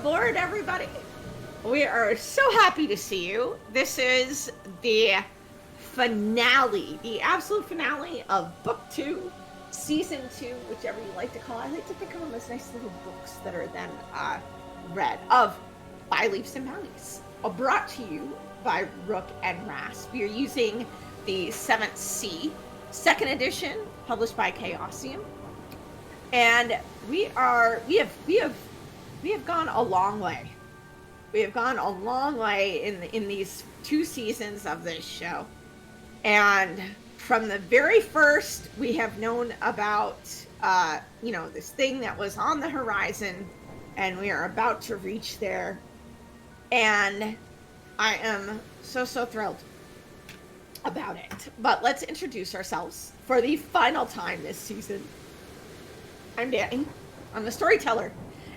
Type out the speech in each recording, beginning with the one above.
aboard, everybody. We are so happy to see you. This is the finale, the absolute finale of Book 2, Season 2, whichever you like to call it. I like to think of them as nice little books that are then read, of By Leaps and Bounties. Brought to you by Rook and Rasp. We are using the 7th C, 2nd edition, published by Chaosium. And we have gone a long way. We have gone a long way in these 2 seasons of this show. And from the very first, we have known about, this thing that was on the horizon, and we are about to reach there. And I am so thrilled about it. But let's introduce ourselves for the final time this season. I'm Danny. I'm the storyteller,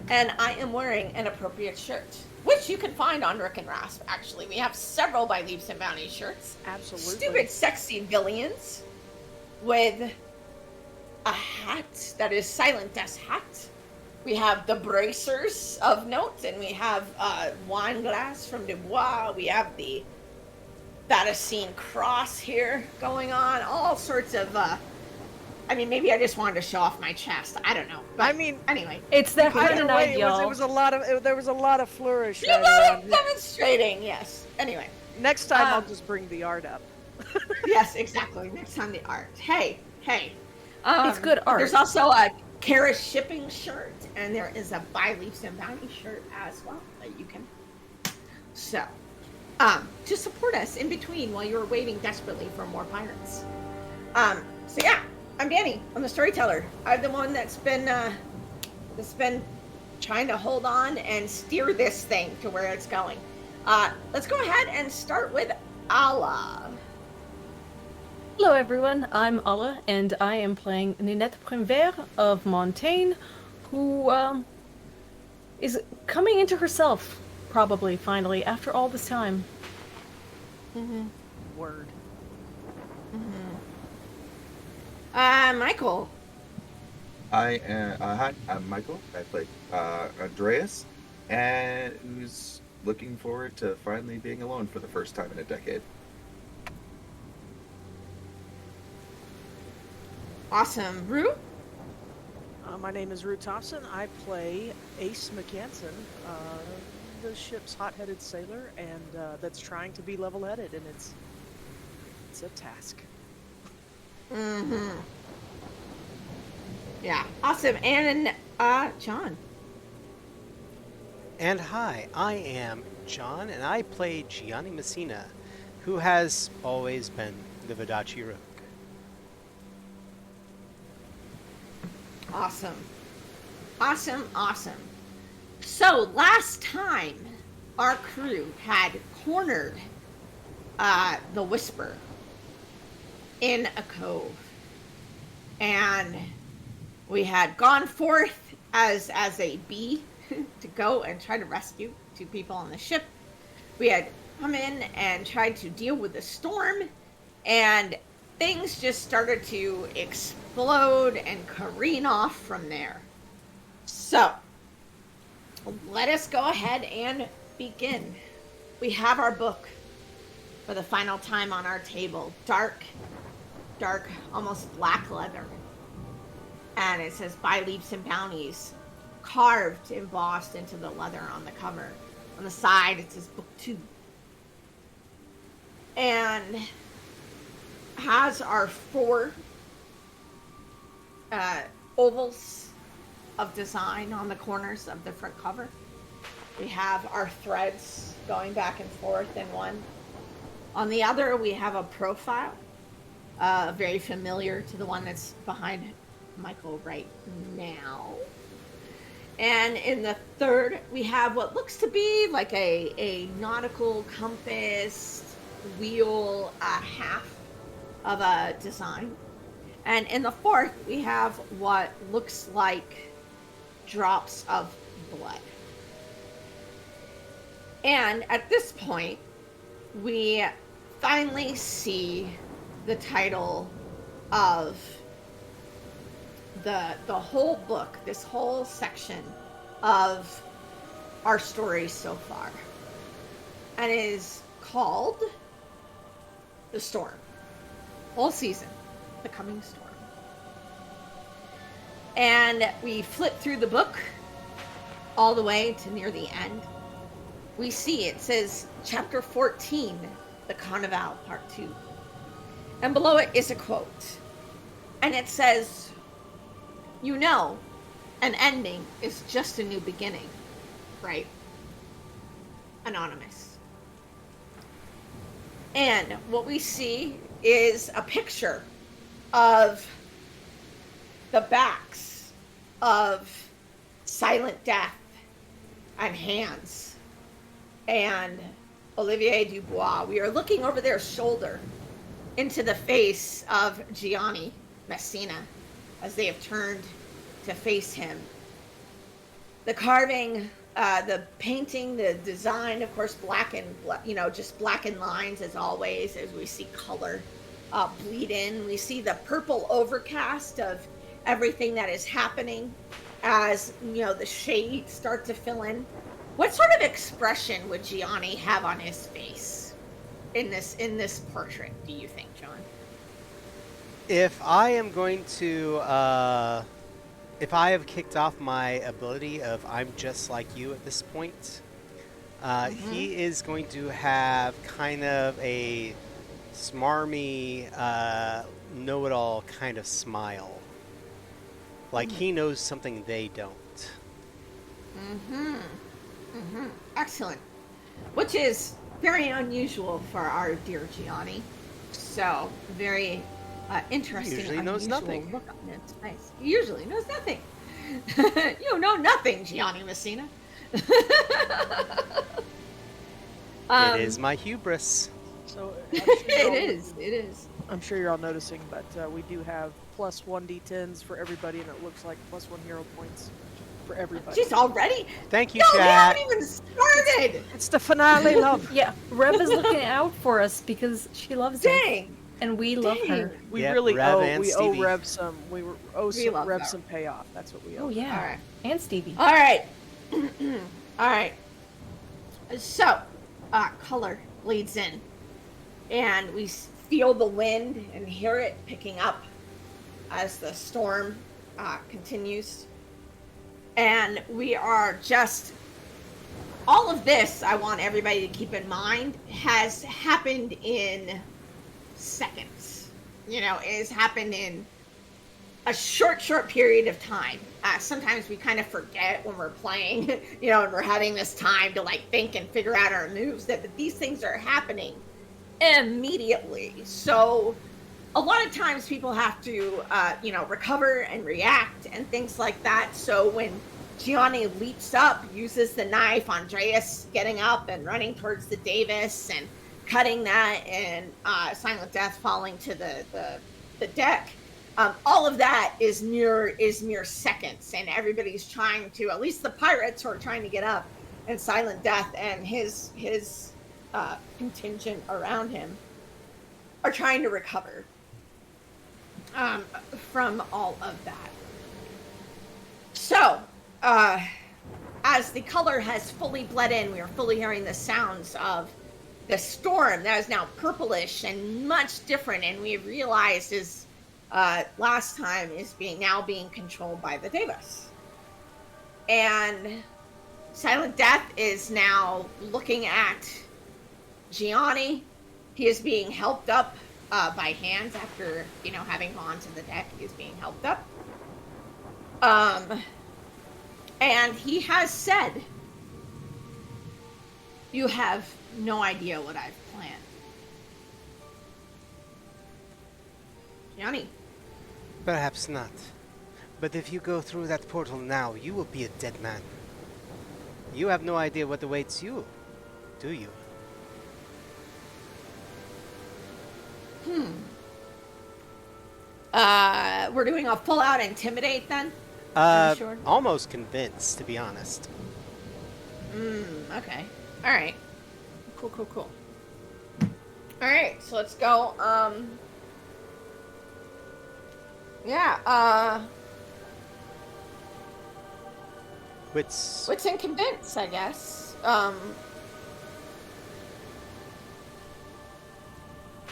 and I am wearing an appropriate shirt, which you can find on Rook and Rasp, actually. We have several By Leaps and Bounties shirts. Absolutely. Stupid, sexy villains with a hat that is Silent Death's hat. We have the bracers of note, and we have wine glass from Dubois. We have the Batacine cross here going on. All sorts of... maybe I just wanted to show off my chest. I don't know. But anyway, it's that kind of night, y'all. There was a lot of flourish. You were demonstrating, yes. Anyway, next time I'll just bring the art up. Yes, exactly. Next time the art. Hey. It's good art. There's also a Kara shipping shirt, and there is a By Leaps and Bounties shirt as well that you can. So, to support us in between while you're waiting desperately for more pirates. So yeah. I'm Danny. I'm the storyteller. I'm the one that's been trying to hold on and steer this thing to where it's going. Let's go ahead and start with Alla. Hello, everyone. I'm Alla, and I am playing Ninette Primevère of Montaigne, who is coming into herself, probably, finally, after all this time. Mm-hmm. Word. Mm-hmm. Michael. Hi, I'm Michael. I play Andreas, and who's looking forward to finally being alone for the first time in a decade. Awesome. Rue? My name is Rue Thompson. I play Ace McCanson, the ship's hot-headed sailor, and that's trying to be level-headed, and it's a task. Mm-hmm. Yeah. Awesome. And John. And hi, I am John, and I play Gianni Messina, who has always been the Vodacce Rook. Awesome. So, last time, our crew had cornered the Whisper in a cove, and we had gone forth as a bee to go and try to rescue 2 people on the ship. We had come in and tried to deal with the storm, and things just started to explode and careen off from there. So, let us go ahead and begin. We have our book for the final time on our table. Dark, almost black leather. And it says By Leaps and Bounties, carved, embossed into the leather on the cover. On the side, it says Book 2. And has our 4 ovals of design on the corners of the front cover. We have our threads going back and forth in one. On the other, we have a profile, very familiar to the one that's behind Michael right now. And in the third, we have what looks to be like a nautical compass wheel, half of a design. And in the fourth, we have what looks like drops of blood. And at this point, we finally see the title of the whole book, this whole section of our story so far. And it is called The Storm. Whole season, The Coming Storm. And we flip through the book all the way to near the end. We see it says chapter 14, The Carnevale, part 2. And below it is a quote. And it says, "You know, an ending is just a new beginning, right? Anonymous." And what we see is a picture of the backs of Silent Death and Hands and Olivier Dubois. We are looking over their shoulder into the face of Gianni Messina as they have turned to face him. The carving, the painting, the design, of course, just blackened lines as always, as we see color bleed in. We see the purple overcast of everything that is happening as, the shades start to fill in. What sort of expression would Gianni have on his face in this portrait, do you think, John? If I am going to, if I have kicked off my ability of I'm just like you at this point, he is going to have kind of a smarmy, know-it-all kind of smile. Like he knows something they don't. Excellent. Which is very unusual for our dear Gianni. So, very interesting. Usually knows unusual nothing. Look on its face. He usually knows nothing. You know nothing, Gianni Messina. It is my hubris. So It is. I'm sure you're all noticing, but we do have plus 1d10s for everybody, and it looks like plus 1 hero points for everybody. Jeez, already? Thank you, No, we chat. haven't even started. It's the finale, love. Yeah, Rev is looking out for us because she loves us, Dang. and we love her. We Yep, really Rev owe and Stevie. Rev some. We owe love Rev her. some payoff. That's what we owe. Oh yeah, All right. and Stevie. All right. All right. So, color bleeds in. And we feel the wind and hear it picking up as the storm continues. And we are just... All of this, I want everybody to keep in mind, has happened in seconds. It has happened in a short period of time. Sometimes we kind of forget when we're playing, and we're having this time to think and figure out our moves, that these things are happening immediately. So a lot of times people have to, recover and react and things like that. So when Gianni leaps up, uses the knife, Andreas getting up and running towards the Davis and cutting that, and Silent Death falling to the deck. All of that is mere seconds, and everybody's trying to, at least the pirates who are trying to get up, and Silent Death and his contingent around him are trying to recover from all of that. So, as the color has fully bled in, we are fully hearing the sounds of the storm that is now purplish and much different, and we have realized is last time is now being controlled by the Davis. And Silent Death is now looking at Gianni. He is being helped up by Hands after, having gone to the deck. He is being helped up. And he has said, "You have no idea what I've planned." Gianni. Perhaps not. But if you go through that portal now, you will be a dead man. You have no idea what awaits you, do you? We're doing a full-out intimidate then? Are you sure? Almost convinced, to be honest. Okay. All right. Cool. All right, so let's go. Wits. Wits and convince, I guess.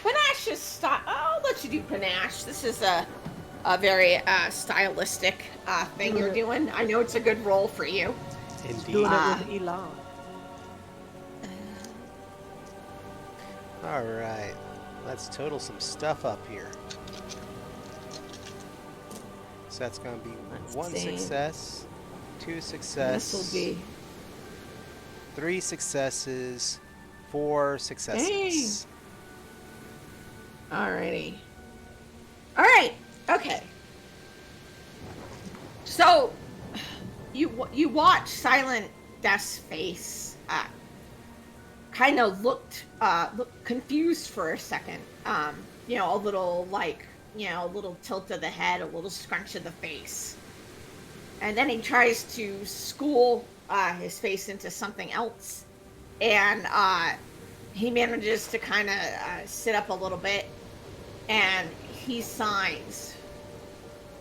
Panache is I'll let you do panache. This is a very stylistic thing you're doing. I know it's a good role for you. Indeed. Doing it Ah. with Elan. All right. Let's total some stuff up here. So that's going to be Let's one see. success, two This success, will be 3 successes, 4 successes. alrighty. All right. Okay. So you watch Silent Death's face. Kind of looked confused for a second. You know, a little like, you know, a little tilt of the head, a little scrunch of the face. And then he tries to school his face into something else. And he manages to kind of sit up a little bit. And he signs.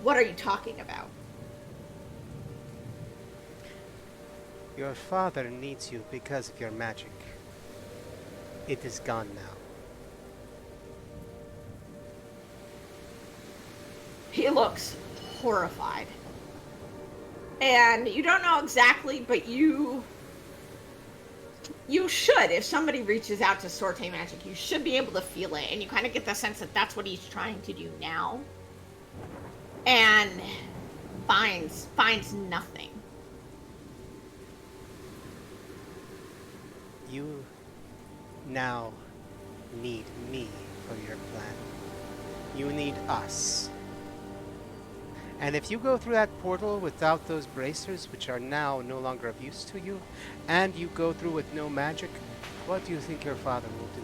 What are you talking about? Your father needs you because of your magic. It is gone now. He looks horrified. And you don't know exactly, but you should, if somebody reaches out to Sorte Magic, you should be able to feel it. And you kind of get the sense that that's what he's trying to do now. And finds nothing. You now need me for your plan. You need us. And if you go through that portal without those bracers, which are now no longer of use to you, and you go through with no magic, what do you think your father will do?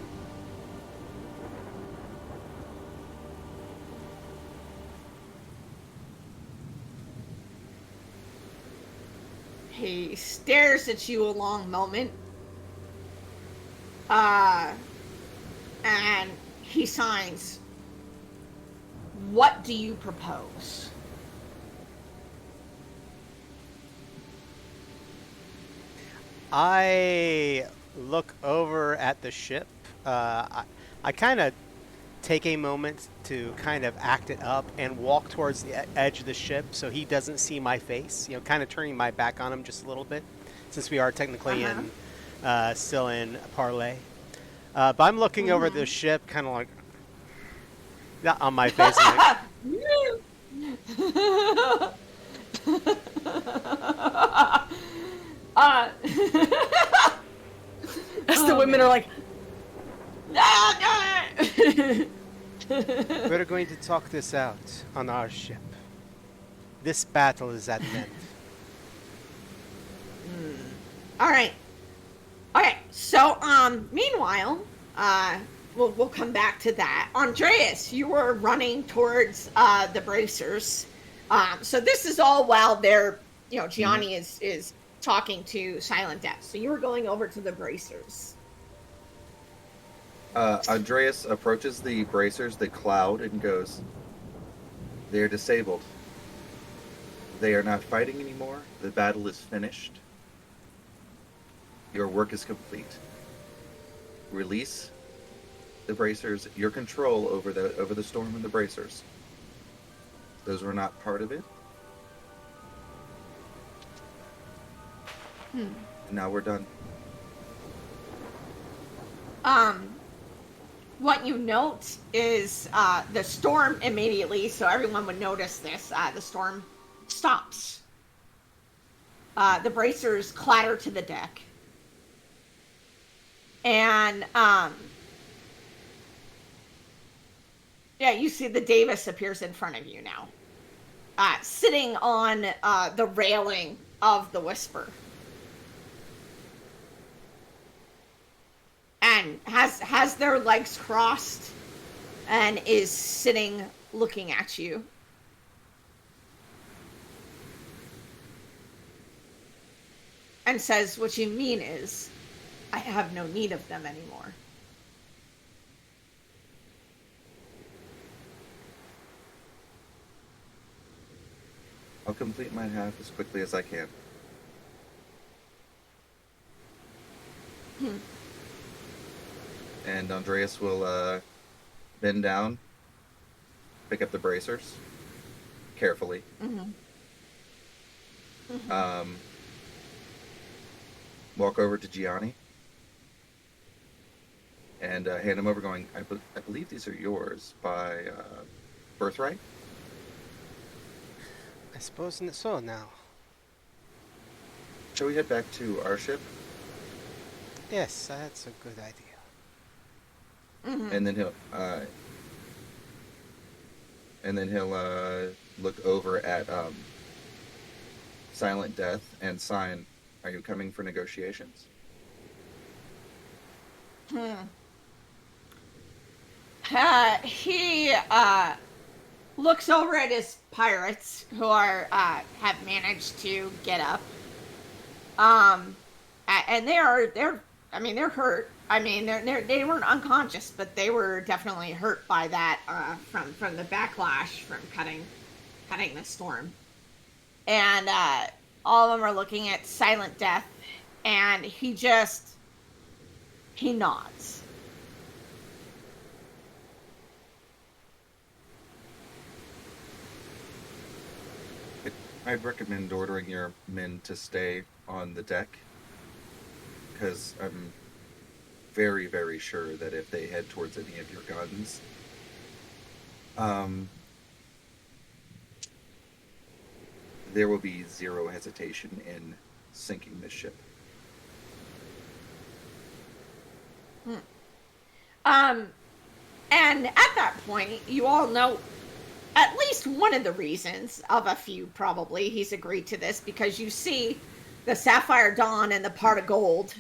He stares at you a long moment. And he signs. What do you propose? I look over at the ship. I kind of take a moment to kind of act it up and walk towards the edge of the ship so he doesn't see my face, you know, kind of turning my back on him just a little bit, since we are technically still in parlay. But I'm looking over the ship, kind of like on my face. Like, As the women are like, we're going to talk this out on our ship. This battle is at an end. All right. Okay. So, meanwhile, we'll come back to that. Andreas, you were running towards the bracers. So this is all while they're, you know, Gianni is talking to Silent Death. So you were going over to the bracers. Andreas approaches the bracers, the cloud, and goes, "They are disabled. They are not fighting anymore. The battle is finished. Your work is complete. Release the bracers, your control over the storm and the bracers. Those were not part of it. And now we're done." What you note is the storm immediately, so everyone would notice this. The storm stops. The bracers clatter to the deck. And, yeah, you see the Davis appears in front of you now. Sitting on the railing of the Whisper. And has their legs crossed and is sitting looking at you. And says, "What you mean is, I have no need of them anymore." I'll complete my half as quickly as I can. And Andreas will bend down, pick up the bracers carefully. Walk over to Gianni and hand him over, going, I believe these are yours by birthright. I suppose so now. Shall we head back to our ship? Yes, that's a good idea. And then he'll look over at Silent Death and sign, are you coming for negotiations? He looks over at his pirates who are have managed to get up. And they're hurt. I mean, they weren't unconscious, but they were definitely hurt by that from the backlash from cutting the storm. And all of them are looking at Silent Death, and he nods. I'd recommend ordering your men to stay on the deck, because I'm very, very sure that if they head towards any of your guns, there will be zero hesitation in sinking this ship. And at that point, you all know at least one of the reasons, of a few probably, he's agreed to this, because you see the Sapphire Dawn and the Part of Gold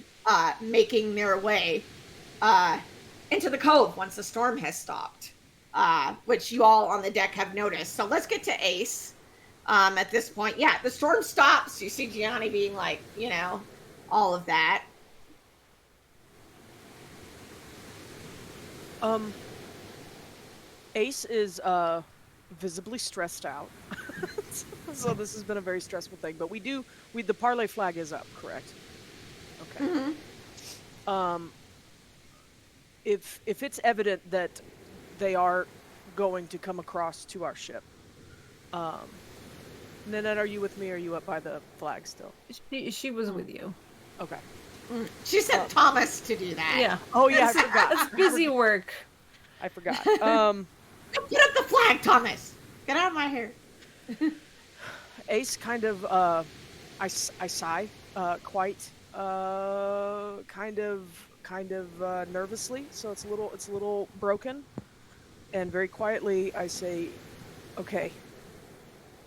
making their way into the cove once the storm has stopped, which you all on the deck have noticed. So let's get to Ace. At this point, yeah, the storm stops. You see Gianni being like, all of that. Ace is visibly stressed out. So this has been a very stressful thing. But the parlay flag is up, correct? Okay. If it's evident that they are going to come across to our ship, Nanette, are you with me, or are you up by the flag still? She was with you. Okay. She sent Thomas to do that. Yeah. Oh yeah, I forgot. That's busy work. I forgot. Get up the flag, Thomas. Get out of my hair. Ace kind of, I sigh, quite, kind of nervously. So it's a little broken, and very quietly I say, "Okay,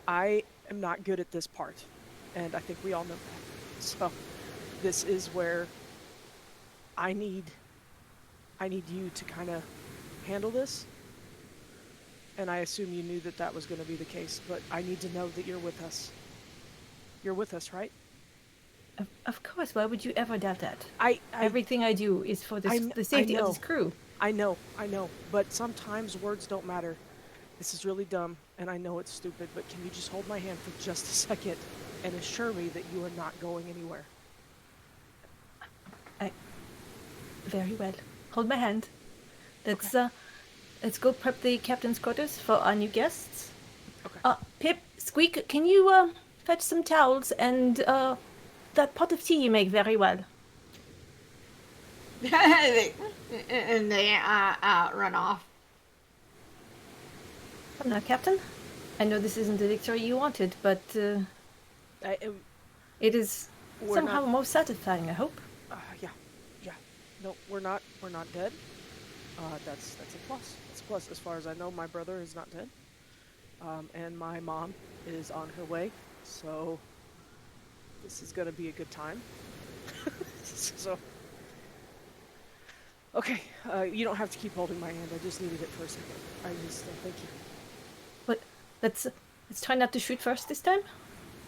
I am not good at this part, and I think we all know that. So this is where I need you to kind of handle this. And I assume you knew that was going to be the case, but I need to know that you're with us. You're with us, right?" Of course. Why would you ever doubt that? Everything I do is for the safety of this crew. I know. But sometimes words don't matter. This is really dumb, and I know it's stupid, but can you just hold my hand for just a second and assure me that you are not going anywhere? Very well. Hold my hand. Let's Okay. Let's go prep the captain's quarters for our new guests. Okay. Pip, Squeak, can you fetch some towels and that pot of tea you make very well? And they run off. Now, Captain, I know this isn't the victory you wanted, but it is somehow more satisfying, I hope. Yeah. No, we're not dead. That's a plus. That's a plus. As far as I know, my brother is not dead. And my mom is on her way. So this is going to be a good time. So, okay. You don't have to keep holding my hand. I just needed it for a second. Thank you. But let's try not to shoot first this time.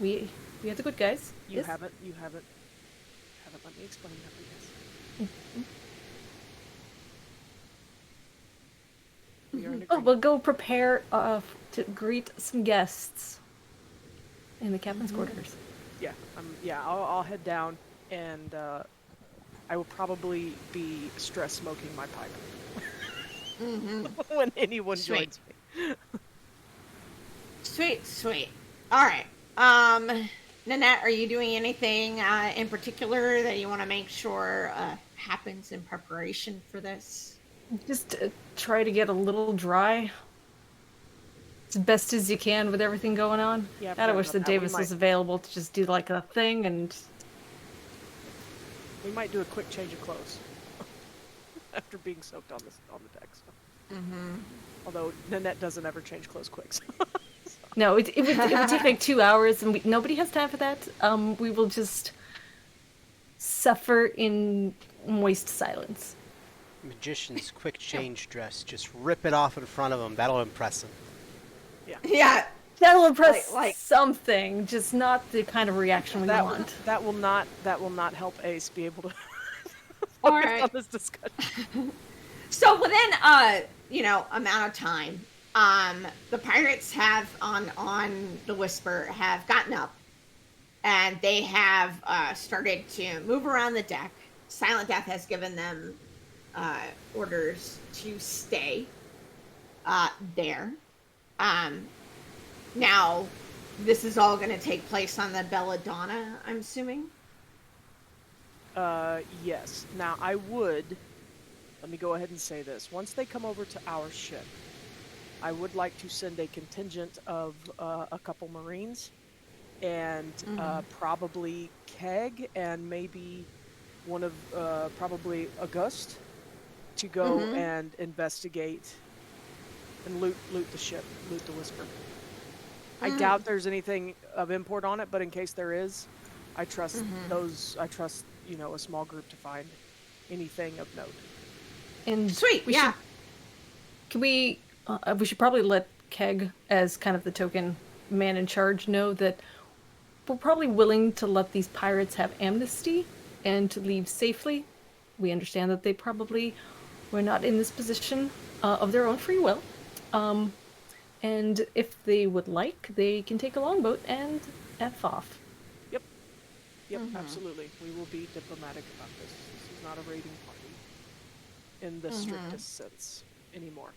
We are the good guys. You Yes? haven't let me explain that, but yes. Mm-hmm. We are in Oh, agreement. we'll go prepare to greet some guests in the captain's quarters. Yeah, I'll head down and I will probably be stress smoking my pipe Mm-hmm. when anyone Sweet. joins me. Sweet. All right. Nanette, are you doing anything in particular that you want to make sure happens in preparation for this? Just try to get a little dry as best as you can with everything going on. Yeah, I God, I forgot wish about that that. Davis was available to just do like a thing and We might do a quick change of clothes after being soaked on the deck. So. Mm-hmm. Although Nanette doesn't ever change clothes quick. So. no, it would take like 2 hours, and nobody has time for that. We will just suffer in moist silence. Magician's quick change dress. Just rip it off in front of him. That'll impress him. Yeah. That'll impress Like- something, just not the kind of reaction we That want. that will not help Ace be able to All focus right. on this discussion. So within amount of time, the pirates have on the Whisper have gotten up, and they have started to move around the deck. Silent Death has given them orders to stay there. Now, this is all going to take place on the Belladonna, I'm assuming. Yes. Now, let me go ahead and say this. Once they come over to our ship, I would like to send a contingent of a couple Marines and probably Keg and maybe one of probably August to go and investigate and loot the ship, loot the Whisper. I doubt there's anything of import on it, but in case there is, I trust a small group to find anything of note. And Sweet, we yeah. we should probably let Keg, as kind of the token man in charge, know that we're probably willing to let these pirates have amnesty and to leave safely. We understand that they probably were not in this position of their own free will. And if they would like, they can take a longboat and F off. Yep, absolutely. We will be diplomatic about this. This is not a raiding party in the strictest sense anymore.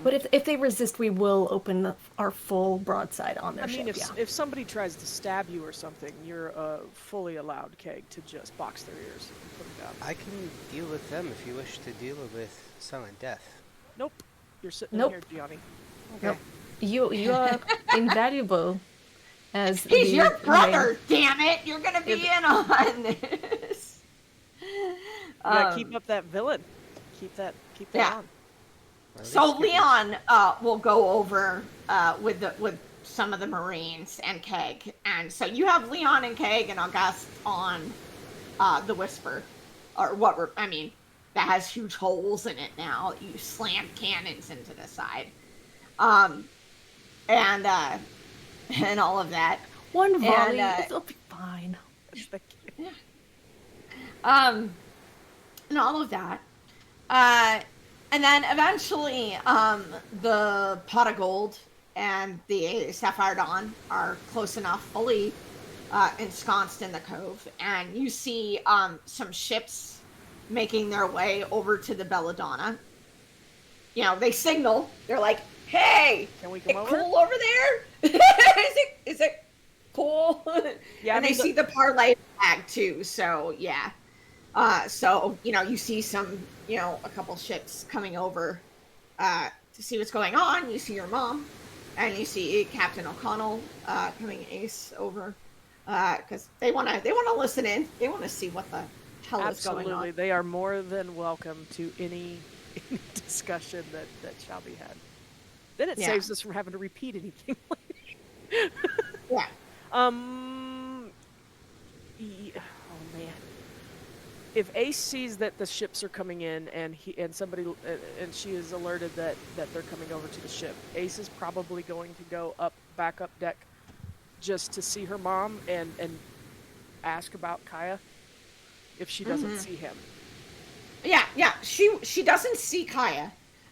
But if they resist, we will open our full broadside on their I mean, ship. if somebody tries to stab you or something, you're fully allowed, Keg, to just box their ears and put them down. I can deal with them if you wish to deal with Silent Death. Nope. You're sitting Nope. in here, Gianni. Nope. You are invaluable as He's the your brother, main- damn it! You're gonna be in on this. You gotta keep up that villain. Keep that Yeah. on. At So least give Leon will go over with some of the Marines and Keg, and so you have Leon and Keg and August on the Whisper, or that has huge holes in it now. You slam cannons into the side, and all of that. one volley. And, It'll be fine. And all of that. And then eventually, the Pot of Gold and the Sapphire Dawn are close enough, fully ensconced in the cove, and you see some ships making their way over to the Belladonna. You know, they signal. They're like, "Hey, Can we come over? cool over there? Is it cool?" Yeah, and they see the parlay flag too. So yeah. So you see some, a couple ships coming over to see what's going on. You see your mom, and you see Captain O'Connell coming Ace over because they want to listen in. They want to see what the hell is going Absolutely. on. They are more than welcome to any discussion that shall be had. Then it Yeah. saves us from having to repeat anything. Yeah. Oh man. If Ace sees that the ships are coming in and she is alerted that they're coming over to the ship, Ace is probably going to go back up deck just to see her mom and ask about Kaya if she doesn't see him. Yeah. She doesn't see Kaya,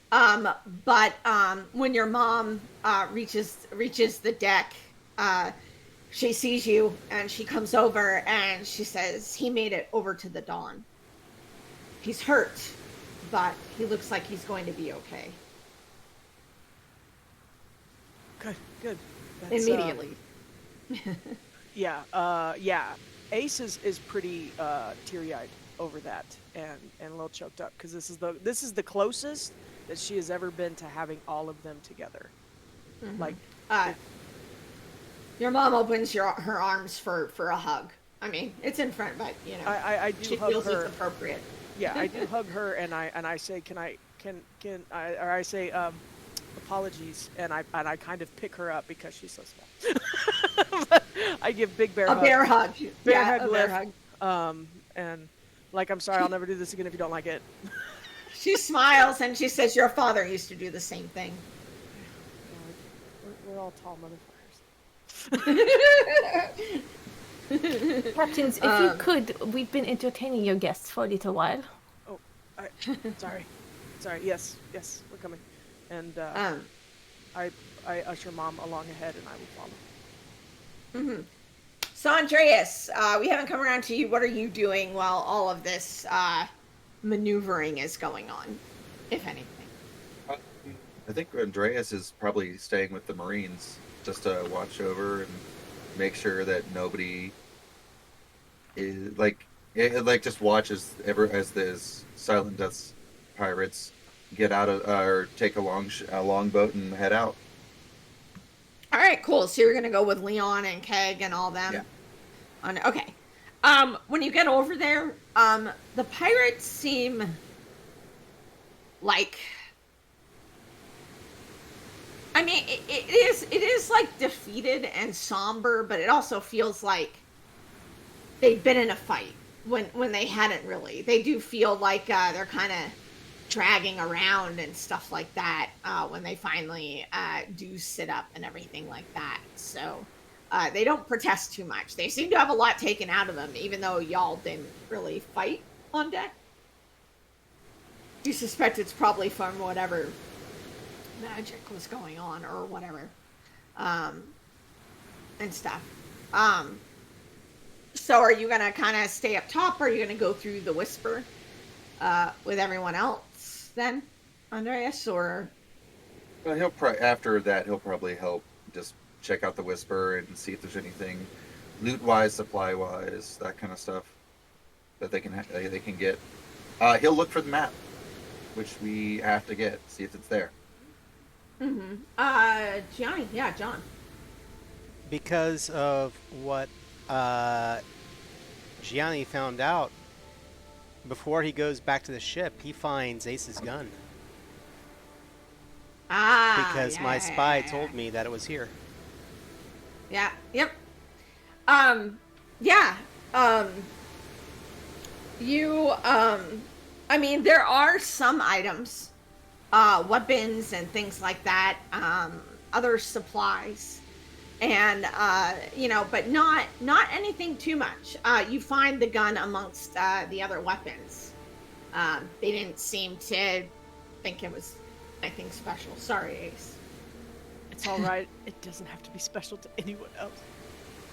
but when your mom reaches the deck, she sees you and she comes over and she says, he made it over to the Dawn. He's hurt, but he looks like he's going to be okay. Good. That's, Immediately. Yeah. Ace is pretty teary-eyed over that and a little choked up because this is the closest that she has ever been to having all of them together. Mm-hmm. Like, your mom opens her arms for a hug. I mean, it's in front, but you know, I do she hug feels her. it's appropriate. Yeah, I do hug her, and I say, I say, apologies, and I kind of pick her up because she's so small. But I give big bear A hug. bear hug. Bear Yeah, hug a bear lift. hug. And like, I'm sorry, I'll never do this again if you don't like it. She smiles and she says, your father used to do the same thing. We're all tall motherfuckers. Captains, if you could, we've been entertaining your guests for a little while. Oh, sorry. Yes, we're coming. And I usher Mom along ahead, and I will follow. Mm-hmm. So Andreas, we haven't come around to you. What are you doing while all of this maneuvering is going on, if anything? I think Andreas is probably staying with the Marines just to watch over and make sure that nobody is just watches as the Silent Death's pirates get out of or take a long boat and head out. All right, cool. So you're gonna go with Leon and Keg and all them. Yeah. Okay. When you get over there, the pirates seem like. I mean, it is like defeated and somber, but it also feels like they've been in a fight when they hadn't really. They do feel like they're kind of dragging around and stuff like that when they finally do sit up and everything like that. So they don't protest too much. They seem to have a lot taken out of them, even though y'all didn't really fight on deck. You suspect it's probably from whatever magic was going on or whatever and stuff. So are you gonna kind of stay up top, or are you gonna go through the Whisper with everyone else then, Andreas? Or Well, after that he'll probably help just check out the Whisper and see if there's anything loot wise, supply wise, that kind of stuff that they can get. He'll look for the map, which we have to get, see if it's there. Gianni, yeah, John. Because of what Gianni found out, before he goes back to the ship, he finds Ace's gun. Because my spy told me that it was here. Yeah, yep. I mean, there are some items, weapons and things like that, other supplies, and but not anything too much. You find the gun amongst the other weapons. They didn't seem to think it was anything special. Sorry, Ace. It's all right. It doesn't have to be special to anyone else.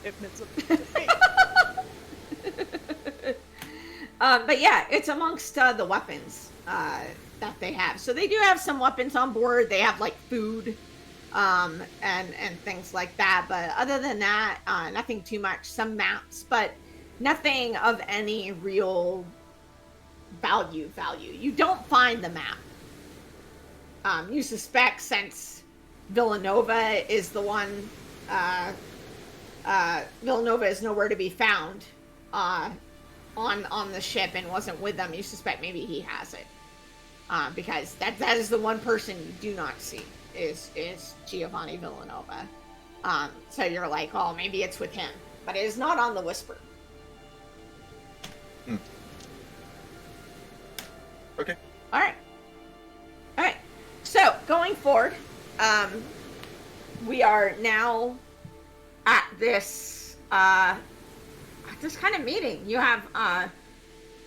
It meant something to me. But yeah, it's amongst the weapons that they have. So they do have some weapons on board. They have like food and things like that. But other than that, nothing too much. Some maps, but nothing of any real value. You don't find the map. You suspect, since Villanova is the one, Villanova is nowhere to be found on the ship and wasn't with them. You suspect maybe he has it, because that is the one person you do not see is Giovanni Villanova. So you're like, oh, maybe it's with him, but it is not on the Whisper. Okay. All right. So going forward, we are now at this kind of meeting. You have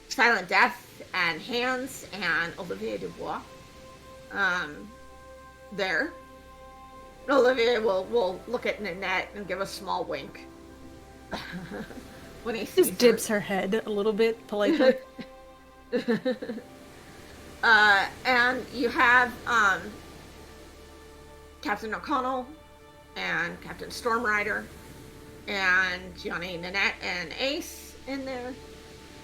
Silent Death and Hans and Olivier Dubois there. Olivier will look at Nanette and give a small wink when he sees Just her. dips her head a little bit politely. And you have Captain O'Connell and Captain Stormrider and Gianni, Nanette, and Ace in there.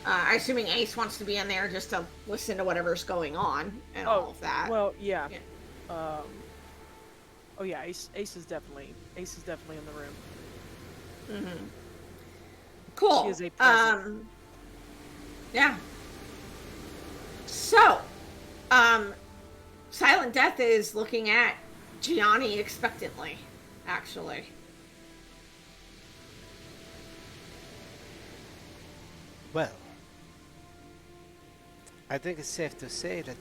I'm assuming Ace wants to be in there just to listen to whatever's going on and all of that. Well, yeah. Yeah. Oh yeah, Ace is definitely in the room. Mm-hmm. Cool. She is a present. Yeah. So, Silent Death is looking at Gianni expectantly, actually. Well, I think it's safe to say that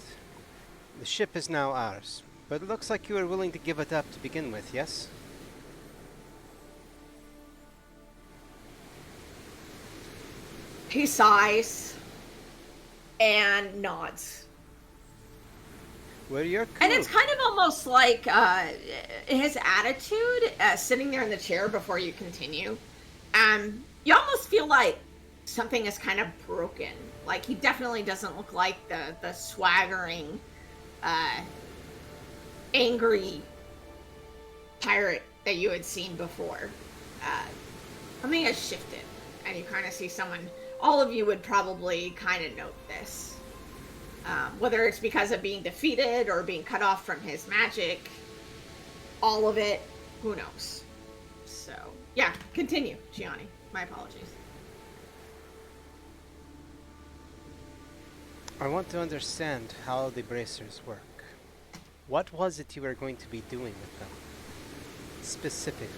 the ship is now ours. But it looks like you are willing to give it up to begin with, yes? He sighs and nods. Where your crew? And it's kind of almost like his attitude sitting there in the chair before you continue. You almost feel like something is kind of broken. Like he definitely doesn't look like the swaggering, angry pirate that you had seen before. Something has shifted, and you kind of see someone. All of you would probably kind of note this. Whether it's because of being defeated or being cut off from his magic, all of it, who knows? So, yeah, continue, Gianni. My apologies. I want to understand how the bracers work. What was it you were going to be doing with them? Specifically.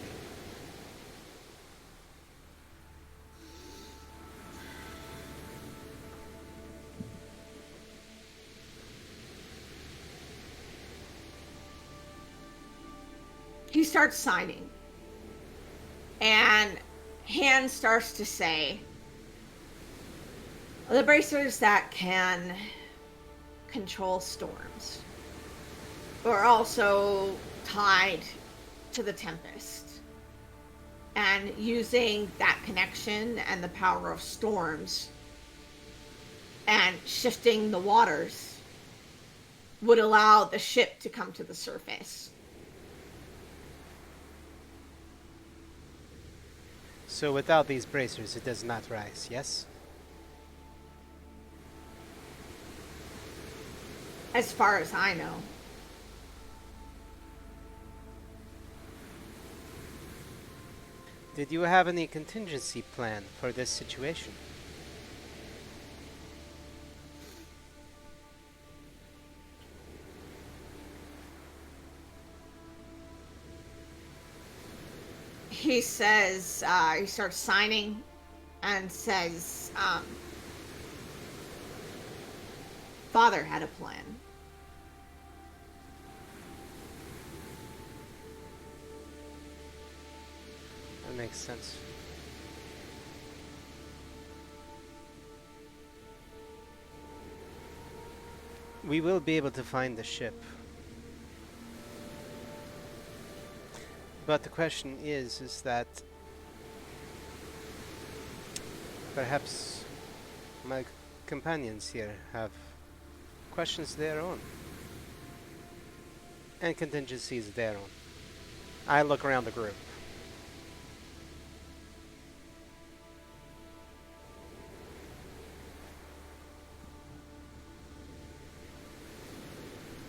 He starts signing. And Hand starts to say, the bracers that can control storms are also tied to the Tempest. And using that connection and the power of storms and shifting the waters would allow the ship to come to the surface. So without these bracers, it does not rise, yes? As far as I know. Did you have any contingency plan for this situation? He says, he starts signing and says, Father had a plan. That makes sense. We will be able to find the ship. But the question is that perhaps my companions here have questions of their own and contingencies of their own. I look around the group.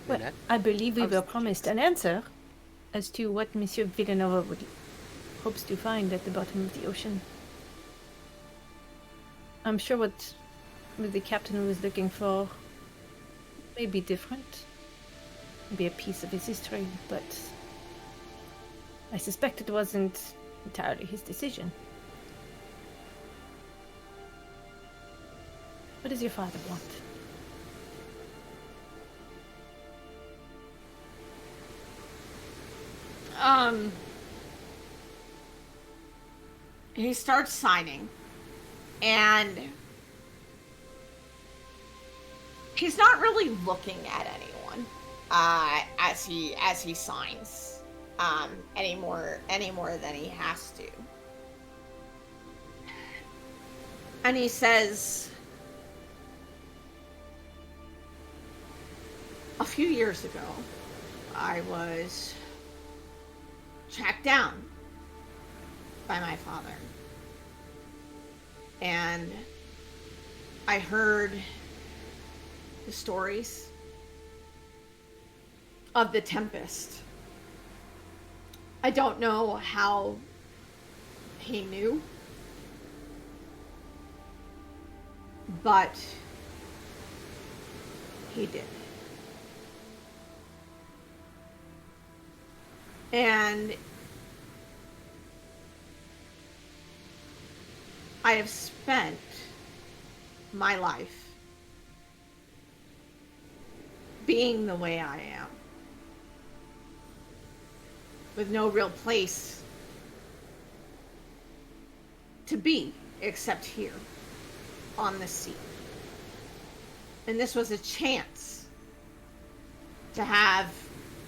Well, Nanette? I believe we were promised an answer as to what Monsieur Villanova hopes to find at the bottom of the ocean. I'm sure what the captain was looking for may be different, be a piece of his history, but I suspect it wasn't entirely his decision. What does your father want? He starts signing, and he's not really looking at anyone as he signs any more than he has to. And he says, a few years ago, I was tracked down by my father. And I heard the stories of the Tempest. I don't know how he knew, but he did. And I have spent my life being the way I am, with no real place to be except here on the sea. And this was a chance to have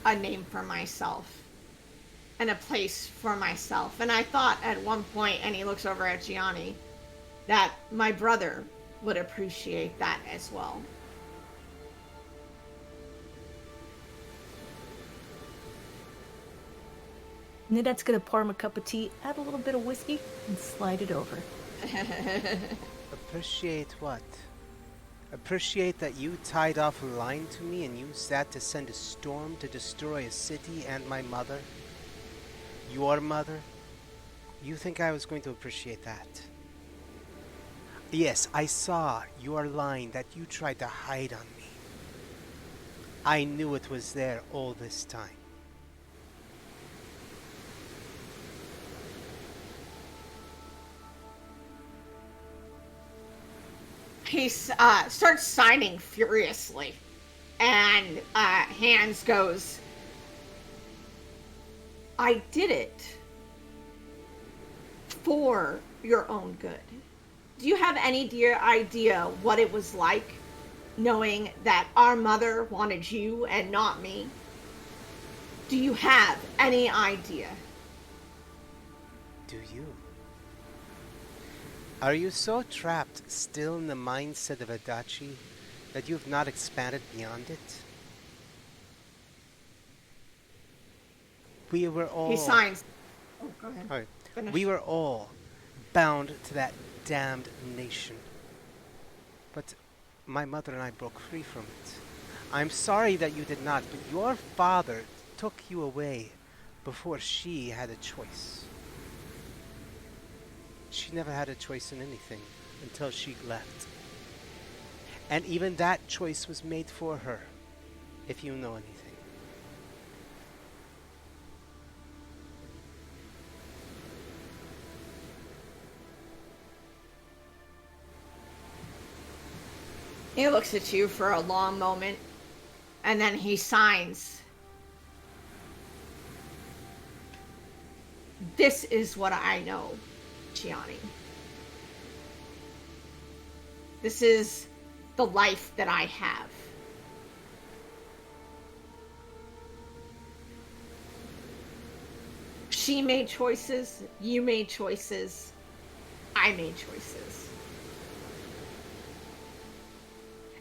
a name for myself and a place for myself. And I thought at one point, and he looks over at Gianni, that my brother would appreciate that as well. Ninette's gonna pour him a cup of tea, add a little bit of whiskey, and slide it over. Appreciate what? Appreciate that you tied off a line to me and used that to send a storm to destroy a city and my mother? Your mother? You think I was going to appreciate that? Yes, I saw your line that you tried to hide on me. I knew it was there all this time. He starts signing furiously, and Hans goes, I did it for your own good. Do you have any idea what it was like knowing that our mother wanted you and not me? Do you have any idea? Do you? Are you so trapped still in the mindset of Adachi that you've not expanded beyond it? We were all... He signs. Oh, go ahead. Alright. Finish. We were all bound to that damned nation. But my mother and I broke free from it. I'm sorry that you did not, but your father took you away before she had a choice. She never had a choice in anything until she left. And even that choice was made for her, if you know anything. He looks at you for a long moment, and then he signs. This is what I know, Gianni. This is the life that I have. She made choices, you made choices, I made choices.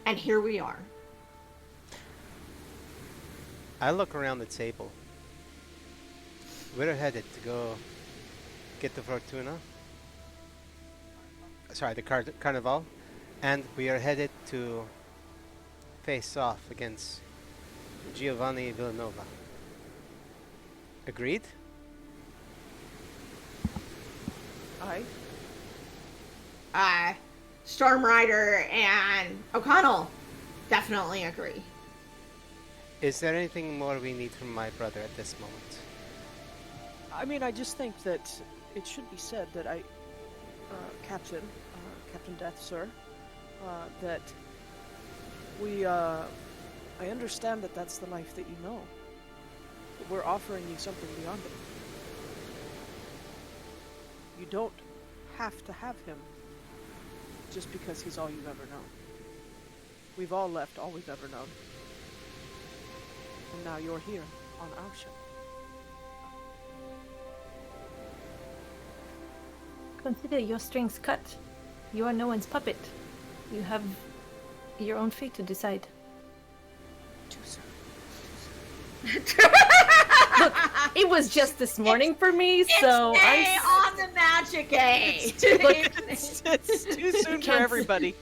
And here we are. I look around the table. We're headed to go get the Fortuna. Sorry, the Carnevale. And we are headed to face off against Giovanni Villanova. Agreed? Aye. Storm Rider and O'Connell definitely agree. Is there anything more we need from my brother at this moment? I mean, I just think that it should be said that Captain Death, sir, that I understand that that's the life that you know. But we're offering you something beyond it. You don't have to have him just because he's all you've ever known. We've all left all we've ever known. And now you're here on our ship. Consider your strings cut. You are no one's puppet. You have your own fate to decide. Too soon. Look, it was just this morning for me, so Stay I'm. on the magic A. It's too soon for Can't- everybody.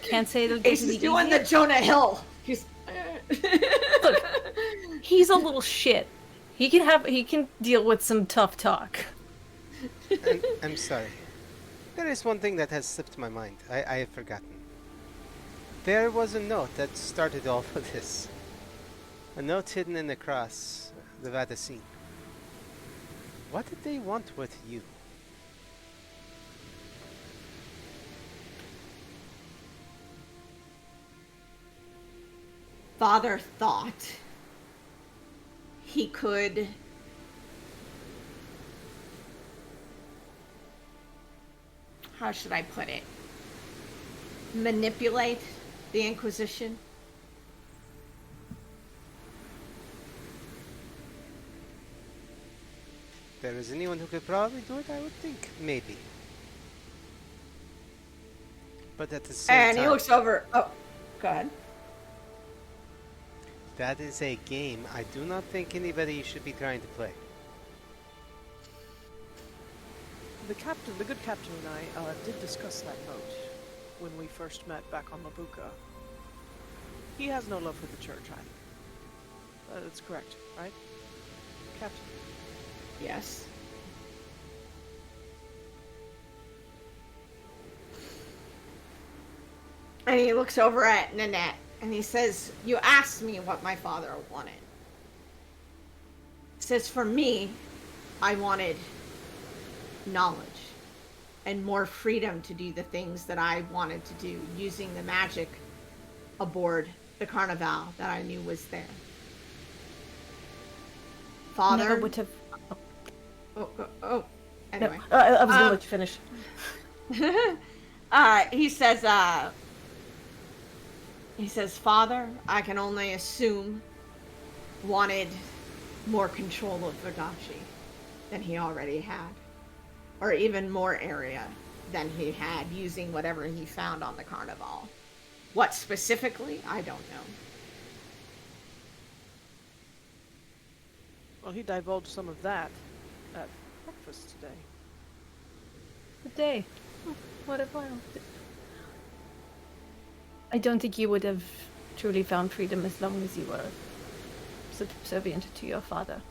Can't say that Ace this is is doing the Jonah Hill. He's. Look, he's a little shit. He can deal with some tough talk. I'm sorry. There is one thing that has slipped my mind. I have forgotten. There was a note that started all of this. A note hidden in the cross, the Vadacine. What did they want with you? Father thought he could how should I put it? Manipulate the Inquisition. If there is anyone who could probably do it, I would think maybe. But at the same And time, he looks over. Oh, go ahead. that is a game I do not think anybody should be trying to play. The good captain and I did discuss that note when we first met back on Mabuka. He has no love for the church either. That's correct, right? Captain? Yes. And he looks over at Nanette and he says, "You asked me what my father wanted." He says, "For me, I wanted knowledge and more freedom to do the things that I wanted to do using the magic aboard the Carnevale that I knew was there." Father. Never would have. Oh. Anyway. No, I was gonna let you finish. He says, "Father, I can only assume, wanted more control of Verdachi than he already had. Or even more area than he had using whatever he found on the Carnival. What specifically, I don't know." Well, he divulged some of that at breakfast today. Good day. What a while. I don't think you would have truly found freedom as long as you were subservient to your father.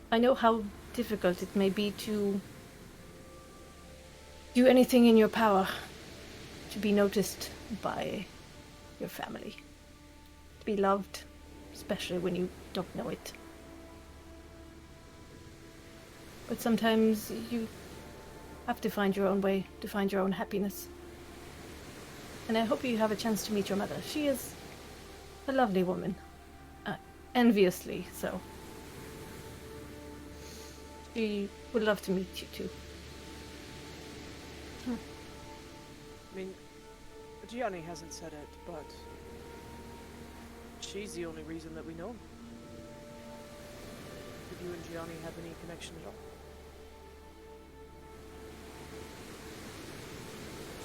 I know how difficult it may be to do anything in your power to be noticed by your family, to be loved, especially when you don't know it. But sometimes you have to find your own way, to find your own happiness. And I hope you have a chance to meet your mother. She is a lovely woman. Enviously so. She would love to meet you too. I mean, Gianni hasn't said it, but she's the only reason that we know him. Did you and Gianni have any connection at all?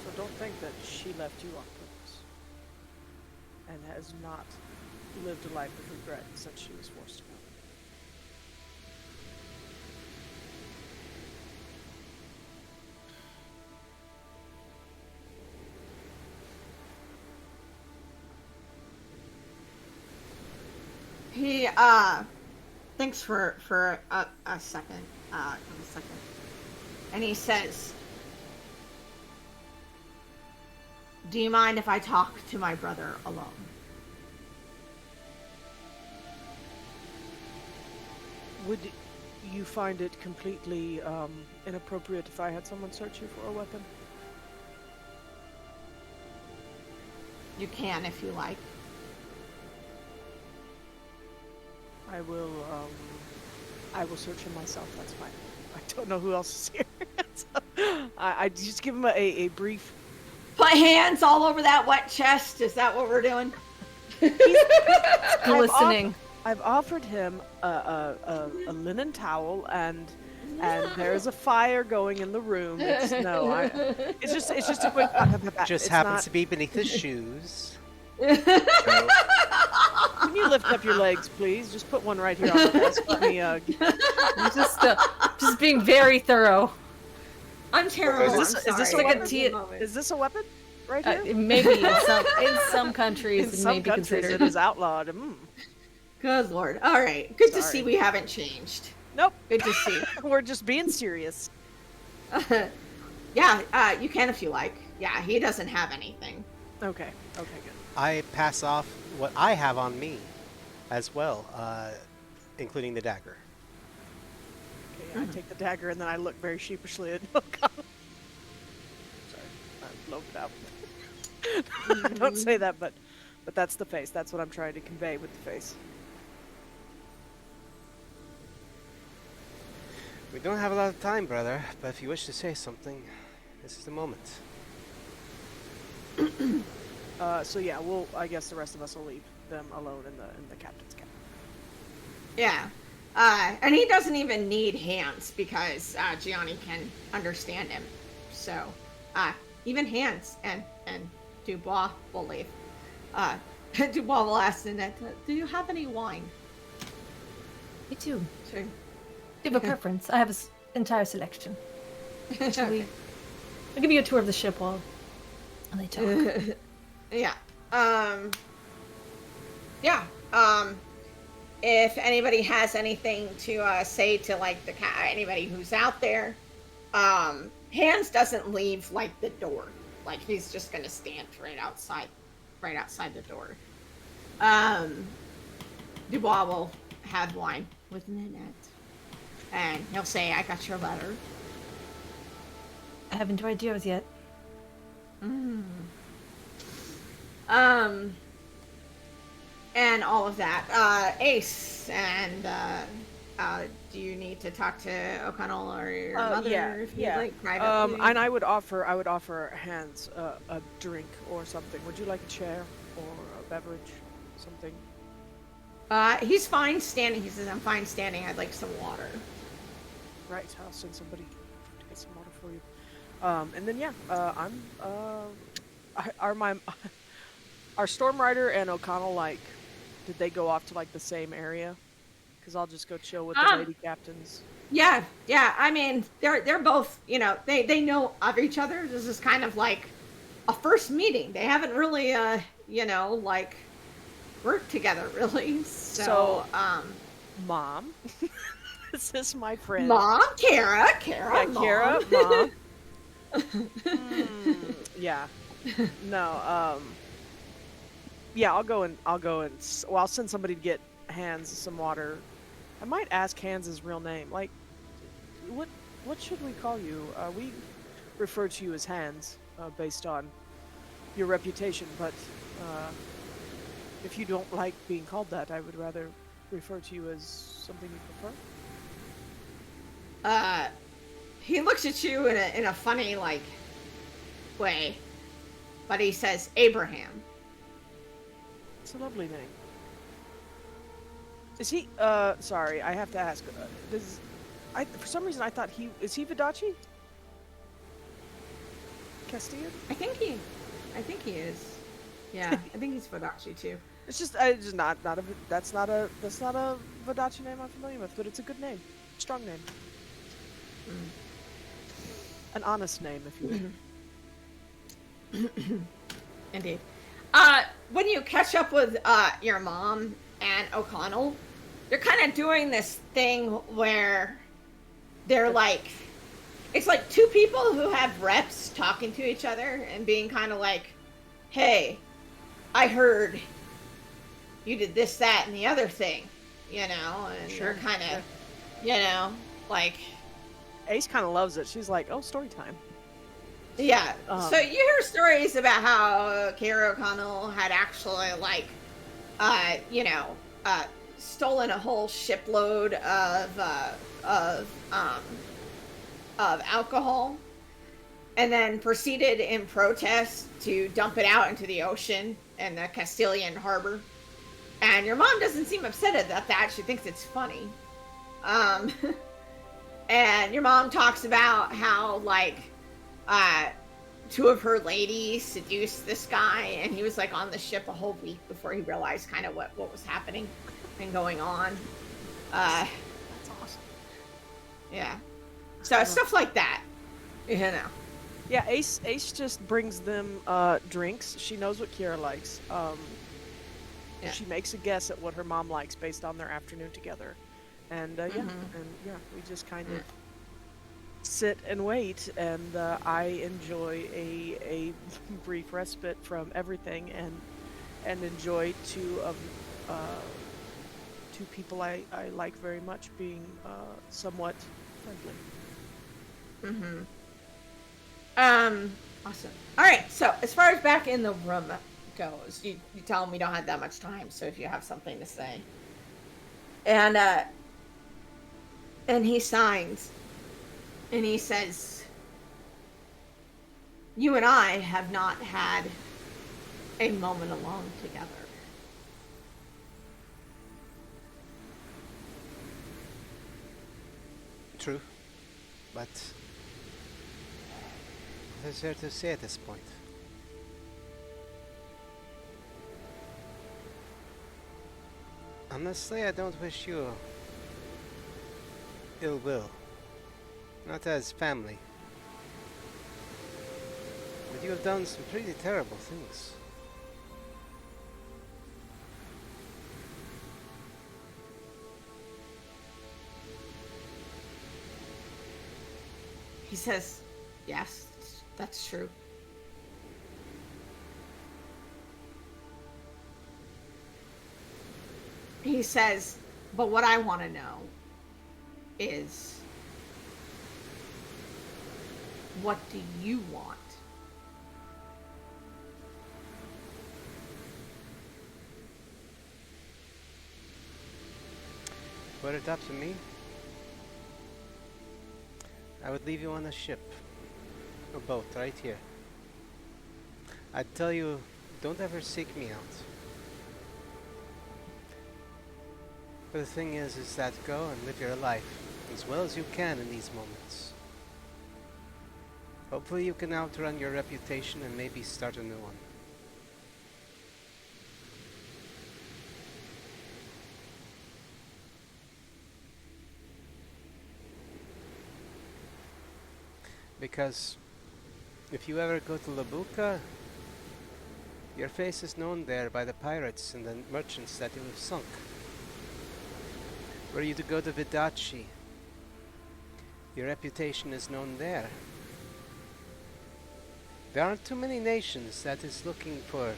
So don't think that she left you on purpose and has not lived a life of regret since she was forced to go. He thinks for a second, and he says, "Do you mind if I talk to my brother alone?" Would you find it completely inappropriate if I had someone search you for a weapon? You can if you like. I will search him myself, that's fine. I don't know who else is here. So, I just give him a brief... Put hands all over that wet chest. Is that what we're doing? Listening. I've offered him a linen towel and and there's a fire going in the room. It's just a quick. Just it's happens not, to be beneath his shoes. No, Can you lift up your legs, please? Just put one right here on the desk. Let me. Just being very thorough. I'm terrible. Is I'm this sorry. like a Give me tea- moment. Is this a weapon? Right here. Maybe in some countries In it some may be countries, considered. it is outlawed. Good lord. All right. Good to Sorry. see we haven't changed. Nope. Good to see. We're just being serious. Yeah, you can if you like. Yeah, he doesn't have anything. Okay. Okay. Good. I pass off what I have on me as well, including the dagger. Okay. I take the dagger and then I look very sheepishly at O'Connell. Sorry, I blown it out. Don't say that, but that's the face. That's what I'm trying to convey with the face. We don't have a lot of time, brother, but if you wish to say something, this is the moment. So yeah, I guess the rest of us will leave them alone in the captain's cabin. Yeah. And he doesn't even need hands because Gianni can understand him. So, even hands and Dubois will leave. Dubois will ask Nanette, do you have any wine? Me too. Sure. Do you have a preference? I have an entire selection. Okay. I'll give you a tour of the ship while they talk. Yeah. Yeah. If anybody has anything to say to like anybody who's out there, Hans doesn't leave like the door. Like he's just gonna stand right outside the door. Dubois will have wine with Nanette, and he'll say, "I got your letter." I haven't tried yours yet. And all of that. Ace, and do you need to talk to O'Connell or your mother if you'd like privately? And I would offer Hans a drink or something. Would you like a chair or a beverage, something? He's fine standing. He says, "I'm fine standing. I'd like some water." Right, I'll send somebody to get some water for you. And then are Storm Rider and O'Connell did they go off to like the same area? Because I'll just go chill with the lady captains. Yeah. I mean, they're both. They know of each other. This is kind of like a first meeting. They haven't really, worked together really. So Mom, this is my friend. Mom, Kara, Yeah, Mom. Kara, Mom. Yeah. No. Yeah, I'll go and I'll send somebody to get Hans some water. I might ask Hans' real name. Like, what should we call you? We refer to you as Hans, based on your reputation. But if you don't like being called that, I would rather refer to you as something you prefer. He looks at you in a funny way, but he says Abraham. It's a lovely name. Is he? Sorry, I have to ask. For some reason I thought is he Vidachi? Castilian? I think he is. Yeah, I think he's Vodachi too. It's just not a that's not a Vidachi name I'm familiar with, but it's a good name, strong name, an honest name, if you will. Indeed. When you catch up with your mom and O'Connell, they're kind of doing this thing where they're like, it's like two people who have reps talking to each other and being kind of like, "Hey, I heard you did this, that, and the other thing," and Sure, they're kind of, sure. like. Ace kind of loves it. She's like, "Oh, story time." Yeah. So you hear stories about how Kara O'Connell had actually stolen a whole shipload of alcohol, and then proceeded in protest to dump it out into the ocean in the Castilian harbor. And your mom doesn't seem upset about that. She thinks it's funny. And your mom talks about how, like, uh, two of her ladies seduced this guy, and he was, like, on the ship a whole week before he realized kind of what was happening and going on. That's awesome. Yeah. So stuff like that, you know. Yeah, Ace just brings them drinks. She knows what Kiara likes. Yeah. She makes a guess at what her mom likes based on their afternoon together. And we just kind of sit and wait, and I enjoy a brief respite from everything, and enjoy two people I like very much being somewhat friendly. Awesome. All right. So as far as back in the room goes, you tell him we don't have that much time. So if you have something to say, and he signs, and he says, "You and I have not had a moment alone together." True. But what is there to say at this point? Honestly, I don't wish you ill will. Not as family. But you have done some pretty terrible things. He says, "Yes, that's true." He says, "But what I want to know is, what do you want?" Were it up to me, I would leave you on a ship. A boat right here. I'd tell you, don't ever seek me out. But the thing is that go and live your life as well as you can in these moments. Hopefully you can outrun your reputation and maybe start a new one. Because if you ever go to Labuka, your face is known there by the pirates and the merchants that you have sunk. Were you to go to Vidachi, your reputation is known there. There aren't too many nations that is looking for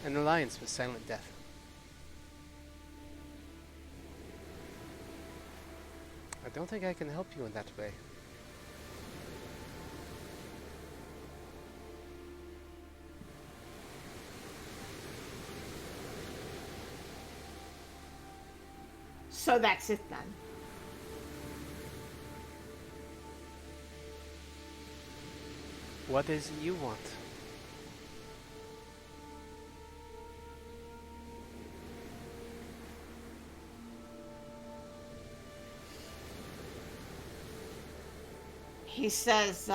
an alliance with Silent Death. I don't think I can help you in that way. So that's it then. What is it you want? He says,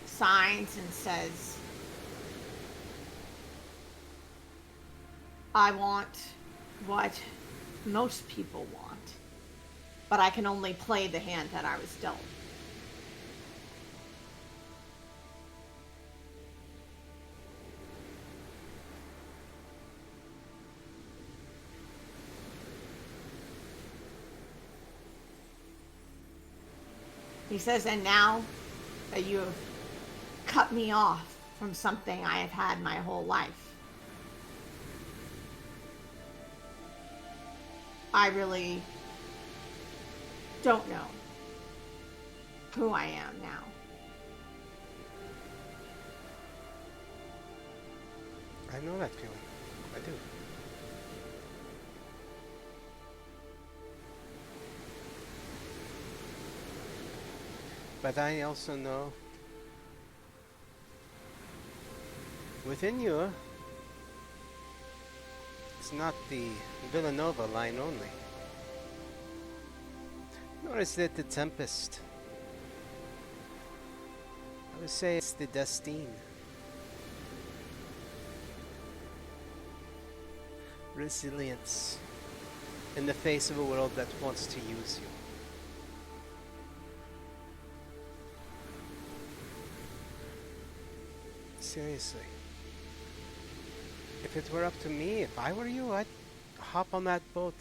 signs and says, "I want what most people want, but I can only play the hand that I was dealt." He says, "And now that you have cut me off from something I have had my whole life, I really don't know who I am now." I know that feeling. I do. But I also know within you, it's not the Villanova line only. No, Or is it the Tempest? I would say it's the Destine. Resilience in the face of a world that wants to use you. Seriously. If it were up to me, if I were you, I'd hop on that boat.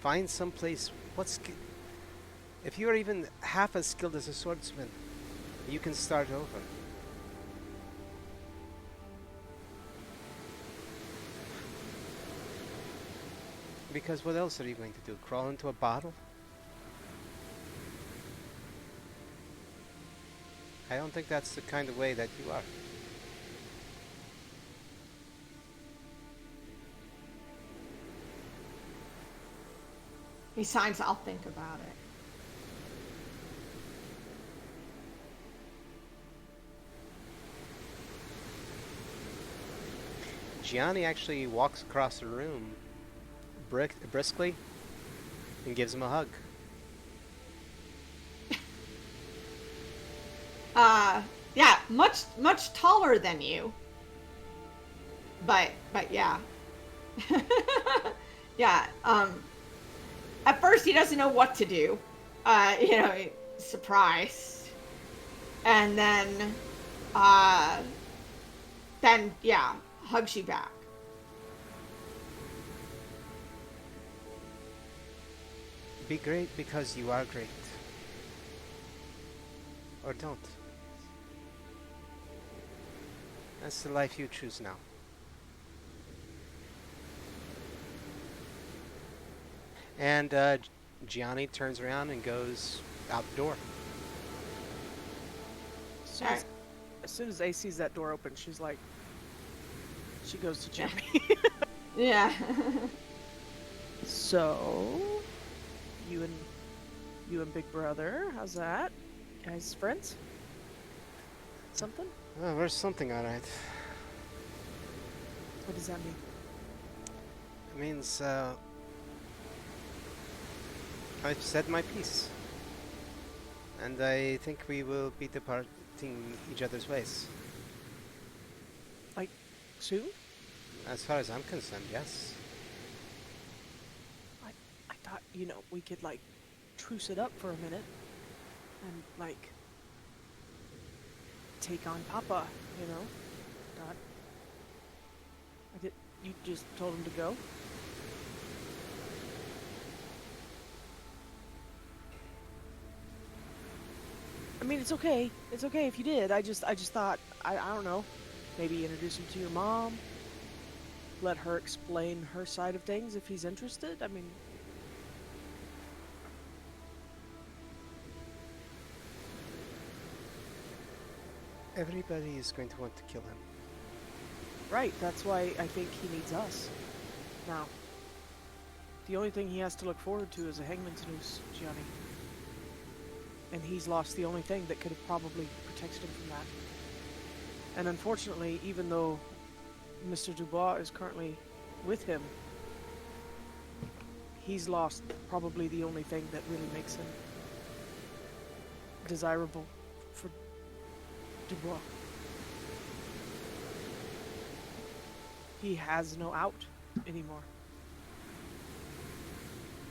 Find some place. If you're even half as skilled as a swordsman, you can start over. Because what else are you going to do? Crawl into a bottle? I don't think that's the kind of way that you are. Besides, I'll think about it. Gianni actually walks across the room briskly and gives him a hug. Yeah, much taller than you. But yeah. Yeah, at first he doesn't know what to do. Surprised. And then yeah, hugs you back. Be great because you are great. Or don't. That's the life you choose now. And Gianni turns around and goes out the door. As soon as A sees that door open, she's like, she goes to Jimmy. Yeah. So, you and Big Brother, how's that? Guys, friends? Something? Oh, there's something alright. What does that mean? It means I've said my piece. And I think we will be departing each other's ways. Like, soon? As far as I'm concerned, yes. I thought, we could, like, truce it up for a minute. And, like, take on Papa, Not... You just told him to go? I mean, it's okay. It's okay if you did. I just thought, I don't know, maybe introduce him to your mom. Let her explain her side of things if he's interested. I mean... Everybody is going to want to kill him. Right, that's why I think he needs us. Now, the only thing he has to look forward to is a hangman's noose, Gianni. And he's lost the only thing that could have probably protected him from that. And unfortunately, even though Mr. Dubois is currently with him, he's lost probably the only thing that really makes him desirable for Dubois. He has no out anymore.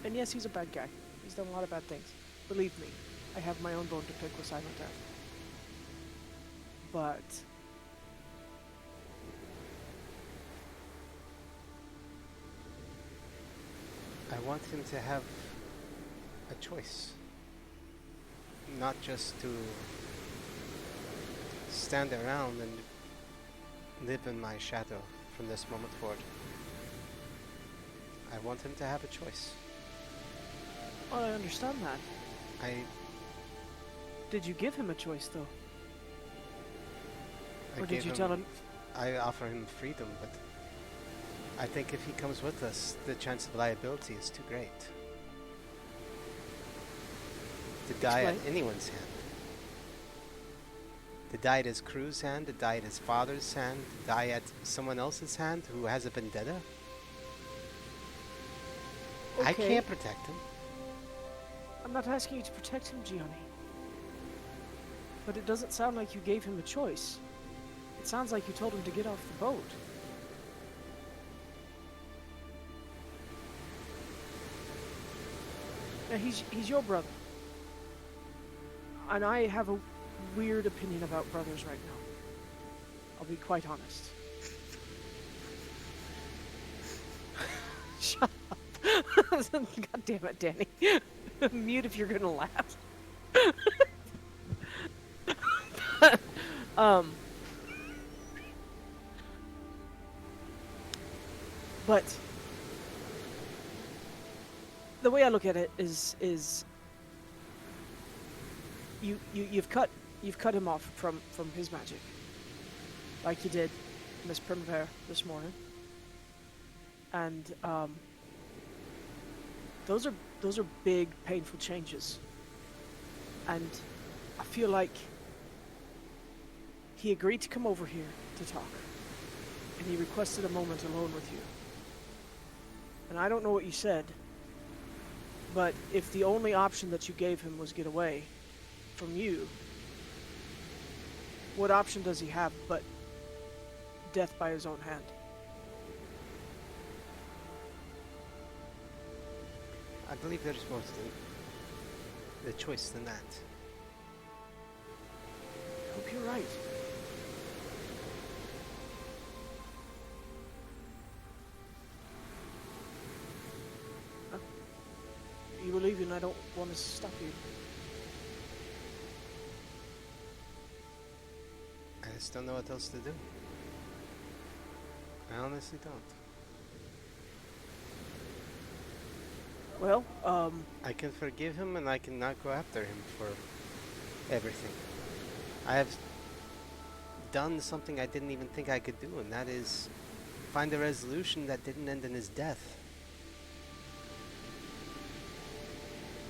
And yes, he's a bad guy. He's done a lot of bad things. Believe me, I have my own bone to pick with Silent Death. But I want him to have a choice. Not just to stand around and live in my shadow from this moment forward. I want him to have a choice. well, I understand that. Did you give him a choice, though? Or did you tell him? I offer him freedom, but I think if he comes with us, the chance of liability is too great. To die at anyone's hand. To die at his crew's hand, to die at his father's hand, to die at someone else's hand who has a vendetta. I Okay. can't protect him. not asking you to protect him, Gianni. But it doesn't sound like you gave him a choice. It sounds like you told him to get off the boat. Now, he's your brother. And I have a weird opinion about brothers right now. I'll be quite honest. Shut up. God damn it, Danny. Mute if you're gonna laugh. But the way I look at it is you've cut him off from his magic, like you did Miss Primavera this morning, and those are big, painful changes, and I feel like he agreed to come over here to talk, and he requested a moment alone with you. And I don't know what you said, but if the only option that you gave him was get away from you, what option does he have but death by his own hand? I believe there's more to the choice than that. I hope you're right. You believe and I don't want to stop you. I just don't know what else to do. I honestly don't. Well, I can forgive him and I can not go after him for everything. I have done something I didn't even think I could do, and that is find a resolution that didn't end in his death.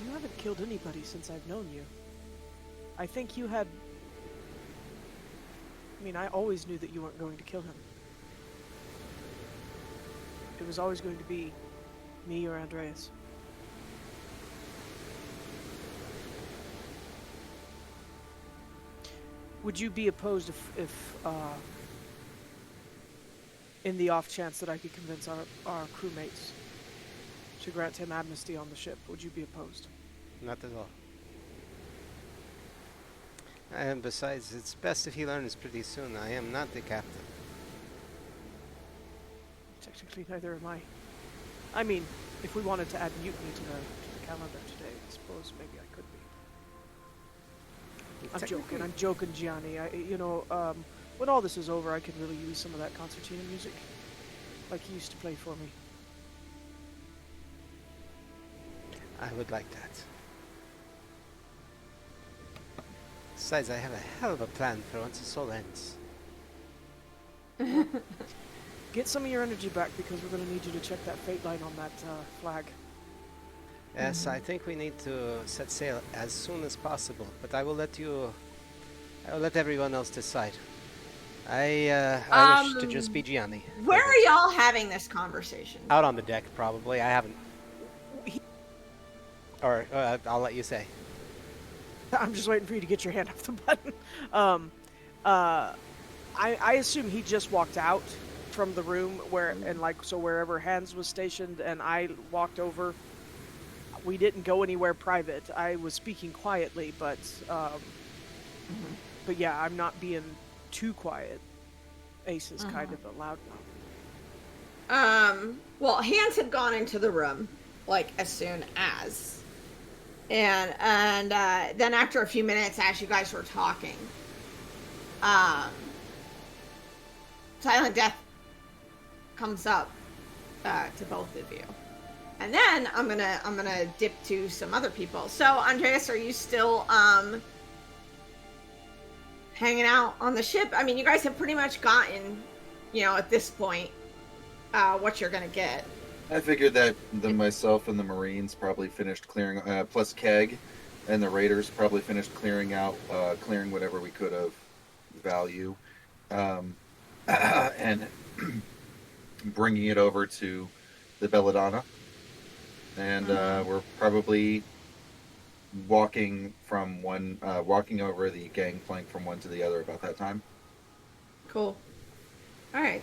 you haven't killed anybody since I've known you. I think you had... I mean, I always knew that you weren't going to kill him. It was always going to be me or Andreas. Would you be opposed if in the off chance that I could convince our crewmates to grant him amnesty on the ship, would you be opposed? Not at all. And besides, it's best if he learns pretty soon. I am not the captain. Technically, neither am I. I mean, if we wanted to add mutiny to the calendar today, I suppose maybe I could be. I'm joking, Gianni. When all this is over, I could really use some of that concertina music, like you used to play for me. I would like that. Besides, I have a hell of a plan for once this all ends. Get some of your energy back because we're going to need you to check that fate line on that flag. Yes, I think we need to set sail as soon as possible, but I will let everyone else decide. I wish to just be Gianni. Where are y'all having this conversation? Out on the deck, probably. I haven't. Or I'll let you say. I'm just waiting for you to get your hand off the button. I assume he just walked out from the room wherever Hans was stationed, and I walked over. We didn't go anywhere private. I was speaking quietly, but yeah, I'm not being too quiet. Ace is kind of a loud mouth. Well, Hans had gone into the room, like, as soon as. And then after a few minutes, as you guys were talking, Silent Death comes up to both of you. And then I'm gonna dip to some other people. So, Andreas, are you still hanging out on the ship? I mean, you guys have pretty much gotten, at this point, what you're gonna get. I figured that myself and the Marines probably finished clearing, plus Keg, and the Raiders probably finished clearing whatever we could of value, and bringing it over to the Belladonna. And we're probably walking from walking over the gangplank from one to the other about that time. Cool. All right.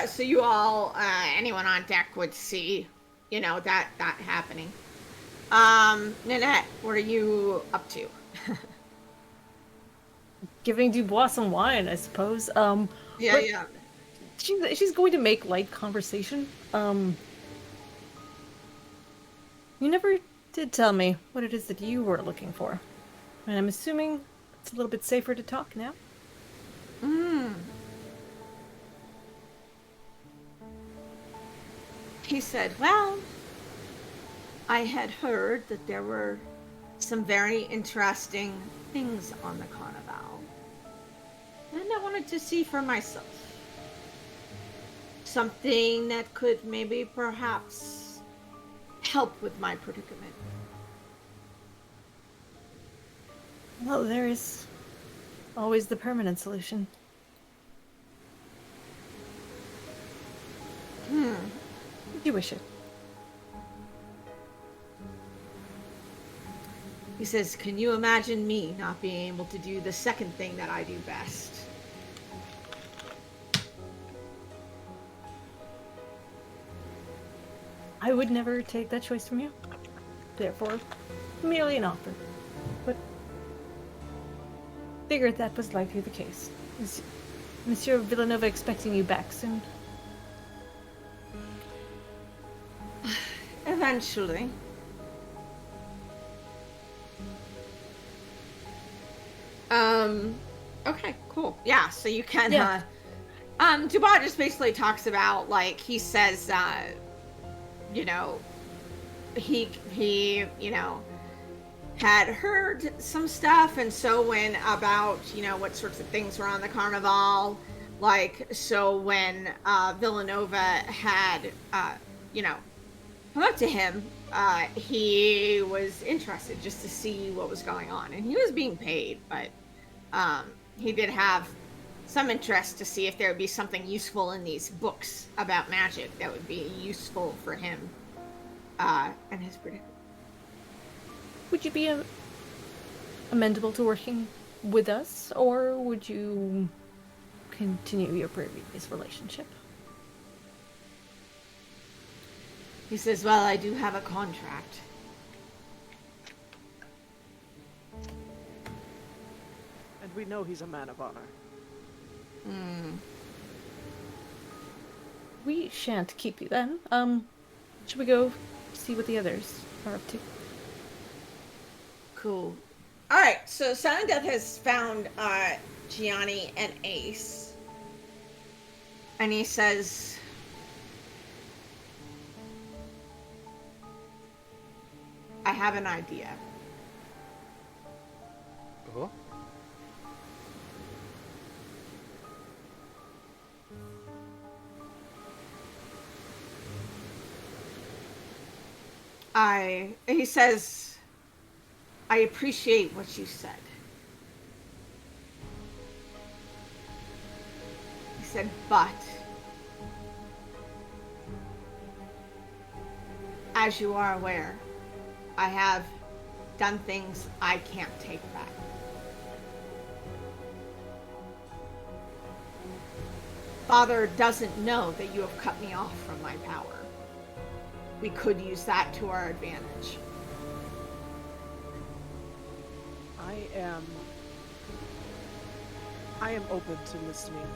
So you all, anyone on deck would see, that happening. Nanette, what are you up to? Giving Dubois some wine, I suppose. Yeah, but yeah. she's going to make light conversation. You never did tell me what it is that you were looking for. And I'm assuming it's a little bit safer to talk now. He said, well, I had heard that there were some very interesting things on the Carnevale. And I wanted to see for myself. Something that could maybe perhaps help with my predicament. Well, there is always the permanent solution. If you wish it. He says, can you imagine me not being able to do the second thing that I do best? I would never take that choice from you. Therefore, merely an offer. But figured that was likely the case. Is Monsieur Villanova expecting you back soon? Eventually. Okay, cool. Yeah, so you can, Yeah. Dubois just basically talks about, like, he says, he had heard some stuff, and so when about, what sorts of things were on the Carnival, like, so when, Villanova had, come up to him, he was interested just to see what was going on, and he was being paid, but he did have some interest to see if there would be something useful in these books about magic that would be useful for him and his predicament. Would you be amenable to working with us, or would you continue your previous relationship? He says, well, I do have a contract. And we know he's a man of honor. We shan't keep you then. Should we go see what the others are up to? Cool. All right, so Silent Death has found Gianni and Ace. And he says, I have an idea. Oh. He says, I appreciate what you said. He said, but as you are aware, I have done things I can't take back. Father doesn't know that you have cut me off from my power. We could use that to our advantage. I am open to listening.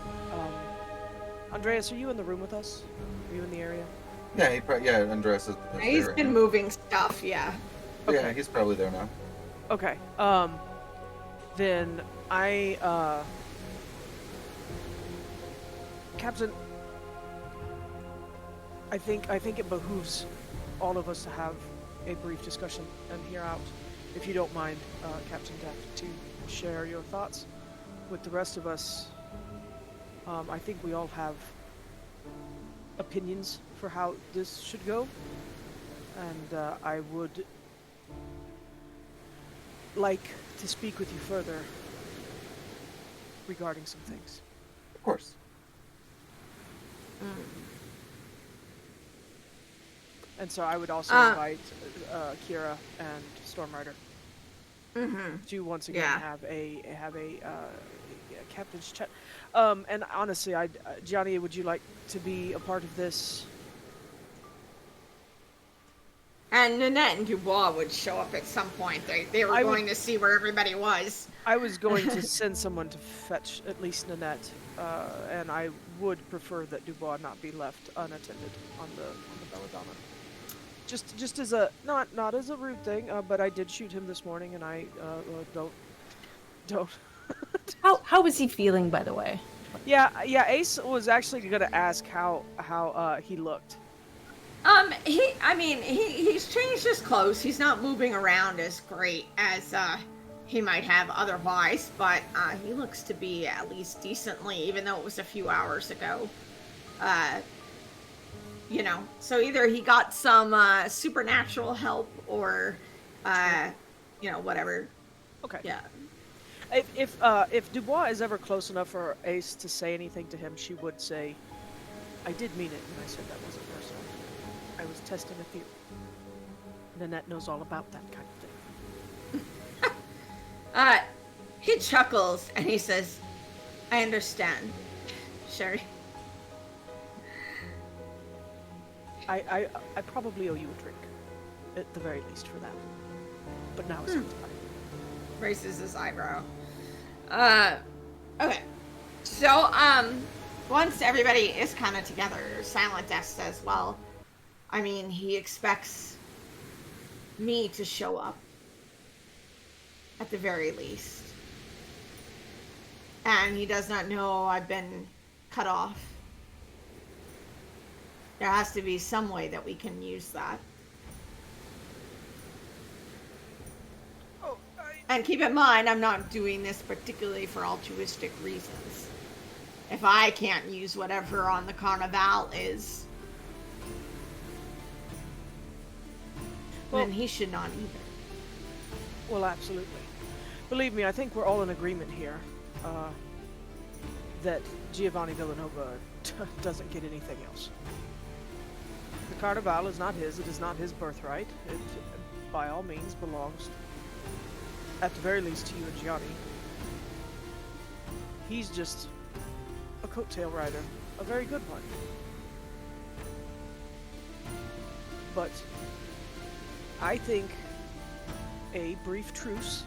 Andreas, are you in the room with us? Are you in the area? Yeah, Andres is He's there been right moving stuff, yeah. now. Yeah, Okay. he's probably there now. Okay. Then Captain, I think it behooves all of us to have a brief discussion and hear out, if you don't mind, Captain Death, to share your thoughts with the rest of us. I think we all have opinions for how this should go, and I would like to speak with you further regarding some things. Of course. And so I would also invite Kira and Stormrider. to once again Yeah. have a captain's chat. And honestly, Gianni, would you like to be a part of this? And Nanette and Dubois would show up at some point. They were I going would. to see where everybody was. I was going to send someone to fetch at least Nanette, and I would prefer that Dubois not be left unattended on the Belladonna. Just as a not as a rude thing, but I did shoot him this morning, and I don't. How was he feeling, by the way? Yeah. Ace was actually gonna ask how he looked. He's changed his clothes. He's not moving around as great as he might have otherwise, but he looks to be at least decently, even though it was a few hours ago. So either he got some supernatural help or, whatever. Okay. Yeah. If Dubois is ever close enough for Ace to say anything to him, she would say, "I did mean it when I said that wasn't personal. I was testing a theory." Nanette knows all about that kind of thing. He chuckles and he says, "I understand, Sherry." I probably owe you a drink, at the very least for that. But now it's time. Raises his eyebrow. Okay. So, once everybody is kind of together, Silent Death says, well, I mean, he expects me to show up. At the very least. And he does not know I've been cut off. There has to be some way that we can use that. And keep in mind, I'm not doing this particularly for altruistic reasons. If I can't use whatever on the Carnevale is, then he should not either. Well, absolutely. Believe me, I think we're all in agreement here that Giovanni Villanova doesn't get anything else. The Carnevale is not his. It is not his birthright. It, by all means, belongs, at the very least, to you and Gianni. He's just a coattail rider, a very good one. But I think a brief truce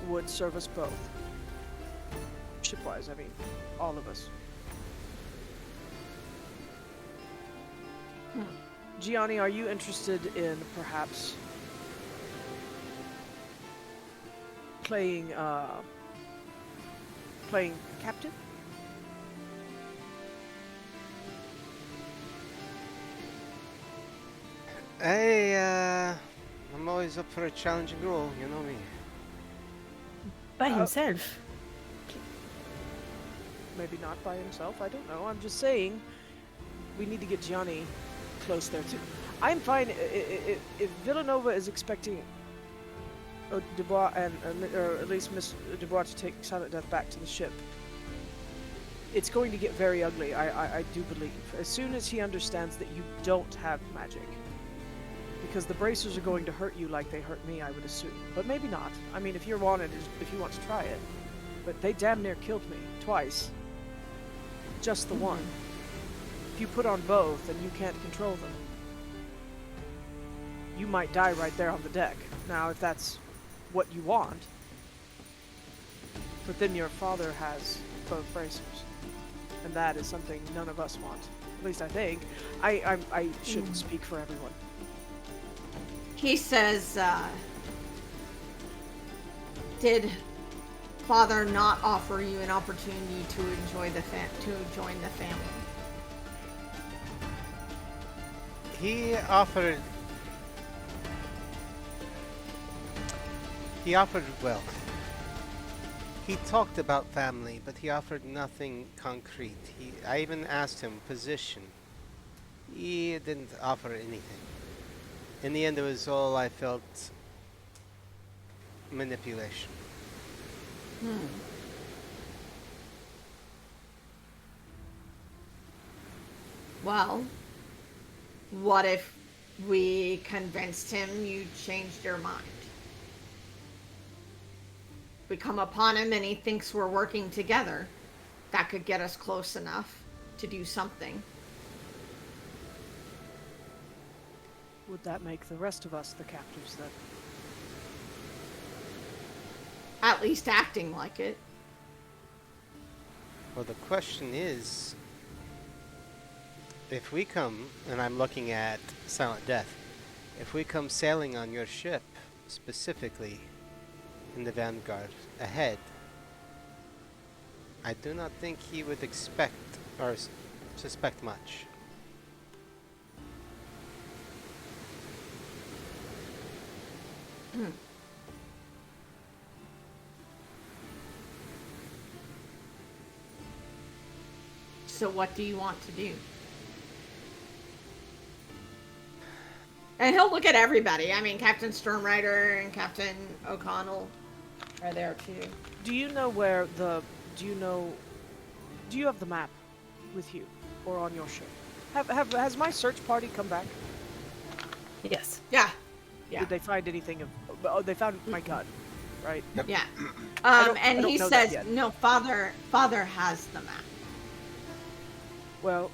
would serve us both. Shipwise, I mean, all of us. Gianni, are you interested in perhaps playing captain? I'm always up for a challenging role, you know me. By himself. Maybe not by himself, I don't know. I'm just saying we need to get Gianni close there too. I'm fine if Villanova is expecting Dubois or at least Miss Dubois to take Silent Death back to the ship. It's going to get very ugly, I do believe. As soon as he understands that you don't have magic. Because the bracers are going to hurt you like they hurt me, I would assume. But maybe not. I mean, if you want to try it. But they damn near killed me. Twice. Just the one. If you put on both and you can't control them, you might die right there on the deck. Now, if that's what you want. But then your father has both bracers. And that is something none of us want. At least I think. I shouldn't speak for everyone. He says, did Father not offer you an opportunity to join the family? He offered wealth. He talked about family, but he offered nothing concrete. I even asked him position. He didn't offer anything. In the end, it was all I felt manipulation. Well, what if we convinced him you changed your mind? we come upon him and he thinks we're working together, that could get us close enough to do something. Would that make the rest of us the captives then? At least acting like it. Well, the question is, if we come, and I'm looking at Silent Death, if we come sailing on your ship, specifically in the Vanguard ahead, I do not think he would expect or suspect much. So what do you want to do? And he'll look at everybody. I mean, Captain Stormrider and Captain O'Connell are there too. Do you know where the... Do you have the map with you? Or on your ship? Has my search party come back? Yes. Yeah. Yeah. Did they find anything of... Oh, they found my gun, right? Yeah. I And don't he know that says, yet. no, Father has the map. Well,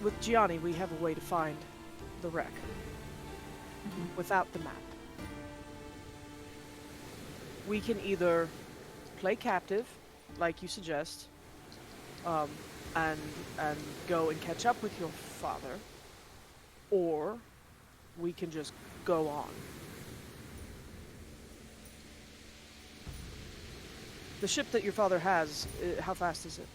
with Gianni, we have a way to find the wreck. Without the map. We can either play captive, like you suggest, and go and catch up with your father, or we can just go on. The ship that your father has, how fast is it?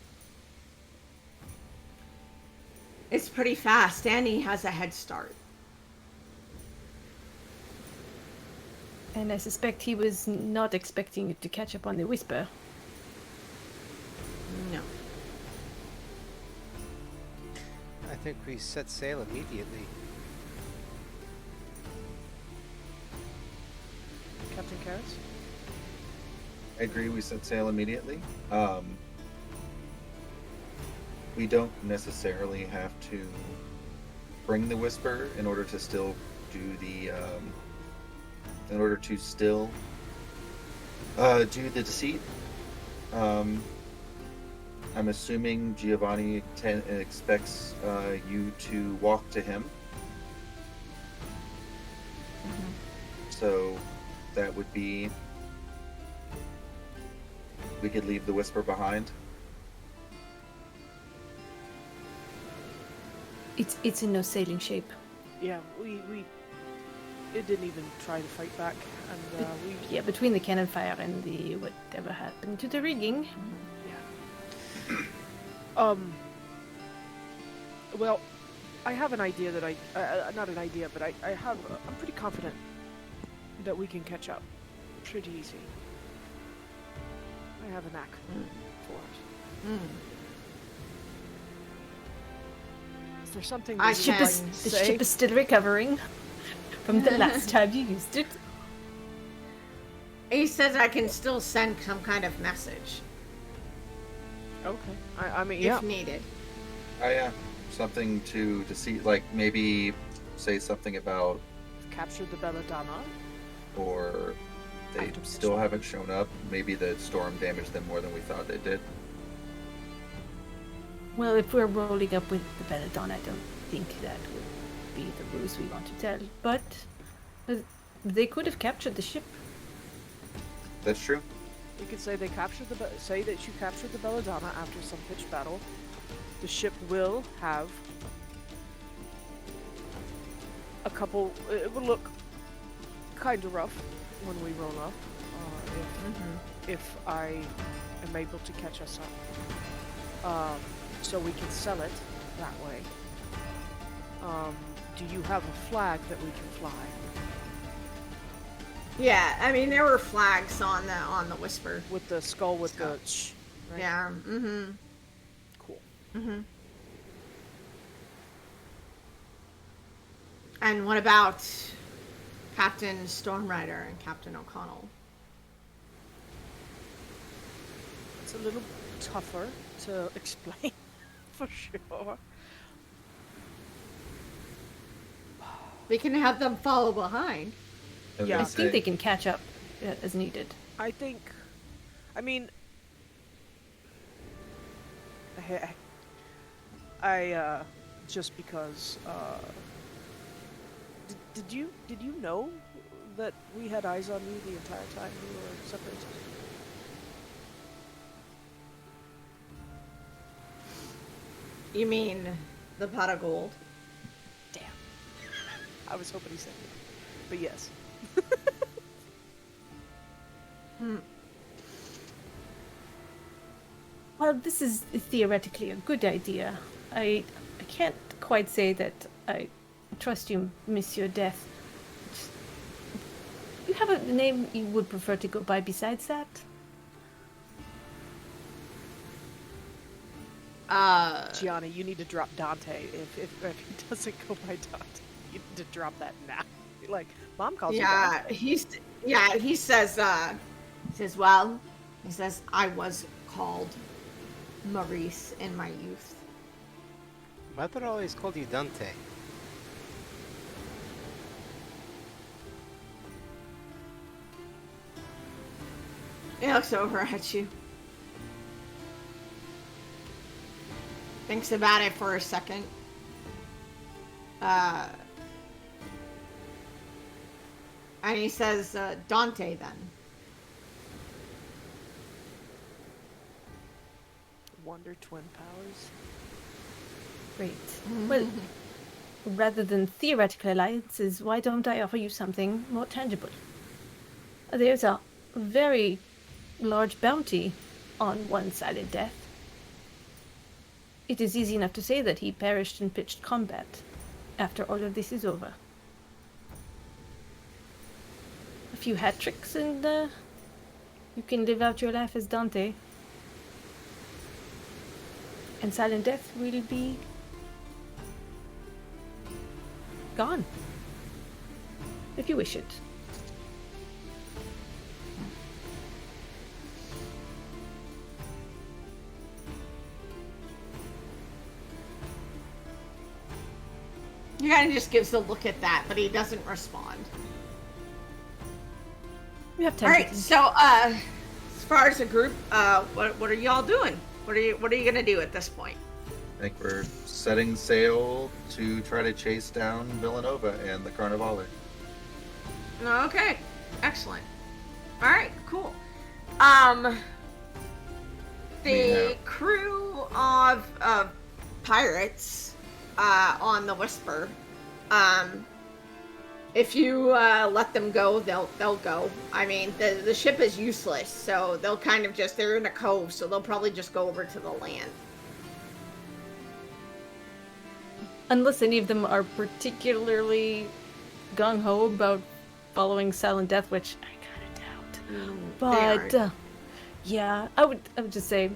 It's pretty fast, and he has a head start. And I suspect he was not expecting it to catch up on the Whisper. No. I think we set sail immediately. Captain Karras? I agree, we set sail immediately. We don't necessarily have to bring the Whisper in order to still do the do the deceit. I'm assuming Giovanni expects you to walk to him. So that would be, we could leave the Whisper behind. It's in no sailing shape. Yeah, it didn't even try to fight back, and Yeah, between the cannon fire and the whatever happened to the rigging. Well, I have an idea that not an idea, but I'm pretty confident that we can catch up pretty easy. I have a knack for it. Is there something that The The ship is still recovering from the last time you used it. He says I can still send some kind of message Okay. I mean, yeah. if needed. Oh yeah, something to deceive, like maybe say something about, Captured the Belladonna. or they After still mission. haven't shown up. Maybe the storm damaged them more than we thought they did. Well, if we're rolling up with the Belladonna, I don't think that would be the ruse we want to tell. But they could have captured the ship. That's true. You could say say that you captured the Belladonna after some pitched battle. The ship will have a couple. It will look kind of rough when we roll up. If I am able to catch us up, so we can sell it that way. Do you have a flag that we can fly? Yeah, I mean there were flags on the Whisper. With the skull with the sh, right? Yeah. Cool. And what about Captain Stormrider and Captain O'Connell? It's a little tougher to explain, for sure. We can have them follow behind. I was Yeah. I gonna think say, they can catch up as needed. I think I mean, I just because did you know that we had eyes on you the entire time we were separated? You mean the pot of gold? Damn. I was hoping he said that. But yes. Well, this is theoretically a good idea. I can't quite say that I trust you, Monsieur Death. You have a name you would prefer to go by besides that? Gianni, you need to drop Dante. If he doesn't go by Dante, you need to drop that now. Like, Mom calls you Dante. He says, he says, I was called Maurice in my youth. Mother always called you Dante. He looks over at you. Thinks about it for a second. And he says, Dante, then. Wonder Twin Powers. Great. Well, rather than theoretical alliances, why don't I offer you something more tangible? There's a very large bounty on one Silent Death. It is easy enough to say that he perished in pitched combat after all of this is over. A few hat tricks and you can live out your life as Dante. And Silent Death will be gone. If you wish it. He kind of just gives a look at that, but he doesn't respond. You have time. All right, so as far as a group, what are y'all doing? What are you gonna do at this point? I think we're setting sail to try to chase down Villanova and the Carnevale. Okay, excellent. All right, cool. The crew of pirates on the Whisper, if you let them go, they'll go. I mean, the ship is useless, so they'll kind of they're in a cove, so they'll probably just go over to the land. Unless any of them are particularly gung-ho about following Silent Death, which I kind of doubt. But yeah, I would just say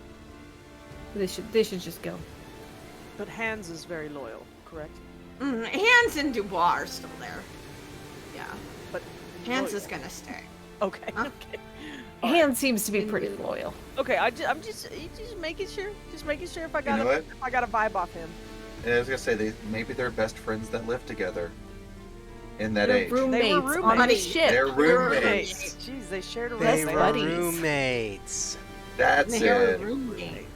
they should just go. But Hans is very loyal, correct? Hans and Dubois are still there. Yeah, But Hans loyal. is gonna stay. Okay. Huh? Okay. Hans seems to be pretty loyal. Okay. I'm just making sure. Just making sure if I got know what? if I got a vibe off him. And I was gonna say maybe they're best friends that live together in that They're age. roommates, They were on the roommates. ship. They're roommates. Jeez, they shared a Best They roommate. were buddies. roommates. That's They're it. roommate.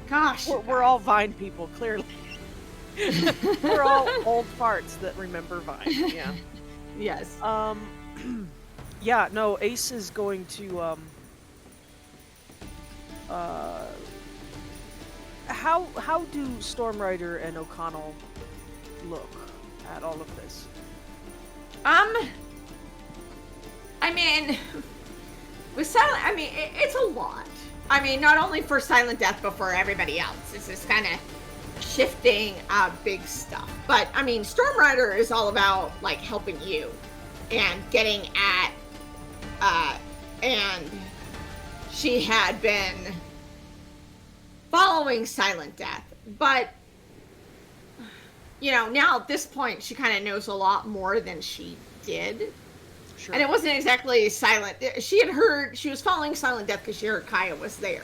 Gosh, We're all Vine people, clearly. We're all old farts that remember Vine. Yeah. yes. Yeah. No, Ace is going to How do Stormrider and O'Connell look at all of this? I mean, with Silent, it's a lot. I mean, not only for Silent Death, but for everybody else. It's this kind of shifting big stuff. But, I mean, Stormrider is all about, like, helping you and getting at, and she had been following Silent Death. But, you know, now at this point, she kind of knows a lot more than she did. Sure. And it wasn't exactly Silent. She was following Silent Death because she heard Kaya was there.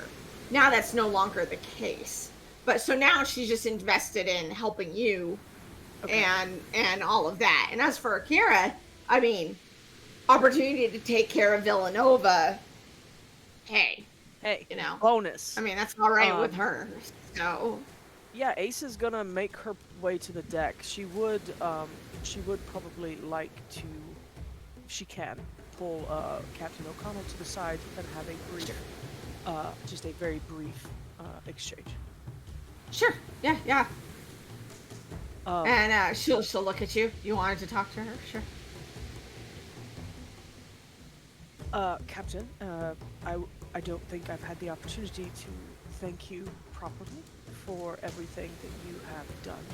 Now that's no longer the case. But so now she's just invested in helping you, Okay. and all of that. And as for Akira, I mean, opportunity to take care of Villanova hey, Hey, you know. bonus. I mean, that's all right with Um, her. So, Yeah, Ace is gonna make her way to the deck. She would probably like to, if she can, pull Captain O'Connell to the side and have a brief, just a very brief exchange. sure. Yeah, yeah. Um, And she'll look at you. You wanted to talk to her? Sure. Captain, I don't think I've had the opportunity to thank you properly for everything that you have done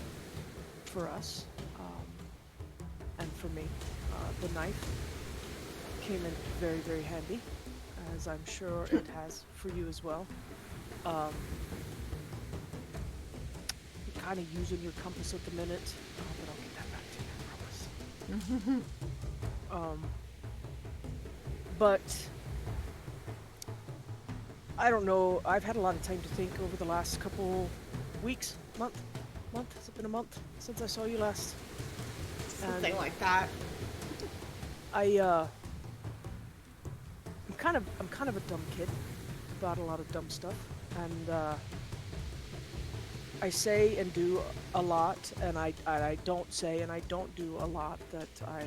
for us, and for me. The knife came in very, very handy, as I'm sure it has for you as well. Um, you're kind of using your compass at the minute, but I'll get that back to you, I promise. But I don't know. I've had a lot of time to think over the last couple weeks, month. Has it been a month since I saw you last? Something And like that. I'm kind of a dumb kid about a lot of dumb stuff, and I say and do a lot, and I don't say and I don't do a lot that I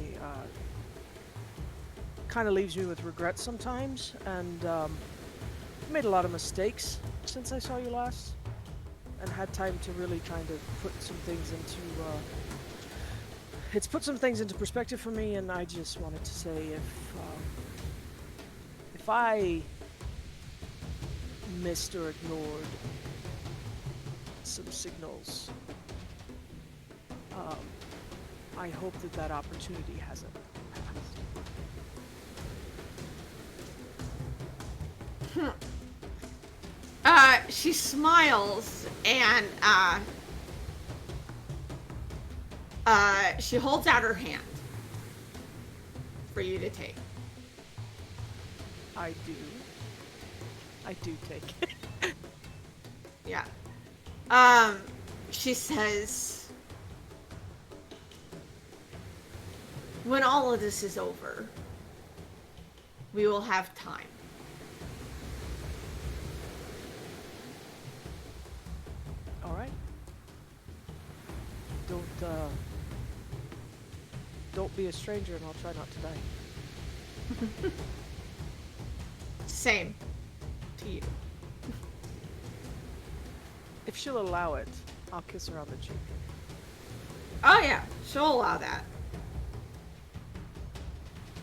kind of leaves me with regret sometimes, and made a lot of mistakes since I saw you last, and had time to really kind of put some things into it's put some things into perspective for me, and I just wanted to say if I missed or ignored some signals, I hope that opportunity hasn't passed. She smiles and she holds out her hand for you to take. I do take it. Yeah. She says, when all of this is over, we will have time. All right. Don't be a stranger, and I'll try not to die. Same to you. If she'll allow it, I'll kiss her on the cheek. Oh yeah, she'll allow that.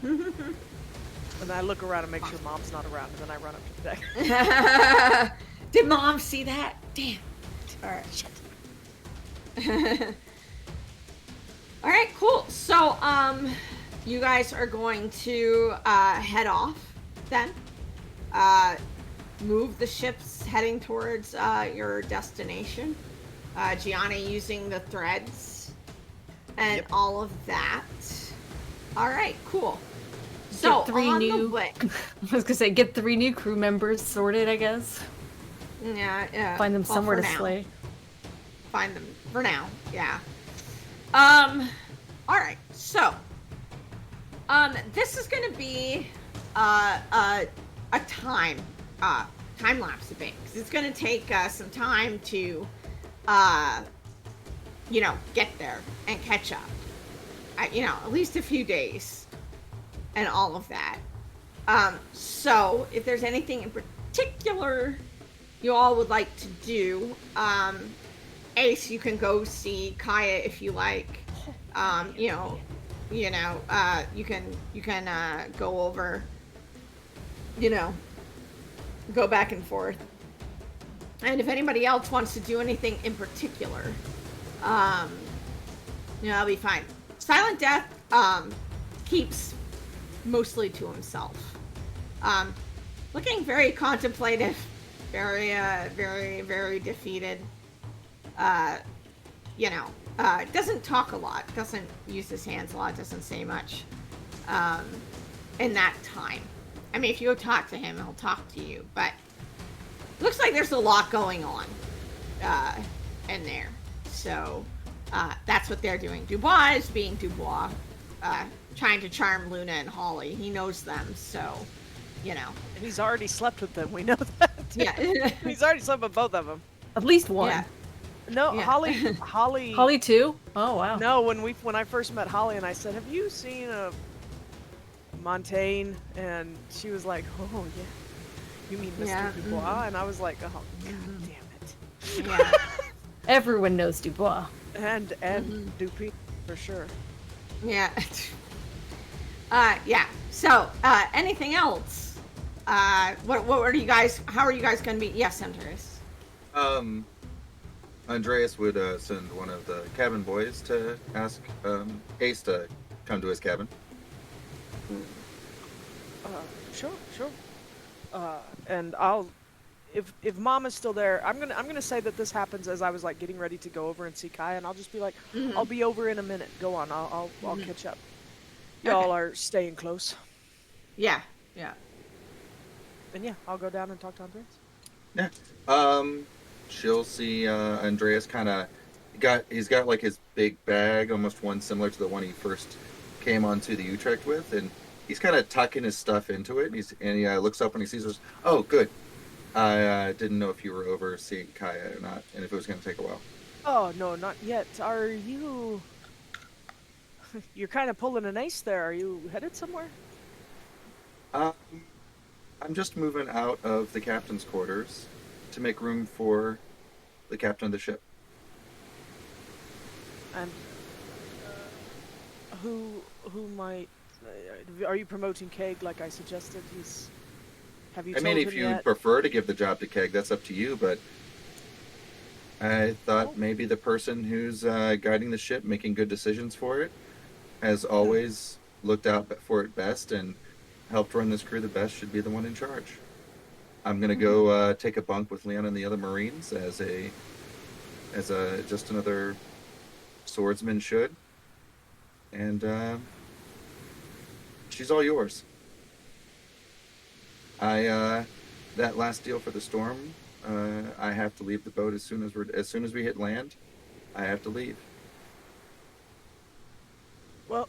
And I look around and make sure Mom's not around, and then I run up to the deck. Did Mom see that? Damn. All right. Shit. All right, cool. So, you guys are going to head off then. Move the ships heading towards your destination. Gianna using the threads and all of that. All right, cool. So Get three on new. the way. I was gonna say get 3 new crew members sorted. I guess Yeah. find them Well, somewhere for to now. slay. Find them for now. Yeah. All right. So, this is going to be a time lapse of it, because it's going to take some time to get there and catch up. At least a few days and all of that. So if there's anything in particular you all would like to do, Ace, you can go see Kaya if you like. You can go over, go back and forth. And if anybody else wants to do anything in particular, I'll be fine. Silent Death keeps mostly to himself. Looking very contemplative, very, very defeated. Doesn't talk a lot, doesn't use his hands a lot, doesn't say much in that time. I mean, if you go talk to him, he'll talk to you, but looks like there's a lot going on in there. So that's what they're doing. Dubois is being Dubois, trying to charm Luna and Holly. He knows them, so you know. And he's already slept with them. We know that. Yeah. He's already slept with both of them. At least one. Yeah. No, Yeah. Holly. Holly too? Oh wow. No, when I first met Holly and I said, "Have you seen a Montaigne?" and she was like, "Oh yeah, you mean Mr. Yeah, Dubois?" And I was like, "Oh god damn it!" Yeah. Everyone knows Dubois. And Dupuy for sure. Yeah. Yeah. So, anything else? What are you guys? How are you guys going to be? Yes, Andreas. Andreas would send one of the cabin boys to ask Ace to come to his cabin. Sure. And I'll, if Mom is still there, I'm gonna say that this happens as I was like getting ready to go over and see Kai, and I'll just be like, I'll be over in a minute. Go on, I'll catch up. Y'all are staying close. Yeah. Yeah. And yeah, I'll go down and talk to Andreas. Yeah. She'll see Andreas kind of he's got like his big bag, almost one similar to the one he first came onto the Utrecht with, and he's kind of tucking his stuff into it. And he looks up and he sees us. Oh, good. I didn't know if you were overseeing Kaya or not, and if it was going to take a while. Oh no, not yet. Are you? You're kind of pulling an ace there. Are you headed somewhere? I'm just moving out of the captain's quarters to make room for the captain of the ship. And who might? Are you promoting Keg like I suggested? Have you? I mean, if you prefer to give the job to Keg, that's up to you. But I thought maybe the person who's guiding the ship, making good decisions for it, has always looked out for it best and helped run this crew the best, should be the one in charge. I'm gonna go take a bunk with Leon and the other Marines as a just another swordsman should, and she's all yours. That last deal for the storm, I have to leave the boat as soon as we hit land. I have to leave. Well,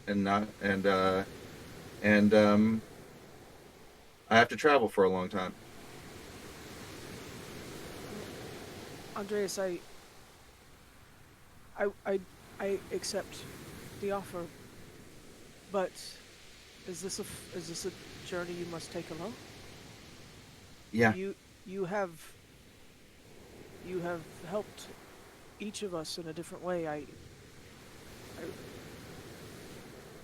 I have to travel for a long time. Andreas, I accept the offer, but is this a journey you must take alone? Yeah. You have helped each of us in a different way.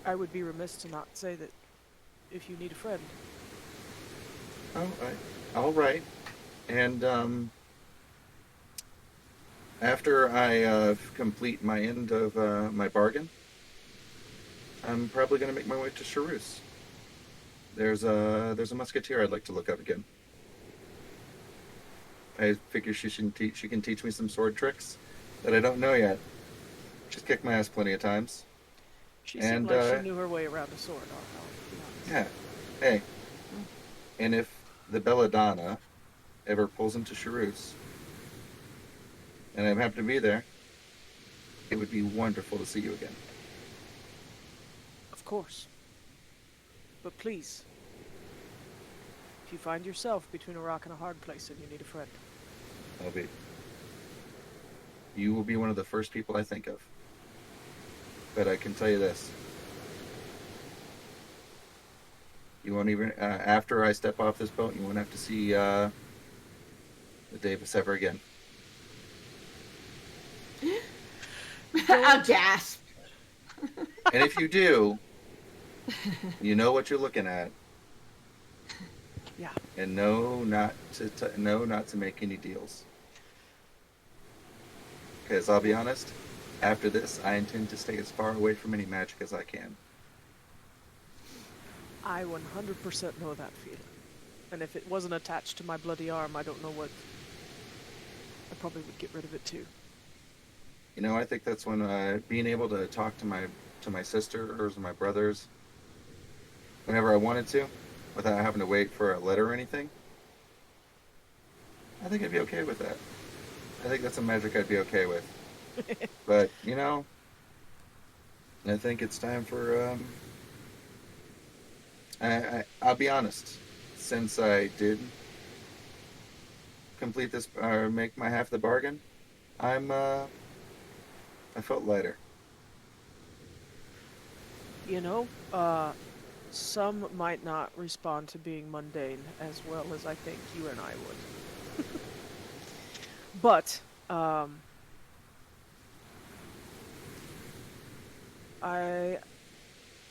I would be remiss to not say that if you need a friend. All right. And after I complete my end of my bargain, I'm probably going to make my way to Charus. There's a musketeer I'd like to look up again. I figure she can teach me some sword tricks that I don't know yet. She's kicked my ass plenty of times. She seemed like she knew her way around a sword. Yeah. Hey. And if the Belladonna ever pulls into Charus, and I happen to be there, it would be wonderful to see you again. Of course. But please, if you find yourself between a rock and a hard place and you need a friend, you will be one of the first people I think of. But I can tell you this. You won't even, after I step off this boat, you won't have to see the Davis ever again. I'll gasp. And if you do, you know what you're looking at. yeah. And know not to make any deals. Because I'll be honest, after this, I intend to stay as far away from any magic as I can. I 100% know that feeling. And if it wasn't attached to my bloody arm, I don't know what... I probably would get rid of it too. You know, I think that's when being able to talk to my sisters or my brothers whenever I wanted to, without having to wait for a letter or anything, I think I'd be okay with that. I think that's a magic I'd be okay with. But, you know, I think it's time for... I'll be honest. since I did complete this or make my half the bargain, I felt lighter. You know, some might not respond to being mundane as well as I think you and I would. But,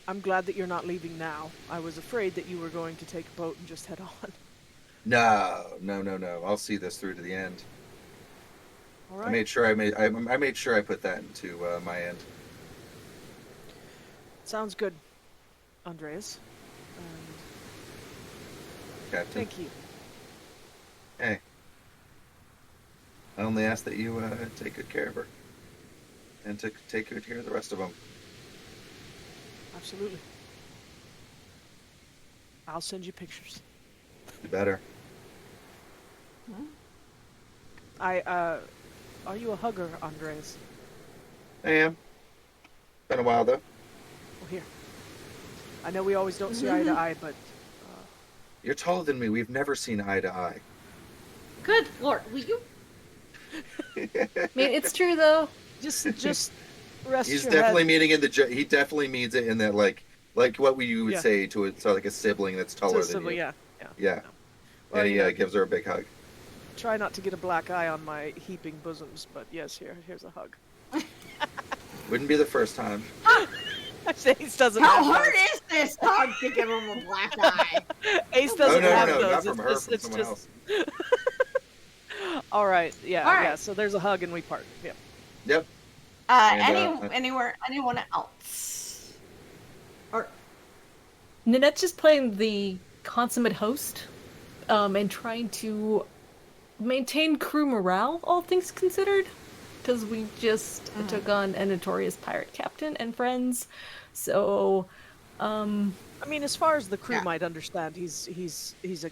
I'm glad that you're not leaving now. I was afraid that you were going to take a boat and just head on. No. I'll see this through to the end. All right. I made sure I made sure I put that into my end. Sounds good, Andreas. And Captain. thank you. Hey. I only ask that you take good care of her. And to take good care of the rest of them. Absolutely. I'll send you pictures. You better. Are you a hugger, Andres? I am. Been a while though. Well, here. I know we always don't see eye to eye, but You're taller than me. We've never seen eye to eye. Good Lord, will you? I mean, it's true though. just rest He's your definitely head. meaning in the. He definitely means it in that like what you would Yeah. say to like a sibling that's taller It's a than sibling, you. yeah. Yeah. Well, And he you know, gives her a big hug. try not to get a black eye on my heaping bosoms, but yes, here's a hug. Wouldn't be the first time. Ace doesn't How have hard those. is this hug to give him a black eye? Ace Oh doesn't have no, those. not from her, it's from just, someone else. All right, yeah, All right. yeah. So there's a hug and we part. Yeah. Yep. And, Anyone else? Or Nanette's just playing the consummate host, and trying to maintain crew morale, all things considered. Because we just took on a notorious pirate captain and friends, so I mean, as far as the crew Yeah. might understand, he's a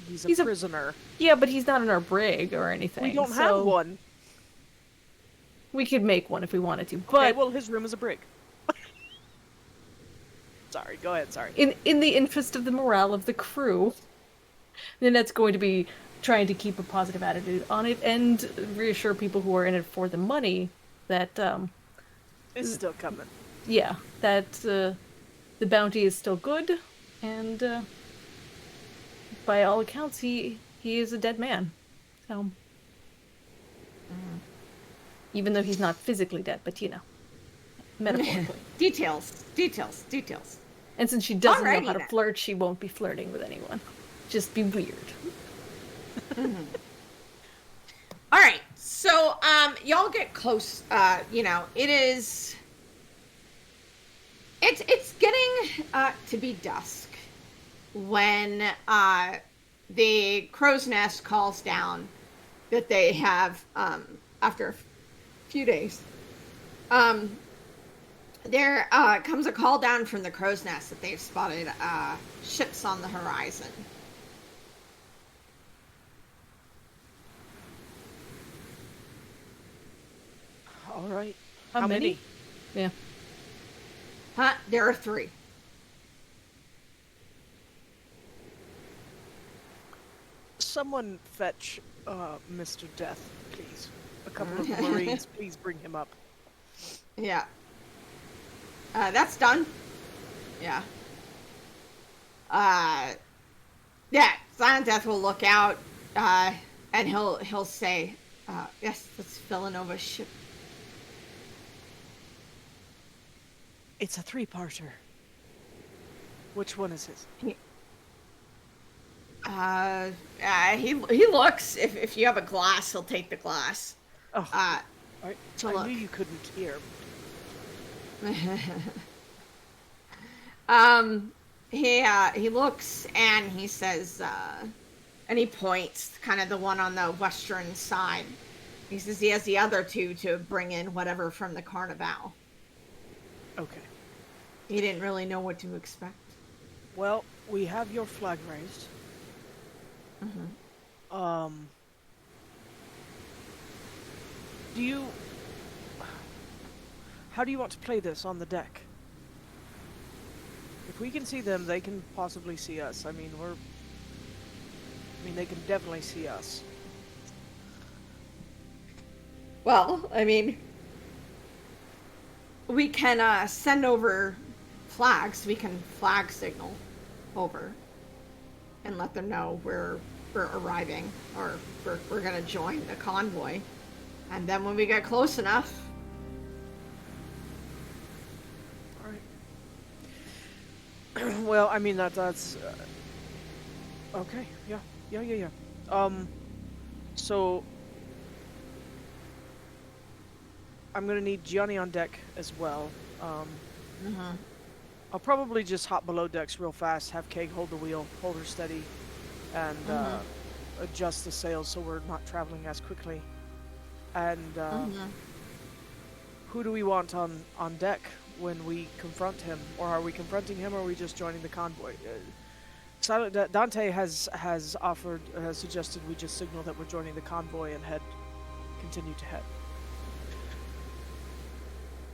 He's a- prisoner. yeah, but he's not in our brig or anything. We don't so have one. We could make one if we wanted to, Okay, but well, his room is a brig. Sorry, go ahead. Sorry. in the interest of the morale of the crew, Nanette's going to be trying to keep a positive attitude on it and reassure people who are in it for the money that It's still coming. yeah, that the bounty is still good, and by all accounts, he is a dead man. So, even though he's not physically dead, but you know, metaphorically. details. And since she doesn't know Alrighty how to then. flirt, she won't be flirting with anyone. Just be weird. All right, so y'all get close. It's getting to be dusk when the crow's nest calls down that they have after a few days. There comes a call down from the crow's nest that they've spotted ships on the horizon. All right. How many? Yeah. There are 3. Someone fetch Mr. Death, please. A couple of the Marines, please bring him up. Yeah. That's done. Yeah. Yeah, Silent Death will look out, and he'll say, yes, that's Villanova's ship. It's a 3-parter. Which one is his? He looks, if you have a glass, he'll take the glass. Oh, I I knew you couldn't hear. He looks and he says, and he points, kind of the one on the western side. He says he has the other 2 to bring in whatever from the Carnevale. Okay. He didn't really know what to expect. Well, we have your flag raised. How do you want to play this on the deck? If we can see them, they can possibly see us. I mean, we're I mean, they can definitely see us. Well, I mean, we can send over flags. We can flag signal over and let them know we're arriving, or we're gonna join the convoy. And then when we get close enough, All right. Well, I mean that's okay. Yeah. So I'm gonna need Gianni on deck as well. I'll probably just hop below decks real fast, have Keg hold the wheel, hold her steady, and adjust the sails so we're not traveling as quickly. And who do we want on deck when we confront him? Or are we confronting him, or are we just joining the convoy? Dante has suggested we just signal that we're joining the convoy and continue to head.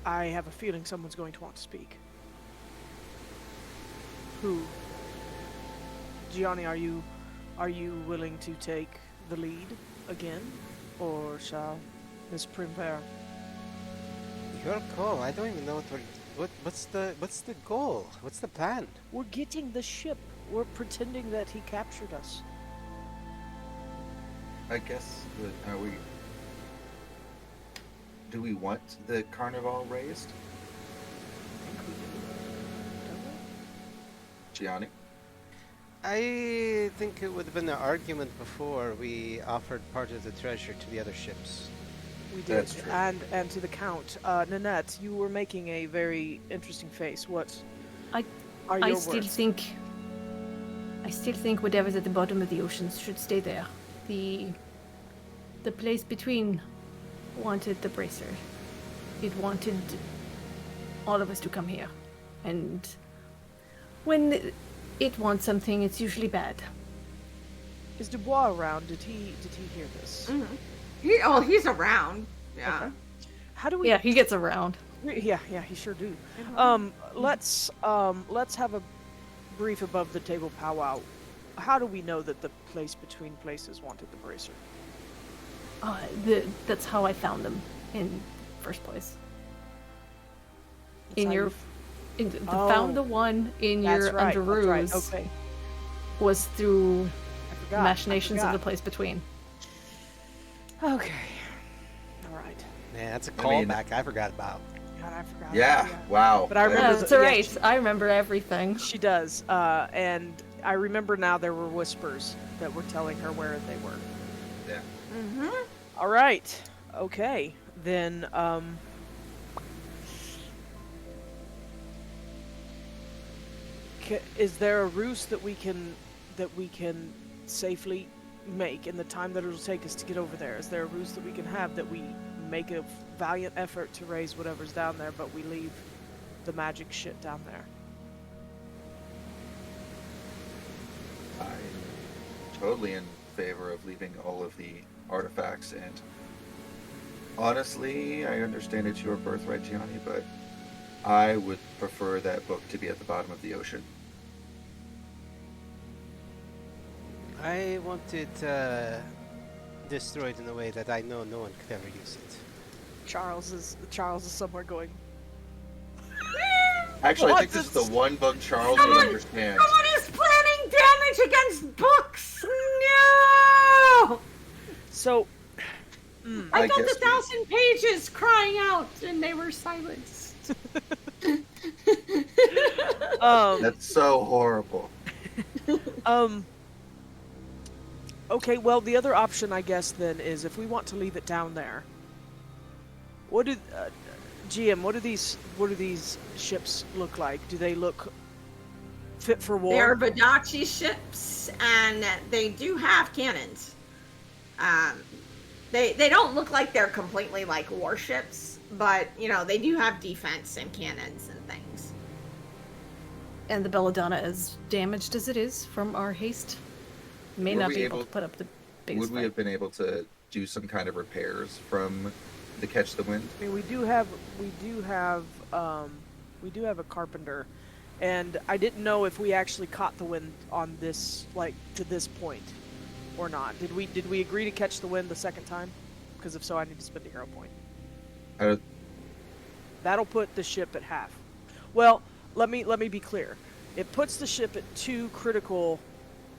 I have a feeling someone's going to want to speak. Who? Gianni, are you willing to take the lead again, or shall Miss Primvera? Your call. I don't even know what's the goal? What's the plan? We're getting the ship. We're pretending that he captured us. I guess do we want the Carnevale raised? Gianni? I think it would have been an argument before we offered part of the treasure to the other ships. We did. That's true. And to the Count. Nanette, you were making a very interesting face. What are your I words? still think whatever's at the bottom of the oceans should stay there. The place between wanted the bracer. It wanted all of us to come here. And when it wants something, it's usually bad. Is Dubois around? Did he hear this? he's around. Yeah. Okay. How do we? Yeah, he gets around. Yeah, he sure do. Let's have a brief above the table powwow. How do we know that the place between places wanted the bracer? That's how I found them in first place. Found the one in your underoos. Okay. Was through I machinations of forgot. the place between. Okay. All right. Man, that's a I mean- callback I forgot about. God, I forgot. Yeah. Wow. But I remember Yeah, it's alright. I remember everything. She does. And I remember now there were whispers that were telling her where they were. Yeah. All right. Okay. Then is there a ruse that we can safely make in the time that it'll take us to get over there? Is there a ruse that we can have that we make a valiant effort to raise whatever's down there, but we leave the magic shit down there? I'm totally in favor of leaving all of the artifacts, and honestly, I understand it's your birthright, Gianni, but I would prefer that book to be at the bottom of the ocean. I want it destroyed in a way that I know no one could ever use it. Charles is somewhere going. Actually, I What think this is is- the one book Charles would understand. Someone is planning damage against books. No! So, I I got guess the 1,000 pages crying out, and they were silenced. That's so horrible. Okay, well, the other option, I guess, then, is if we want to leave it down there. GM, what do these ships look like? Do they look fit for war? They're Badachi ships, and they do have cannons. They don't look like they're completely like warships, but they do have defense and cannons and things. And the Belladonna, as damaged as it is from our haste, may Were not we be able able- to put up the biggest Would we fight. have been able to do some kind of repairs from the Catch the Wind? I mean, we do have a carpenter, and I didn't know if we actually caught the wind on this, like, to this point. or not? Did we agree to catch the wind the second time? Because if so, I need to spend a hero point. Uh, That'll put the ship at half. Well, let me be clear. It puts the ship at 2 critical,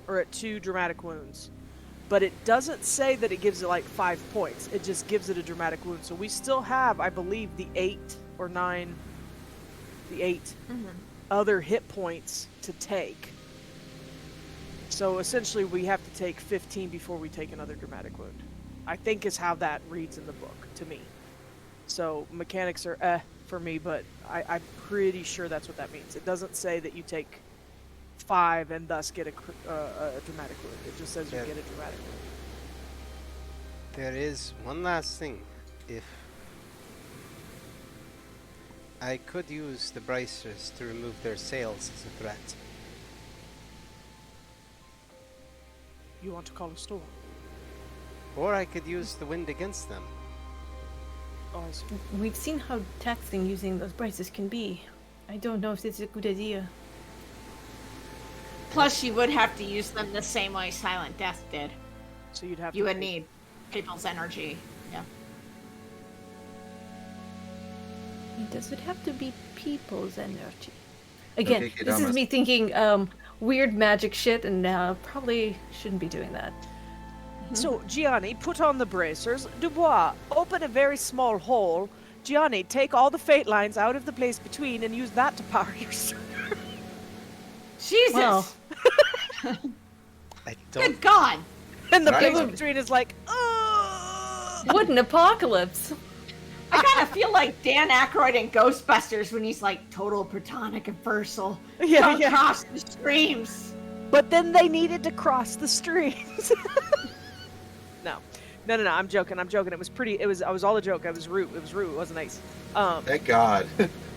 or at 2 dramatic wounds, but it doesn't say that it gives it like 5 points. It just gives it a dramatic wound. So we still have, I believe, the 8 or 9, the 8 other hit points to take. So essentially, we have to take 15 before we take another dramatic wound. I think is how that reads in the book to me. So mechanics are for me, but I'm pretty sure that's what that means. It doesn't say that you take 5 and thus get a dramatic wound. It just says you Yeah. get a dramatic wound. There is one last thing. If I could use the bracers to remove their sails as a threat. You want to call a storm? Or I could use the wind against them. Oh, I see. We've seen how taxing using those braces can be. I don't know if this is a good idea. Plus, you would have to use them the same way Silent Death did. So you'd have You to would need people's energy. Yeah. Does it have to be people's energy? Again, Okay, this is Damas. me thinking weird magic shit, and probably shouldn't be doing that. So, Gianni, put on the bracers. Dubois, open a very small hole. Gianni, take all the fate lines out of the place between and use that to power your sword. Jesus! Well, I don't. Good God! And the Right. place between is like, oh! what an apocalypse! I kind of feel like Dan Aykroyd in Ghostbusters when he's like total platonic aversal. Yeah, Don't yeah. cross the streams. But then they needed to cross the streams. No. I'm joking. It was pretty. I was all a joke. It was rude. It wasn't nice. Thank God.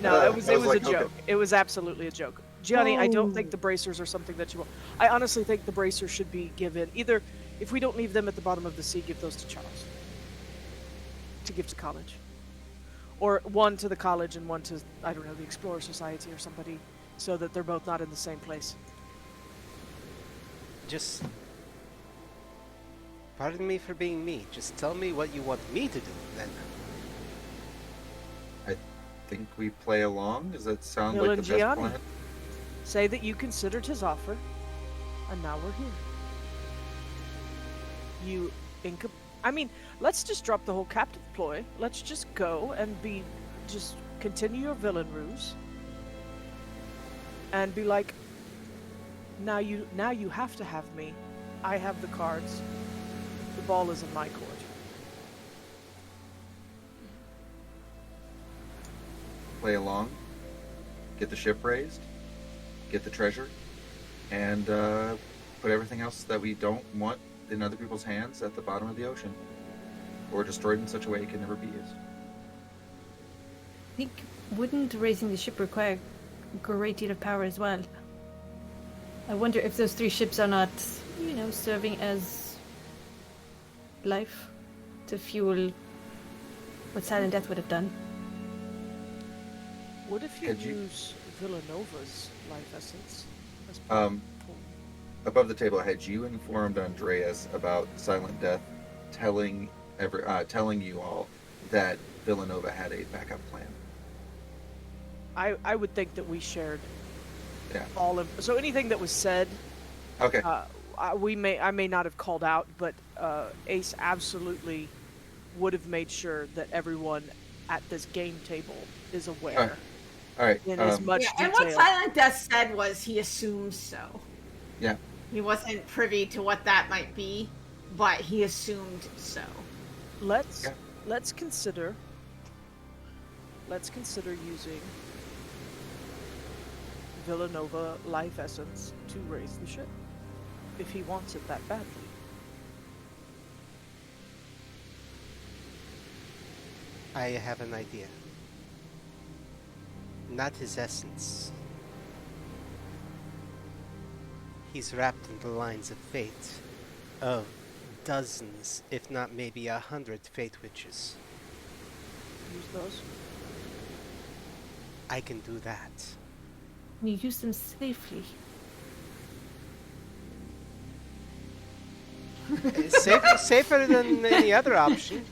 No, it was like, a okay. joke. It was absolutely a joke. Gianni, I don't think the bracers are something that you want. I honestly think the bracers should be given either, if we don't leave them at the bottom of the sea, give those to Charles. To give to college. Or one to the college and one to, I don't know, the Explorer Society or somebody, so that they're both not in the same place. Just. Pardon me for being me. Just tell me what you want me to do, then. I think we play along. Does that sound Hill like the and best Gianni. plan? Say that you considered his offer, and now we're here. I mean, let's just drop the whole captive ploy. Let's just go and just continue your villain ruse. And be like, now you have to have me. I have the cards. The ball is in my court. Play along. Get the ship raised. Get the treasure. And put everything else that we don't want in other people's hands at the bottom of the ocean. Or destroyed in such a way it can never be used. I think wouldn't raising the ship require a great deal of power as well? I wonder if those 3 ships are not, serving as life to fuel what Silent Death would have done. What if you Could you- use Villanova's life essence as part Um, above the table, had you informed Andreas about Silent Death telling you all that Villanova had a backup plan? I would think that we shared Yeah. all of so anything that was said. Okay. I may not have called out, but Ace absolutely would have made sure that everyone at this game table is aware All right. in as much Yeah, detail. and what Silent Death said was he assumes so. Yeah. He wasn't privy to what that might be, but he assumed so. Let's Yeah. let's consider using Villanova life essence to raise the ship if he wants it that badly. I have an idea. Not his essence. He's wrapped in the lines of fate. Of dozens, if not maybe 100 fate witches. Use those. I can do that. You use them safely. It's safer than any other option.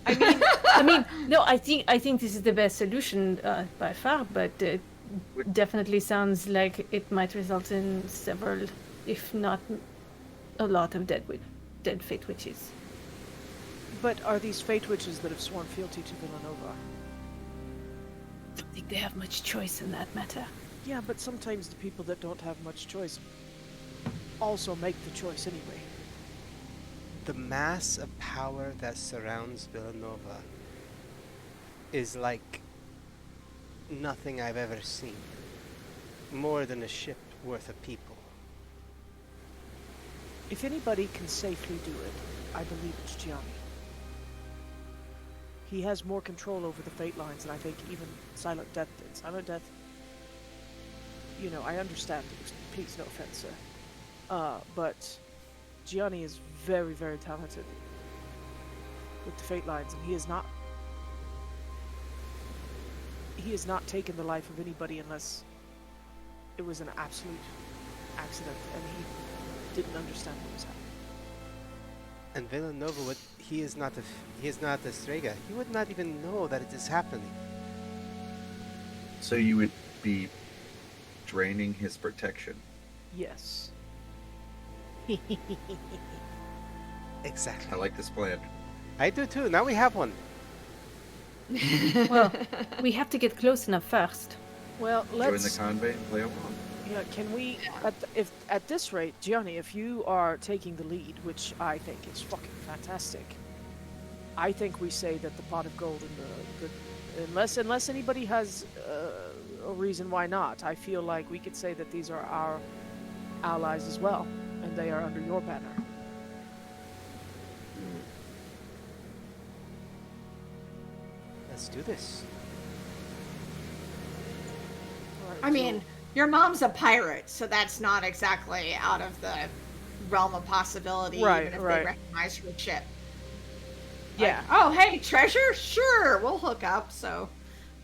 I mean, no, I think this is the best solution by far, but it definitely sounds like it might result in several, if not a lot of dead fate witches. But are these fate witches that have sworn fealty to Villanova? I don't think they have much choice in that matter. Yeah, but sometimes the people that don't have much choice also make the choice anyway. The mass of power that surrounds Villanova is like nothing I've ever seen. More than a ship worth of people. If anybody can safely do it, I believe it's Gianni. He has more control over the fate lines than I think even Silent Death did. Silent Death, you know, I understand. Please, no offense, sir. But Gianni is very, very talented with the fate lines, and he has not taken the life of anybody unless it was an absolute accident, and he didn't understand what was happening. And Villanova, he is not a Strega. He would not even know that it is happening. So you would be draining his protection. Yes. Exactly. I like this plan. I do too. Now we have one. Well, we have to get close enough first. Well, Join let's. the convent and play along. Yeah, can we? If at this rate, Gianni, if you are taking the lead, which I think is fucking fantastic, I think we say that the pot of gold and unless anybody has a reason why not, I feel like we could say that these are our allies as well, and they are under your banner. Let's do this. All right, I mean, your mom's a pirate, so that's not exactly out of the realm of possibility, Right, even if right. they recognize your ship. yeah. Like, oh, hey, treasure? Sure, we'll hook up so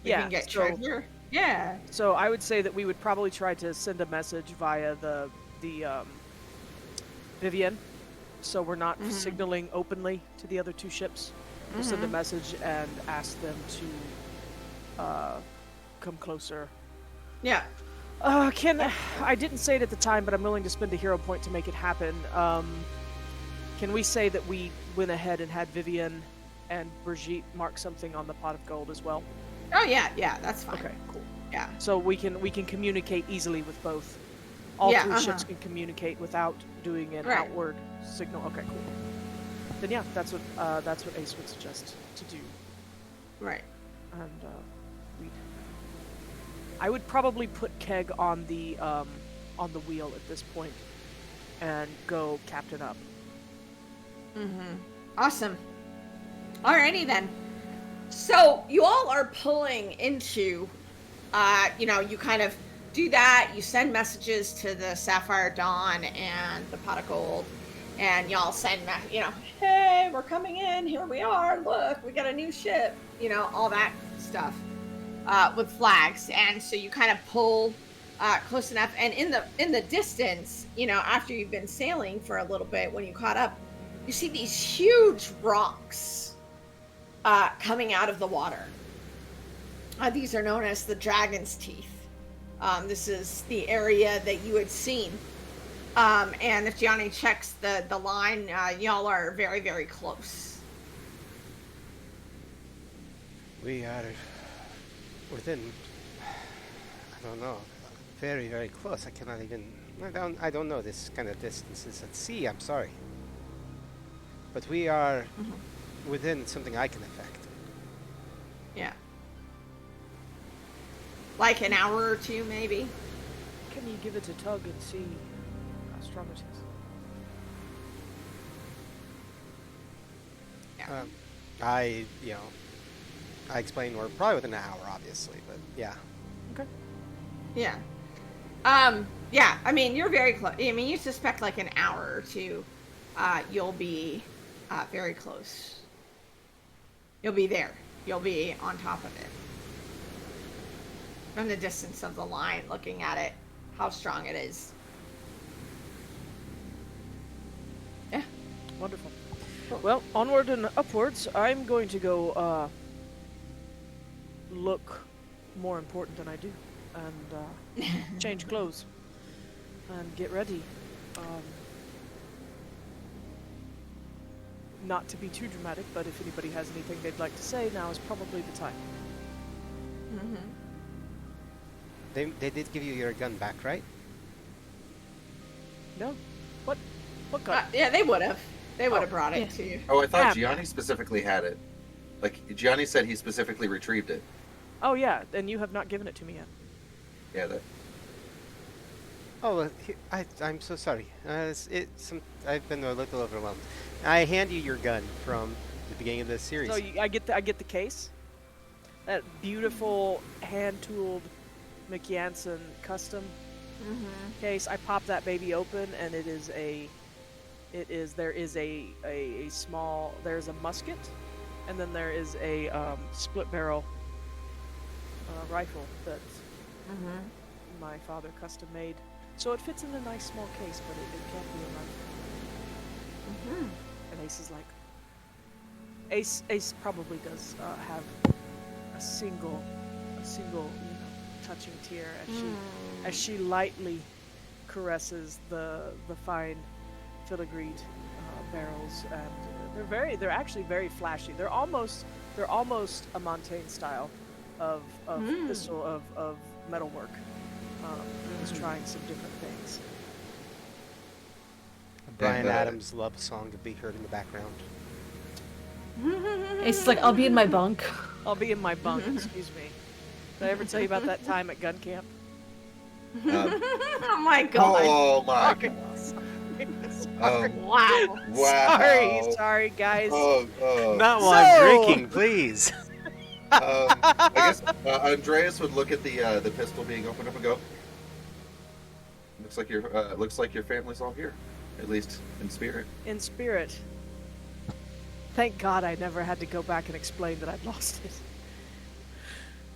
we Yeah, can get so- treasure. Yeah. So I would say that we would probably try to send a message via the Vivian, so we're not signaling openly to the other two ships. We'll send a message and ask them to come closer. Yeah. I didn't say it at the time, but I'm willing to spend a hero point to make it happen. Can we say that we went ahead and had Vivian and Brigitte mark something on the pot of gold as well? Oh, yeah, that's fine. Okay, cool. Yeah. So we can communicate easily with both. All Yeah, three ships can communicate without doing an Right. outward signal. Okay, cool. Then yeah, that's what Ace would suggest to do. Right. And I would probably put Keg on the wheel at this point, and go captain up. Awesome. Alrighty then. So you all are pulling into, you kind of do that. You send messages to the Sapphire Dawn and the Pot of Gold, and y'all send, hey, we're coming in. Here we are. Look, we got a new ship. All that stuff with flags. And so you kind of pull close enough, and in the distance, after you've been sailing for a little bit, when you caught up, you see these huge rocks coming out of the water. These are known as the Dragon's Teeth. This is the area that you had seen. And if Gianni checks the line, y'all are very, very close. We are within, I don't know, very, very close. I cannot even, I don't know this kind of distances at sea, I'm sorry. But we are within something I can affect. Yeah. Like an hour or two, maybe. Can you give it a tug and see how strong it is? Yeah. I explained we're probably within an hour, obviously, but yeah. Okay. Yeah. Yeah, I mean, you're very close. I mean, you suspect like an hour or two, you'll be very close. You'll be there. You'll be on top of it. From the distance of the line, looking at it, how strong it is. Yeah. Wonderful. Well, onward and upwards. I'm going to go look more important than I do, and change clothes and get ready. Not to be too dramatic, but if anybody has anything they'd like to say, now is probably the time. They did give you your gun back, right? No? What gun? Yeah, they would have. They would have Oh, brought it yeah. to you. Oh, I thought Ah, Gianni specifically had it. Like Gianni said, he specifically retrieved it. Oh yeah, and you have not given it to me yet. Yeah, that. Oh, I'm so sorry. I've been a little overwhelmed. I hand you your gun from the beginning of the series. So I get the case. That beautiful hand-tooled McYanson custom case. I pop that baby open, and there is a small, there's a musket, and then there is a split barrel rifle that my father custom made. So it fits in a nice small case, but it can't be a rifle. And Ace is like, Ace probably does have a single, touching tear as she lightly caresses the fine filigreed barrels, and they're actually very flashy. They're almost a Montaigne style of pistol of metalwork. He's trying some different things. Brian And, Adams' love song to be heard in the background. It's like, I'll be in my bunk. I'll be in my bunk. Excuse me. Did I ever tell you about that time at gun camp? Oh my god. Oh my god. Wow. Wow. Sorry, guys. Not while I'm So- drinking, please. I guess Andreas would look at the pistol being opened up and go, looks like your family's all here, at least in spirit. In spirit. Thank God I never had to go back and explain that I'd lost it.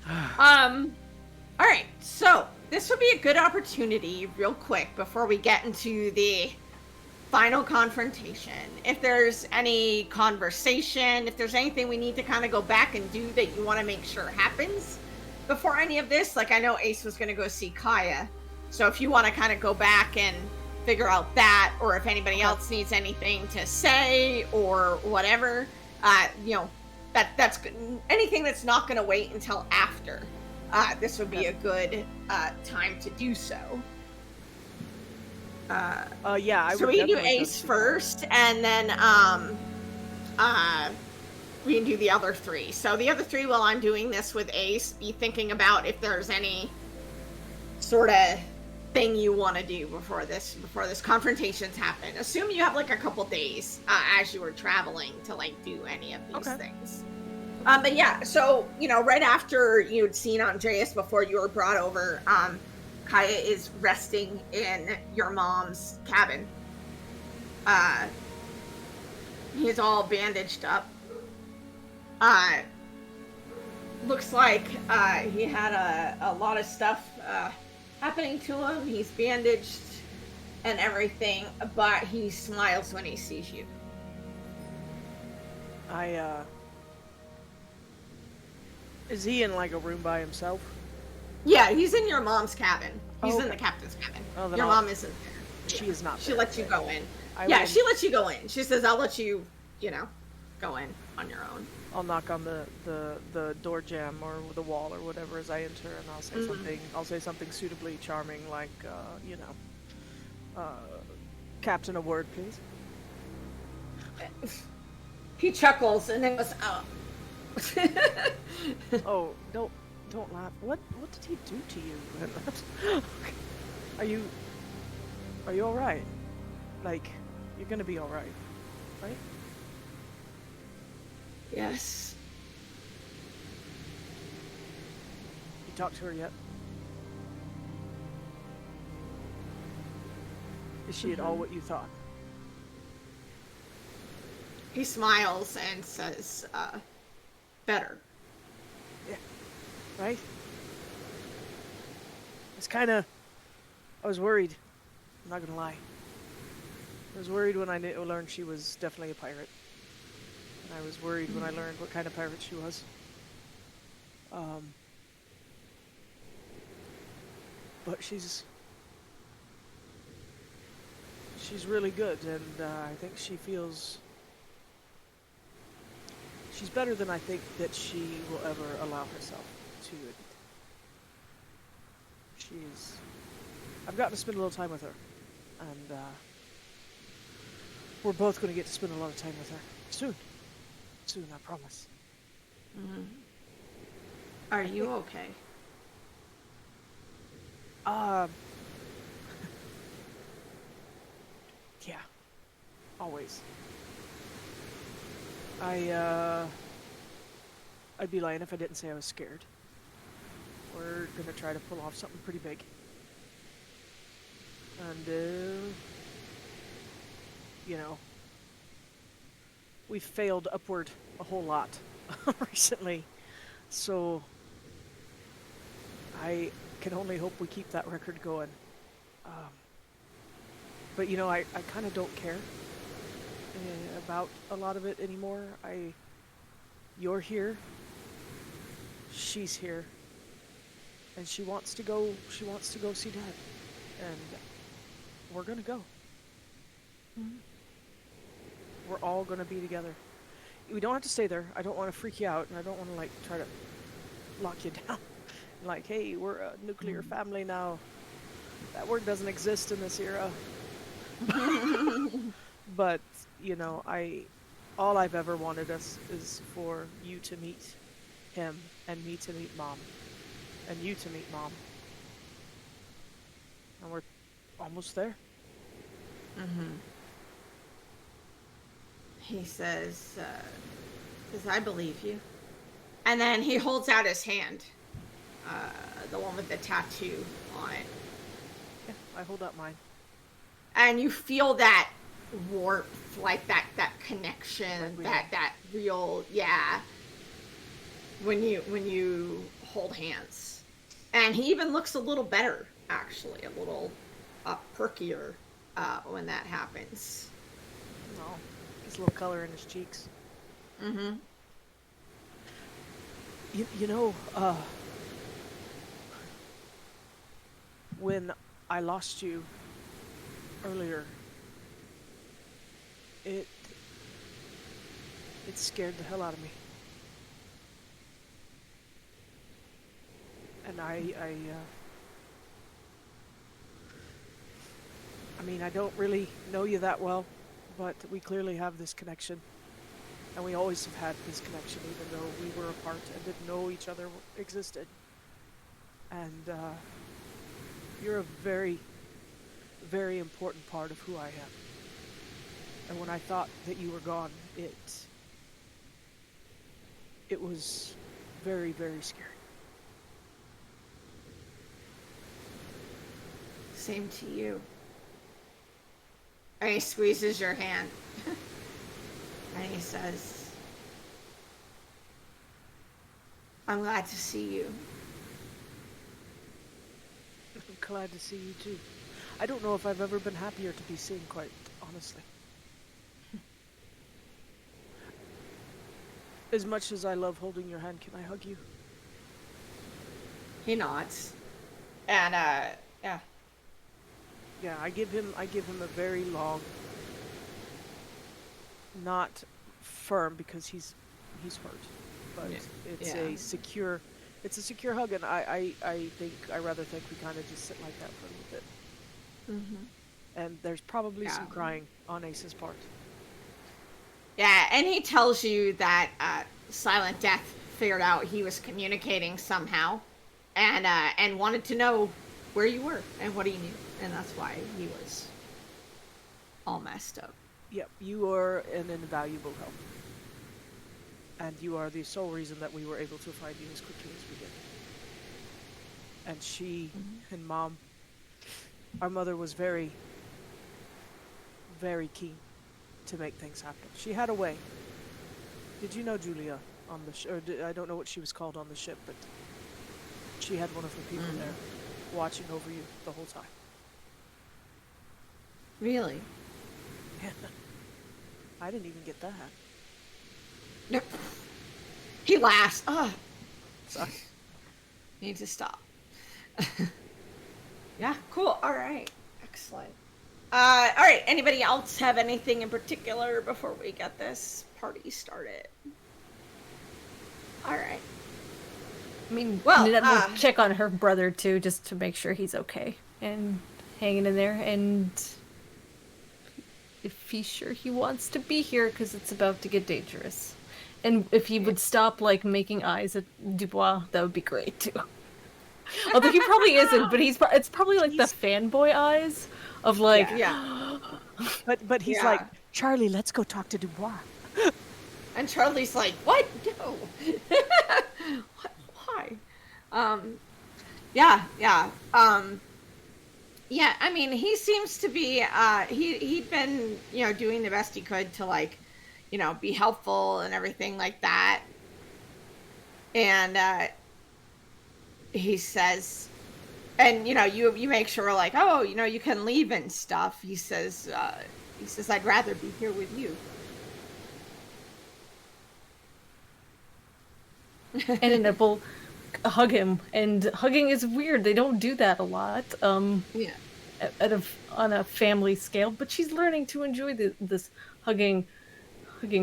All right, so this would be a good opportunity, real quick, before we get into the final confrontation. If there's any conversation, if there's anything we need to kind of go back and do that you want to make sure happens before any of this, like I know Ace was going to go see Kaya, so if you want to kind of go back and figure out that, or if anybody else needs anything to say or whatever, that's good. Anything that's not going to wait until after. This would be a good time to do so. Yeah, I So would we can do definitely go Ace see first, and then we can do the other three. So the other three, while I'm doing this with Ace, be thinking about if there's any sort of thing you want to do before this confrontations happen. Assume you have like a couple days as you were traveling to like do any of these things. But yeah, so right after you'd seen Andreas before you were brought over, Kaya is resting in your mom's cabin. He's all bandaged up. Looks like he had a lot of stuff happening to him. He's bandaged and everything, but he smiles when he sees you. Is he in like a room by himself? Yeah, he's in your mom's cabin. He's Oh, in okay. the captain's cabin. Oh, then Your I'll- mom isn't there. She is not. She there. lets you go in. I Yeah, will- she lets you go in. She says, I'll let you, go in on your own. I'll knock on the door jamb or the wall or whatever as I enter, and I'll say something. I'll say something suitably charming, like, Captain, a word, please. He chuckles and then goes, oh. Oh, don't laugh. What did he do to you? Are you all right? Like, you're gonna be all right, right? Yes. You talked to her yet? Is she at all what you thought? He smiles and says, better. Right? I was worried. I'm not gonna lie. I was worried when I learned she was definitely a pirate. And I was worried when I learned what kind of pirate she was. But she's really good, and I think she feels she's better than I think that she will ever allow herself to admit. I've gotten to spend a little time with her, and we're both going to get to spend a lot of time with her soon. Soon, I promise. Mm-hmm. Are you okay? Yeah. Always. I'd be lying if I didn't say I was scared. We're gonna try to pull off something pretty big. And, you know, we've failed upward a whole lot recently. So I can only hope we keep that record going. But you know, I kind of don't care about a lot of it anymore. You're here. She's here. And she wants to go see Dad. And we're gonna go. Mm-hmm. We're all gonna be together. We don't have to stay there. I don't want to freak you out, and I don't want to like try to lock you down. Like, hey, we're a nuclear family now. That word doesn't exist in this era. But you know, all I've ever wanted is for you to meet him, and me to meet Mom, and you to meet Mom. And we're almost there. Mm-hmm. He says, I believe you. And then he holds out his hand. The one with the tattoo on it. Yeah, I hold out mine. And you feel that warmth, like that connection, like that real, yeah. When you hold hands. And he even looks a little better, actually, a little perkier when that happens. Oh, gets a little color in his cheeks. Mm-hmm. You know, when I lost you earlier, it scared the hell out of me. And I mean, I don't really know you that well, but we clearly have this connection. And we always have had this connection, even though we were apart and didn't know each other existed. And you're a very, very important part of who I am. And when I thought that you were gone, it was very, very scary. Same to you. And he squeezes your hand. And he says, I'm glad to see you. I'm glad to see you too. I don't know if I've ever been happier to be seen, quite honestly. As much as I love holding your hand, can I hug you? He nods. And yeah. Yeah, I give him a very long, not firm because he's hurt, but it's a secure hug, and I rather think we kind of just sit like that for a little bit. Mm-hmm. And there's probably some crying on Ace's part. Yeah, and he tells you that Silent Death figured out he was communicating somehow, and wanted to know where you were and what he knew, and that's why he was all messed up. Yep, you are an invaluable help, and you are the sole reason that we were able to find you as quickly as we did. And she and Mom, our mother was very, very keen to make things happen. She had a way. Did you know Julia on the ship? I don't know what she was called on the ship, but she had one of her people there watching over you the whole time. Really? I didn't even get that. Nope. He laughs. Oh, Sorry. need to stop. Yeah, cool. All right. Excellent. All right. Anybody else have anything in particular before we get this party started? All right. I mean, Well, Ninette will check on her brother too, just to make sure he's okay and hanging in there. And if he's sure he wants to be here, because it's about to get dangerous. And if he would stop, like, making eyes at Dubois, that would be great too. Although he probably isn't, but it's probably like the fanboy eyes of like, Yeah. But he's Yeah. like, Charlie, let's go talk to Dubois. And Charlie's like, "What? No. What? Why?" Yeah. Yeah. I mean, he seems to be. He'd been, doing the best he could to, like, be helpful and everything like that. And he says, and you make sure, like, oh, you can leave and stuff. He says, I'd rather be here with you. and Ninette will hug him. And hugging is weird. They don't do that a lot. Yeah. On a family scale, but she's learning to enjoy this hugging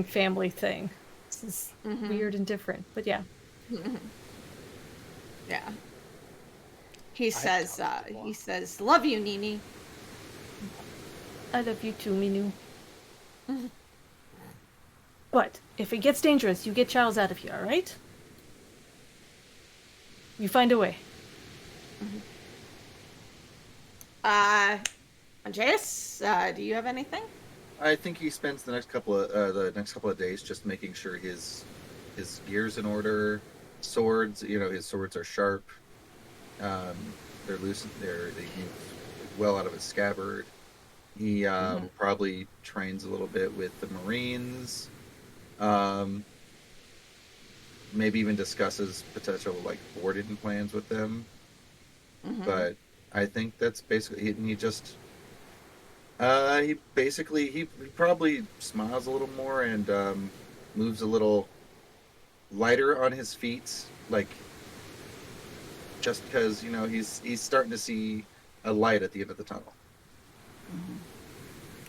family thing. This is weird and different, but yeah. Yeah. He says, "Love you, Nini." I love you too, Minu. But if it gets dangerous, you get Charles out of here, all right? You find a way. Andreas, do you have anything? I think he spends the next couple of days just making sure his gear's in order, swords. His swords are sharp. They're loose. They move well out of his scabbard. He probably trains a little bit with the Marines. Maybe even discusses potential, like, boarding plans with them. But I think that's basically he just he probably smiles a little more and moves a little lighter on his feet, like, just because he's starting to see a light at the end of the tunnel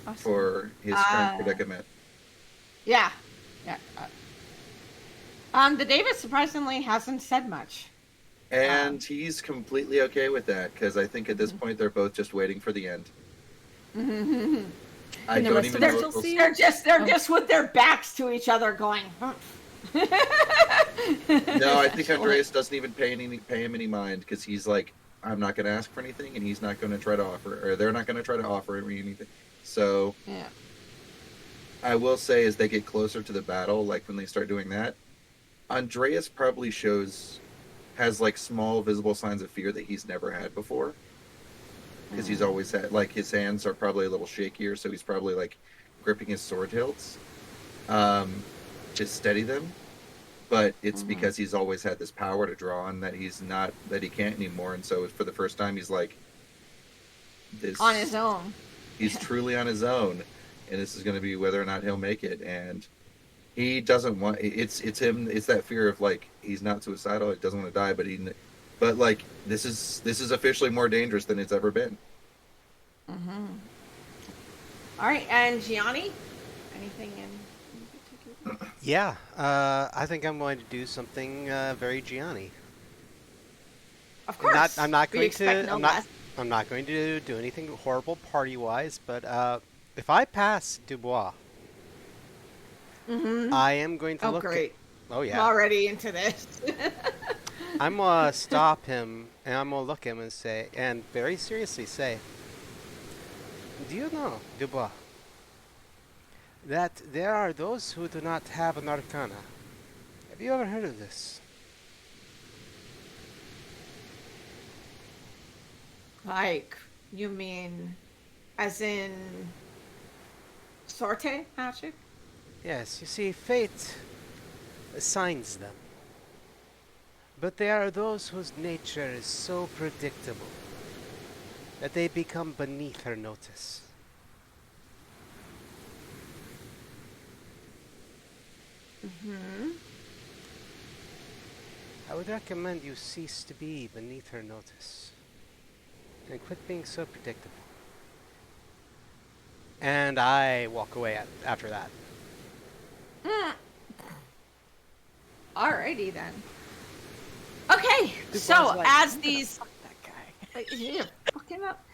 Awesome. for his current predicament. Yeah. The Davis surprisingly hasn't said much. And he's completely okay with that, because I think at this point they're both just waiting for the end. I don't even know if They're just with their backs to each other going, No, I think Andreas doesn't even pay him any mind, because he's like, I'm not going to ask for anything, and he's not going to try to offer, or they're not going to try to offer me anything. So, yeah. I will say, as they get closer to the battle, like when they start doing that, Andreas probably has like small visible signs of fear that he's never had before, because he's always had, like, his hands are probably a little shakier, so he's probably like gripping his sword hilts to steady them, but it's because he's always had this power to draw on that he can't anymore, and so for the first time he's like this On his own. He's truly on his own, and this is going to be whether or not he'll make it. And he doesn't want it's him. It's that fear of, like, he's not suicidal. He doesn't want to die, but like this is officially more dangerous than it's ever been. All right, and Gianni, anything in particular? Yeah, I think I'm going to do something very Gianni. Of course. I'm not We going expect to. no I'm not. less. I'm not going to do anything horrible party-wise. But if I pass Dubois, I am going to Oh, look. great. Oh I'm yeah. already into this. I'm gonna stop him and I'm gonna look him and say, and very seriously say, do you know, Dubois, that there are those who do not have an arcana? Have you ever heard of this? Like, you mean as in sorte magic? Yes, you see, fate assigns them. But there are those whose nature is so predictable that they become beneath her notice. I would recommend you cease to be beneath her notice. And quit being so predictable. And I walk away after that. Alrighty then. Okay, Dubois so like, as "I'm gonna these fuck that guy." yeah, fucking up.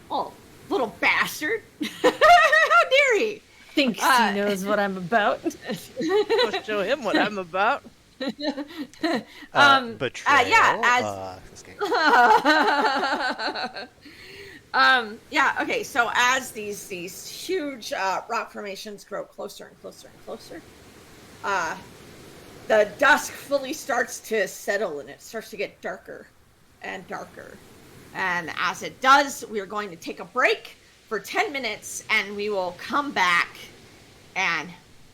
Oh, little bastard. How dare he? Thinks he knows what I'm about. I'll show him what I'm about. Betrayal. Yeah, as This game. yeah, okay, so as these huge rock formations grow closer and closer and closer, the dusk fully starts to settle and it starts to get darker and darker. And as it does, we're going to take a break for 10 minutes and we will come back and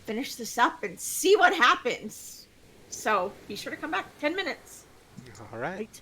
finish this up and see what happens. So be sure to come back 10 minutes. All right.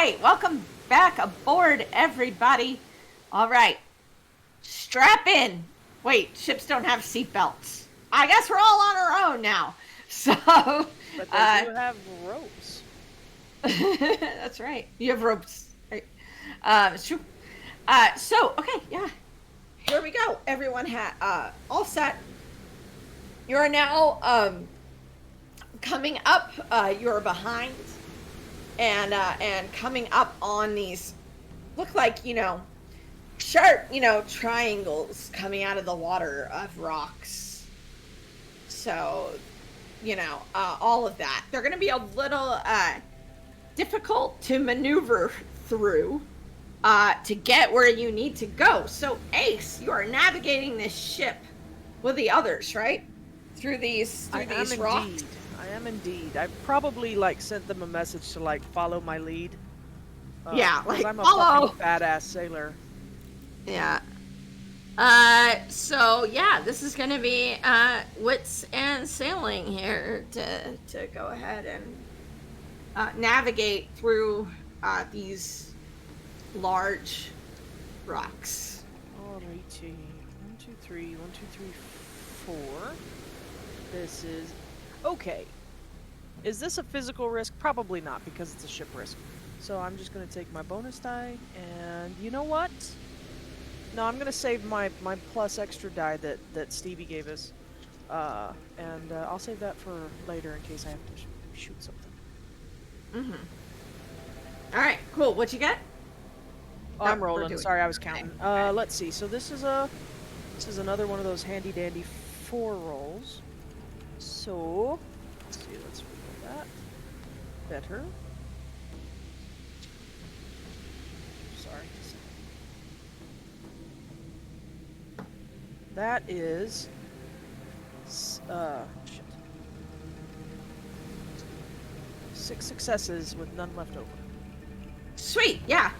right, welcome back aboard, everybody. All right, strap in. Wait, ships don't have seatbelts. I guess we're all on our own now. So, But they do have ropes. that's right. You have ropes, right? It's true. So, okay, yeah. Here we go. Everyone all set. You are now coming up. You're behind, and coming up on these look like sharp triangles coming out of the water of rocks. So, all of that. They're going to be a little difficult to maneuver through to get where you need to go. So, Ace, you are navigating this ship with the others, right? Through these rocks. I am indeed. I probably sent them a message to follow my lead. Yeah, because I'm a follow. fucking badass sailor. Yeah. So yeah, this is gonna be wits and sailing here to go ahead and navigate through these large rocks. Alrighty. 1, 2, 3, 1, 2, 3, 4. This is okay. Is this a physical risk? Probably not, because it's a ship risk. So I'm just gonna take my bonus die, and you know what? No, I'm gonna save my plus extra die that Stevie gave us, and I'll save that for later in case I have to shoot something. All right, cool. What you got? Oh, I'm rolling. Sorry, I was counting. Okay. Let's see. So this is another one of those handy dandy 4 rolls. So let's see. Let's roll that. Better. Sorry. That is shit. 6 successes with none left over. Sweet, yeah.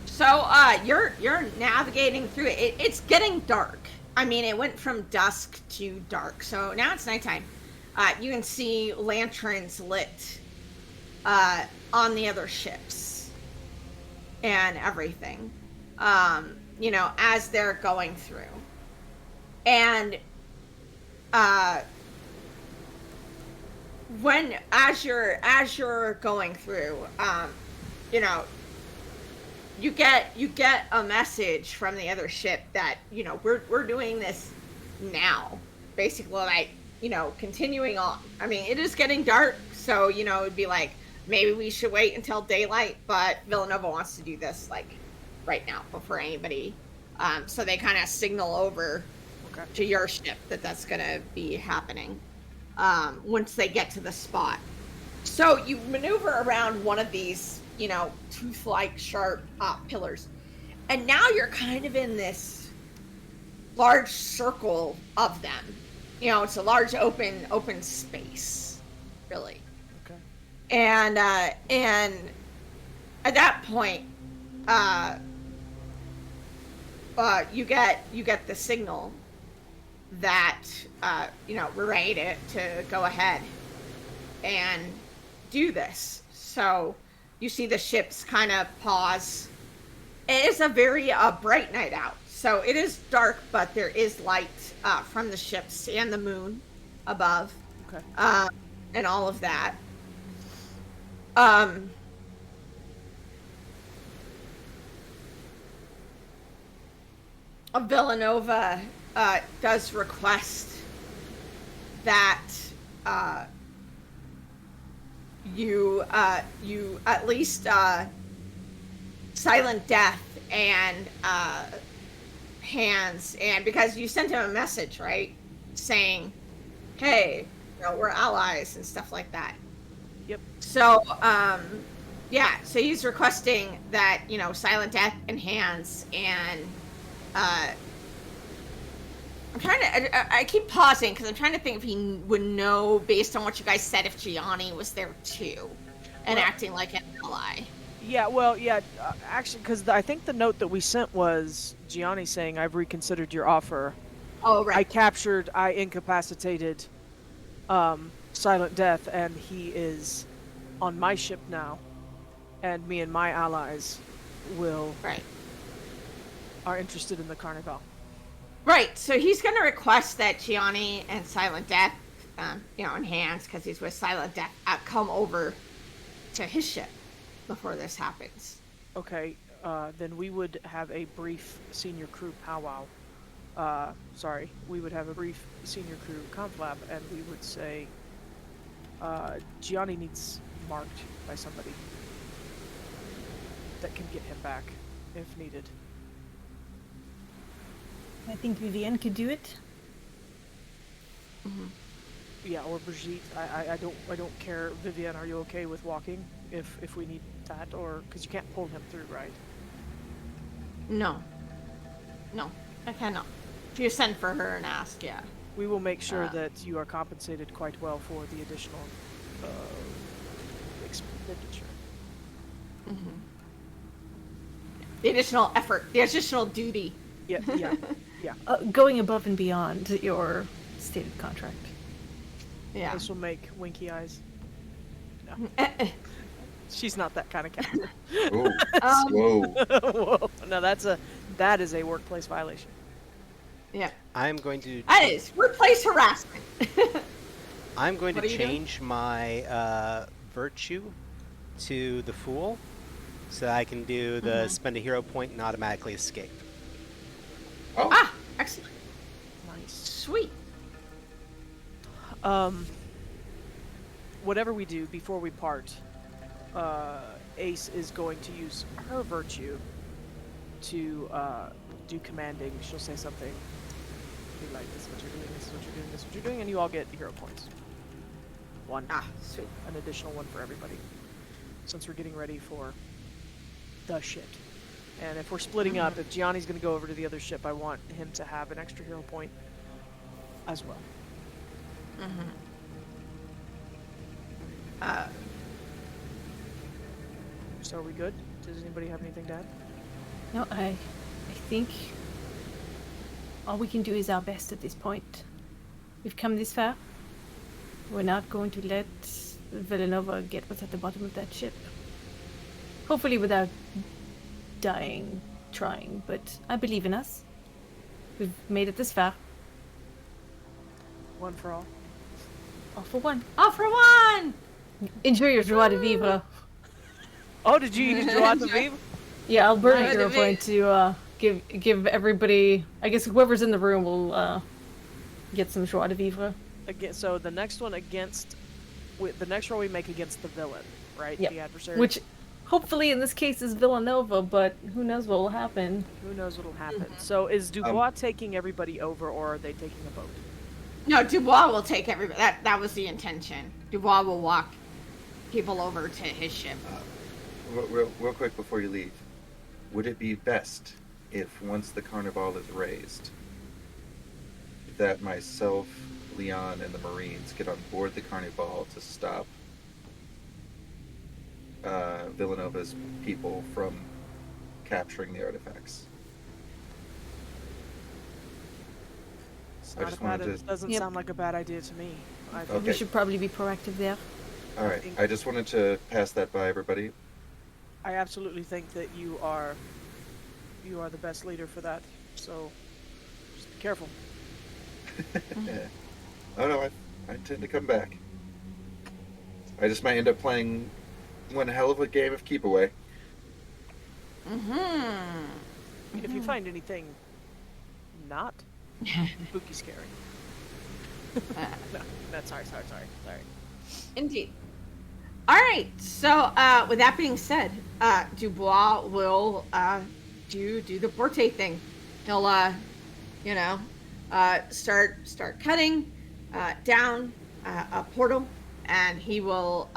So you're navigating through it. It's getting dark. I mean, it went from dusk to dark, so now it's nighttime. You can see lanterns lit on the other ships and everything. As they're going through. And as you're going through, you get a message from the other ship that we're doing this now, basically, continuing on. I mean, it is getting dark, so it'd be like maybe we should wait until daylight, but Villanova wants to do this right now before anybody. So they kind of signal over to your ship that's gonna be happening once they get to the spot. So you maneuver around one of these, tooth-like sharp pillars, and now you're kind of in this large circle of them. It's a large open space, really. Okay. And at that point, you get the signal that we're ready to go ahead and do this. So you see the ships kind of pause. It is a very bright night out, so it is dark, but there is light from the ships and the moon above. Okay. And all of that. Villanova does request that you at least Silent Death and Hands, and because you sent him a message, right, saying, hey, we're allies and stuff like that. Yep. So so he's requesting that Silent Death and Hands and I'm trying to. I keep pausing because I'm trying to think if he would know, based on what you guys said, if Gianni was there too, and acting like an ally. Yeah, well, yeah, actually, because I think the note that we sent was Gianni saying, "I've reconsidered your offer. Oh, right. I incapacitated Silent Death, and he is on my ship now. and me and my allies Right. are interested in the Carnevale. Right. So he's going to request that Gianni and Silent Death, in hands, because he's with Silent Death, come over to his ship before this happens. Okay, then we would have a brief senior crew powwow. We would have a brief senior crew conflab, and we would say, Gianni needs marked by somebody that can get him back if needed. I think Vivienne could do it. Yeah, or Brigitte. I don't care. Vivienne, are you okay with walking if we need that, or because you can't pull him through, right? No, I cannot. If you send for her and ask, yeah. We will make sure that you are compensated quite well for the additional expenditure. The additional effort, the additional duty. Yeah. Going above and beyond your stated contract. Yeah. This will make winky eyes. No. She's not that kind of captain. Whoa. Whoa. No, that is a workplace violation. Yeah. I'm going to. That is workplace harassment. I'm going What to are you doing? change my virtue to the fool, so that I can do the spend a hero point and automatically escape. Oh, Excellent. Nice. Sweet. Whatever we do before we part, Ace is going to use her virtue to do commanding. She'll say something. Be like, this is what you're doing, this is what you're doing, this is what you're doing, and you all get hero points. One. Sweet. An additional one for everybody. Since we're getting ready for the ship. And if we're splitting up, if Gianni's going to go over to the other ship, I want him to have an extra hero point as well. So are we good? Does anybody have anything to add? No, I think all we can do is our best at this point. We've come this far. We're not going to let Villanova get what's at the bottom of that ship. Hopefully without dying trying, but I believe in us. We've made it this far. One for all. All for one. All for one! Enjoy your joie de vivre. Oh, did you use Joie de Vivre? Yeah, I'll burn a Joie de hero vivre. point to give everybody. I guess whoever's in the room will get some joie de vivre. Again, so the next one against, the next roll we make against the villain, right? Yep. The adversary. Which, hopefully, in this case, is Villanova, but who knows what will happen. Who knows what'll happen? So is Dubois taking everybody over, or are they taking a boat? No, Dubois will take everybody. That was the intention. Dubois will walk people over to his ship. real quick before you leave, would it be best if once the Carnevale is raised, that myself, Leon, and the Marines get on board the Carnevale to stop Villanova's people from capturing the artifacts? I just wanted to. Doesn't Yep. sound like a bad idea to me. I think We Okay. should probably be proactive there. All right, I just wanted to pass that by everybody. I absolutely think that you are the best leader for that. So just be careful. Oh no, I intend to come back. I just might end up playing one hell of a game of keep away. If you find anything not spooky scary. No, sorry. Indeed. All right. So, with that being said, Dubois will do the Porte thing. He'll, start cutting down a portal, and he will,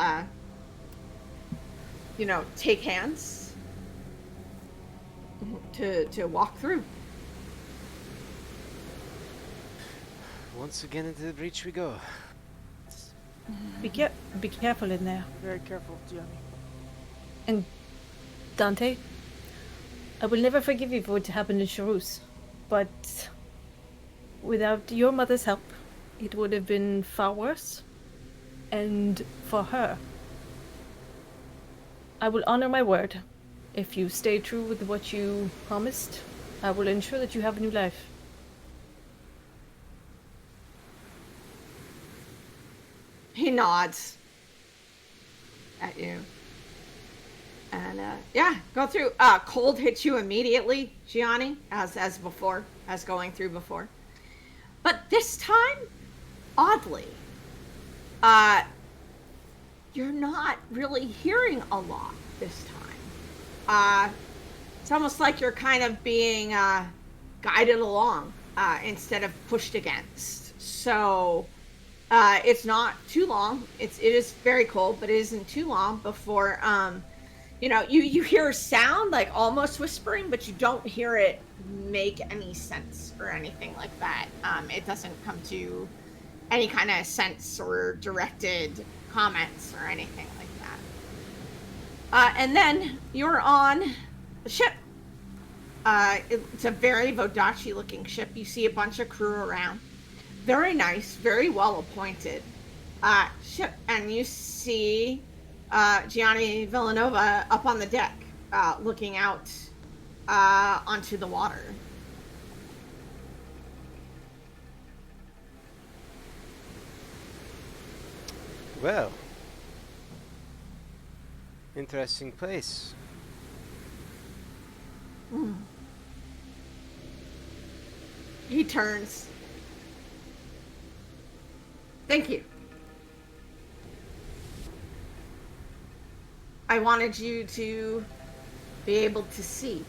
take hands to walk through. Once again into the breach we go. Be careful in there. Very careful, Gianni. And Dante, I will never forgive you for what happened in Charus, but without your mother's help, it would have been far worse. And for her, I will honor my word. If you stay true with what you promised, I will ensure that you have a new life. He nods at you. And yeah, go through. Cold hits you immediately, Gianni, as before, as going through before. But this time, oddly, you're not really hearing a lot this time. It's almost like you're kind of being guided along instead of pushed against. So it's not too long. It is very cold, but it isn't too long before you hear a sound like almost whispering, but you don't hear it make any sense or anything like that. It doesn't come to any kind of sense or directed comments or anything like that. And then you're on the ship. It's a very Vodachi looking ship. You see a bunch of crew around. Very nice, very well appointed ship. And you see Gianni Villanova up on the deck, looking out onto the water. Well, interesting place. He turns. Thank you. I wanted you to be able to see.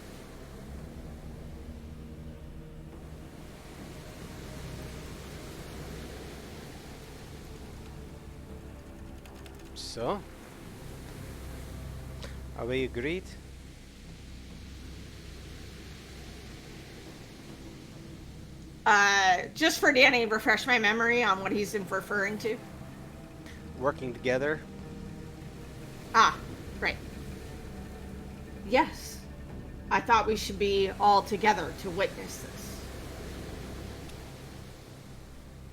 So, are we agreed? Just for Danny, refresh my memory on what he's referring to. Working together? Ah, right. Yes. I thought we should be all together to witness this.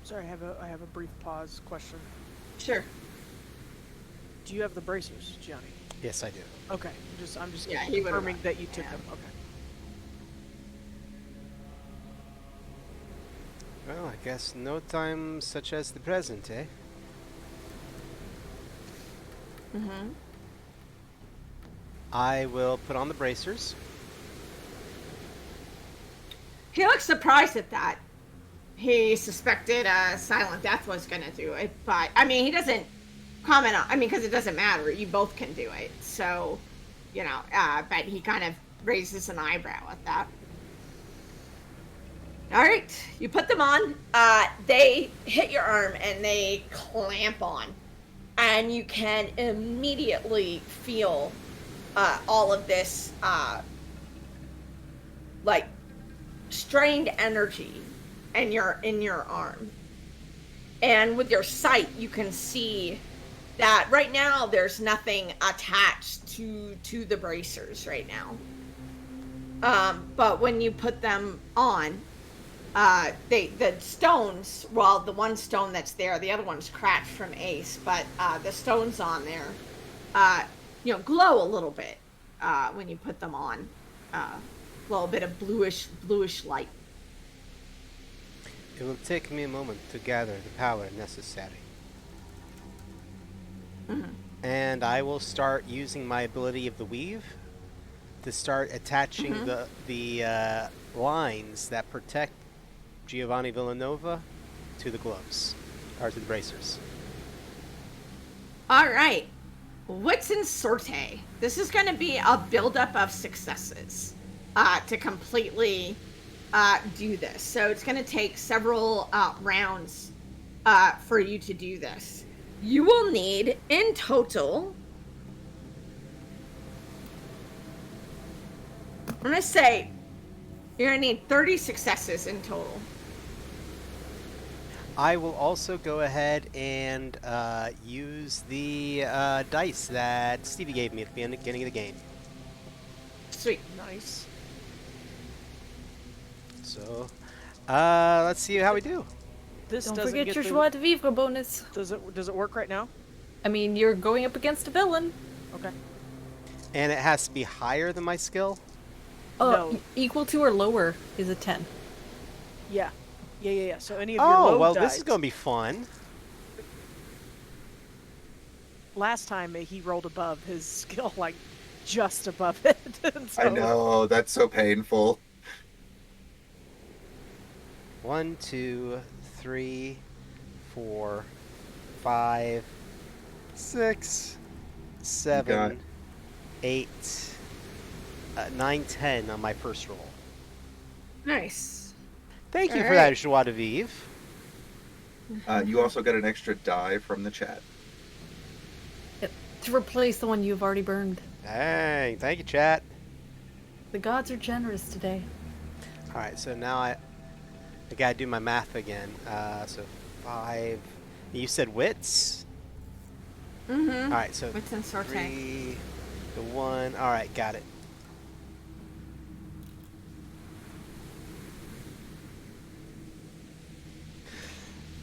Sorry, I have a brief pause question. Sure. Do you have the bracers, Gianni? Yes, I do. Okay, I'm just Yeah, he would've confirming run. that you took Yeah. them. Okay. Well, I guess no time such as the present, eh? Mm-hmm. I will put on the bracers. He looks surprised at that. He suspected Silent Death was going to do it, but, I mean, he doesn't comment on, because it doesn't matter. You both can do it, so, but he kind of raises an eyebrow at that. All right, you put them on. They hit your arm and they clamp on, and you can immediately feel all of this like strained energy in your arm. And with your sight, you can see that right now there's nothing attached to the bracers right now. But when you put them on, the stones, well, the one stone that's there, the other one's cracked from Ace, but the stones on there, glow a little bit when you put them on. A little bit of bluish light. It will take me a moment to gather the power necessary. Mm-hmm. And I will start using my ability of the weave to start attaching the lines that protect Giovanni Villanova to the gloves, or to the bracers. All right. Wits and Sorte. This is going to be a buildup of successes to completely do this. So it's going to take several rounds for you to do this. You will need, in total, I'm going to say you're going to need 30 successes in total. I will also go ahead and use the dice that Stevie gave me at the beginning of the game. Sweet. Nice. So, let's see how we do. This Don't doesn't forget get your the- joie de vivre bonus. Does it work right now? I mean, you're going up against a villain. Okay. And it has to be higher than my skill? No. Equal to or lower is a 10. Yeah. Yeah. So any of your Oh, low well, dice. this is going to be fun. Last time he rolled above his skill, like just above it. So, I know, that's so painful. 1, 2, 3, 4, 5, 6, 7, 8, 9, 10 on my first roll. Nice. Thank you All for right. that, Joie de Vivre. You also get an extra die from the chat. To replace the one you've already burned. Dang, thank you, chat. The gods are generous today. All right, so now I gotta do my math again. So 5. You said wits? Mm-hmm. All right, so Wits and sorting. 3 to 1. All right, got it.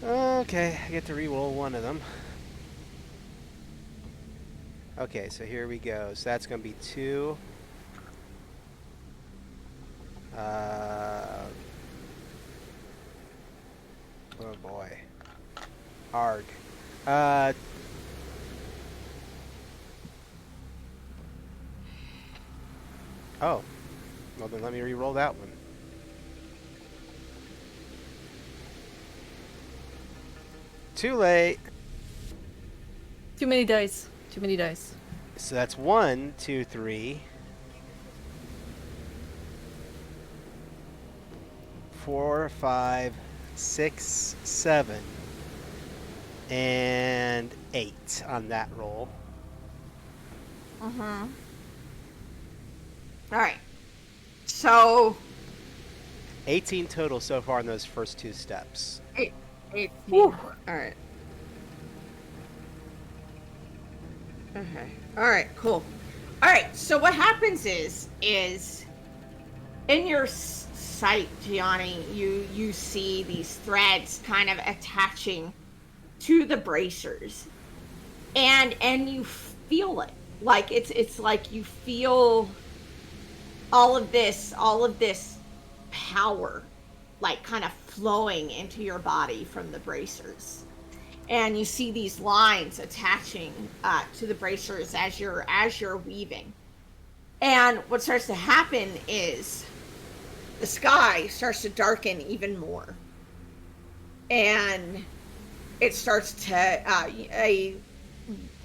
Okay, I get to re-roll one of them. Okay, so here we go. So that's going to be 2. Oh boy. Arg. Oh. Well, then let me re-roll that one. Too late. Too many dice. Too many dice. So that's 1, 2, 3, 4, 5, 6, 7, and 8 on that roll. Mm-hmm. All right. So 18 total so far in those first 2 steps. 18. Whew. All right. Okay. All right. Cool. All right. So what happens is in your sight, Gianni, you see these threads kind of attaching to the bracers, and you feel it. Like it's like you feel all of this power, like kind of flowing into your body from the bracers. And you see these lines attaching to the bracers as you're weaving. And what starts to happen is the sky starts to darken even more, and it starts to a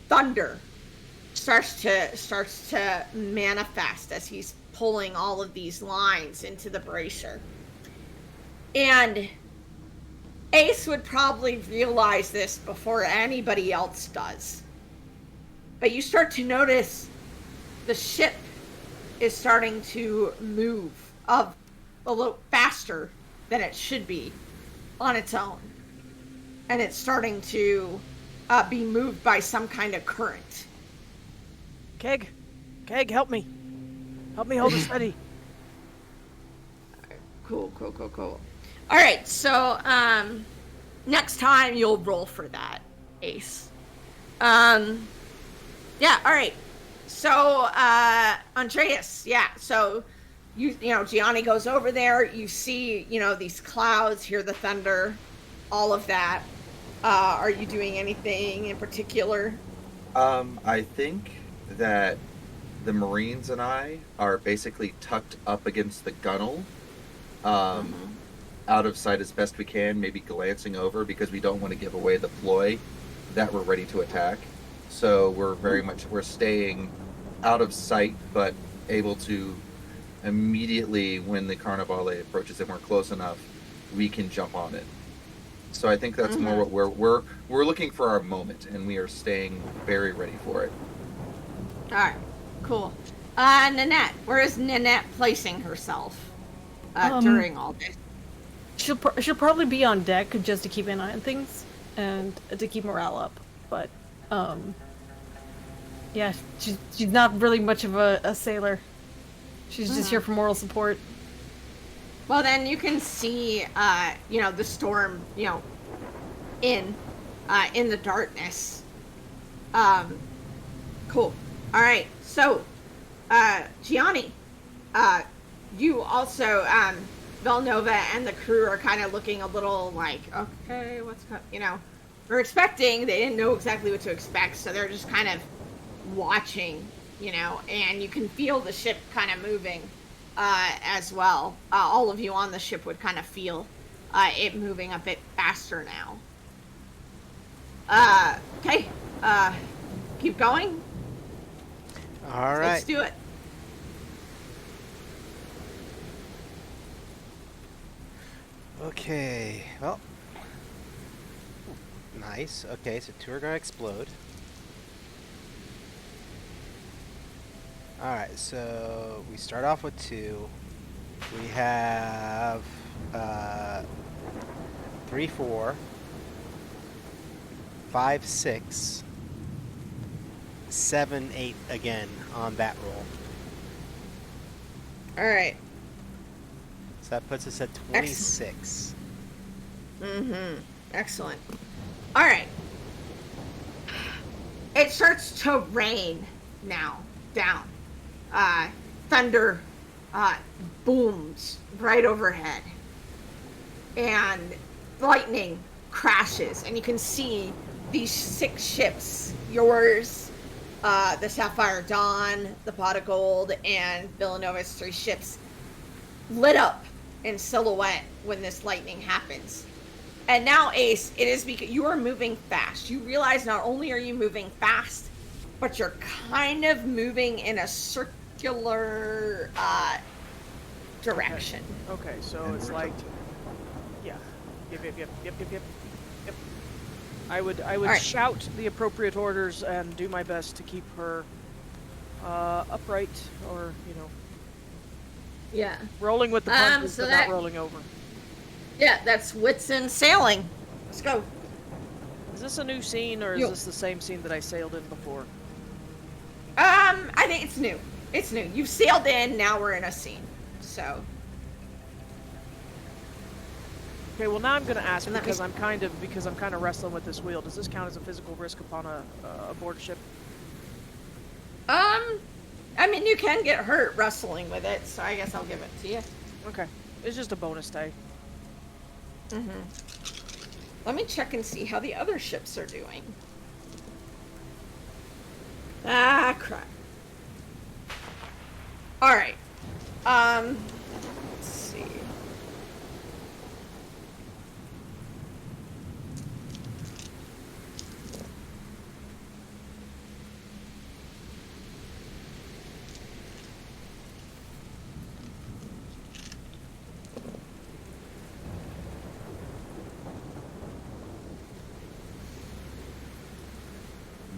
thunder starts to manifest as he's pulling all of these lines into the bracer. And Ace would probably realize this before anybody else does. But you start to notice the ship is starting to move a little faster than it should be on its own. And it's starting to be moved by some kind of current. Keg, help me. Help me hold it steady. Cool. All right, so next time you'll roll for that, Ace. Yeah, all right. So Andreas, yeah. So you know Gianni goes over there. You see these clouds, hear the thunder, all of that. Are you doing anything in particular? I think that the Marines and I are basically tucked up against the gunnel, out of sight as best we can, maybe glancing over because we don't want to give away the ploy that we're ready to attack. So we're staying out of sight, but able to immediately, when the Carnevale approaches and we're close enough, we can jump on it. So I think that's more what we're looking for our moment, and we are staying very ready for it. All right, cool. Nanette, where is Nanette placing herself during all this? She'll probably be on deck just to keep an eye on things and to keep morale up. But yeah, she's not really much of a sailor. She's just here for moral support. Well, then you can see, the storm, in the darkness. Cool. All right. So, Gianni, you also, Villanova and the crew are kind of looking a little like, okay, we're expecting, they didn't know exactly what to expect, so they're just kind of watching, and you can feel the ship kind of moving, as well. All of you on the ship would kind of feel, it moving a bit faster now. Okay, keep going. All right. Let's do it. Okay. Well. Nice. Okay, so 2 are gonna explode. Alright, so we start off with 2. We have 3, 4, 5, 6, 7, 8 again on that roll. All right. So that puts us at 26. Mm-hmm. Excellent. All right. It starts to rain now down. Thunder booms right overhead. And lightning crashes. And you can see these 6 ships. Yours, the Sapphire Dawn, the Pot of Gold, and Villanova's 3 ships lit up in silhouette when this lightning happens. And now, Ace, it is because you are moving fast. You realize not only are you moving fast, but you're kind of moving in a circular direction. Okay, so And it's we're like, tilted. yeah, yep. I would right. shout the appropriate orders and do my best to keep her upright, or Yeah. rolling with the punches, so but that- not rolling over. Yeah, that's Whitson sailing. Let's go. Is this a new scene, or is Yo. this the same scene that I sailed in before? I think it's new. It's new. You've sailed in, now we're in a scene. So. Okay, well now I'm going to ask, And let me because I'm kind of wrestling with this wheel. Does this count as a physical risk upon a board ship? I mean, you can get hurt wrestling with it, so I guess I'll give it to you. Okay, it's just a bonus die. Mm-hmm. Let me check and see how the other ships are doing. Ah, crap. Alright. Let's see.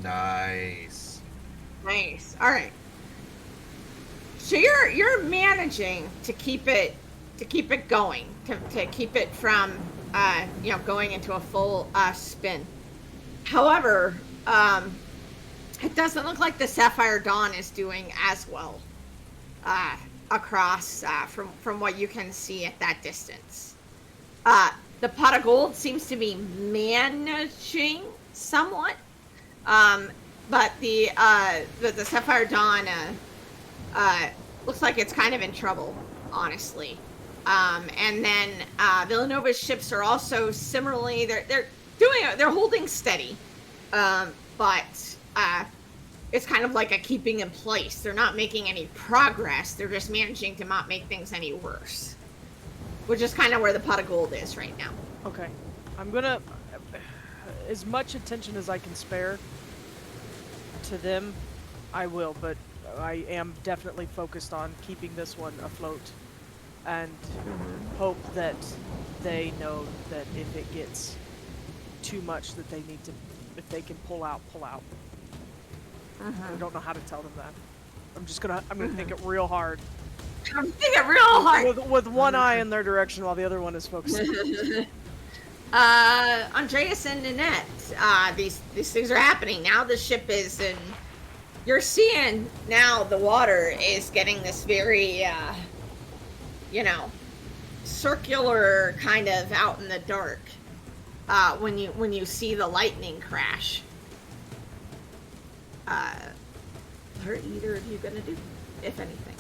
Nice. Nice. All right. So you're managing to keep it going, to keep it from going into a full spin. However, it doesn't look like the Sapphire Dawn is doing as well across from what you can see at that distance. The Pot of Gold seems to be managing somewhat. But the Sapphire Dawn looks like it's kind of in trouble, honestly. And then Villanova's ships are also similarly they're holding steady, but it's kind of like a keeping in place. They're not making any progress. They're just managing to not make things any worse, which is kind of where the Pot of Gold is right now. Okay, I'm gonna, as much attention as I can spare to them, I will, but I am definitely focused on keeping this one afloat, and hope that they know that if it gets too much, that they need to, if they can pull out. I don't know how to tell them that. I'm gonna think it real hard. I'm thinking real hard. With one eye in their direction while the other one is focused. Andreas and Nanette, these things are happening now. The ship is in. You're seeing now the water is getting this very, circular kind of out in the dark. When you see the lightning crash. What are either of you gonna do? if anything?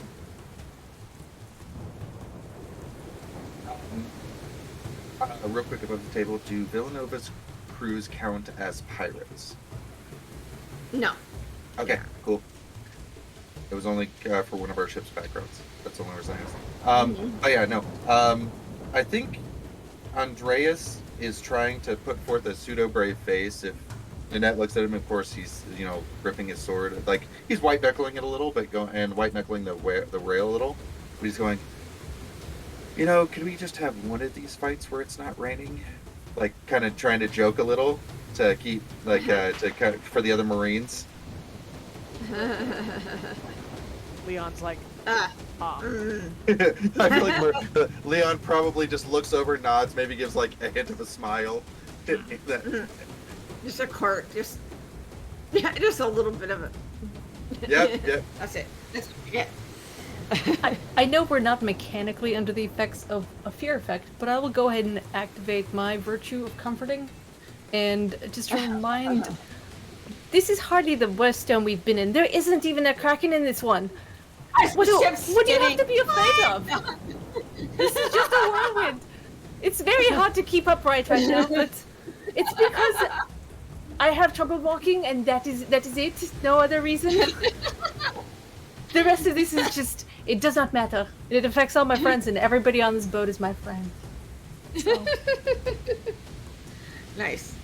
Real quick above the table, do Villanova's crews count as pirates? No. Okay, Yeah. cool. It was only for one of our ship's backgrounds. That's the only reason I asked. But yeah, no. I think Andreas is trying to put forth a pseudo-brave face. If Nanette looks at him, of course, he's, gripping his sword. Like, he's white-knuckling it a little, and white-knuckling the rail a little. But he's going, can we just have one of these fights where it's not raining? Like, kind of trying to joke a little to keep, for the other Marines. Leon's like, Ah. ah. I feel like Leon probably just looks over, nods, maybe gives like a hint of a smile. Just a court, just a little bit of a. Yep. That's it. That's what you get. I know we're not mechanically under the effects of a fear effect, but I will go ahead and activate my virtue of comforting, and just remind. This is hardly the worst storm we've been in. There isn't even a kraken in this one. What do you have to be afraid of? This is just a whirlwind. It's very hard to keep upright right now, but it's because I have trouble walking, and that is it. No other reason. The rest of this is just, it does not matter. It affects all my friends, and everybody on this boat is my friend. So. Nice.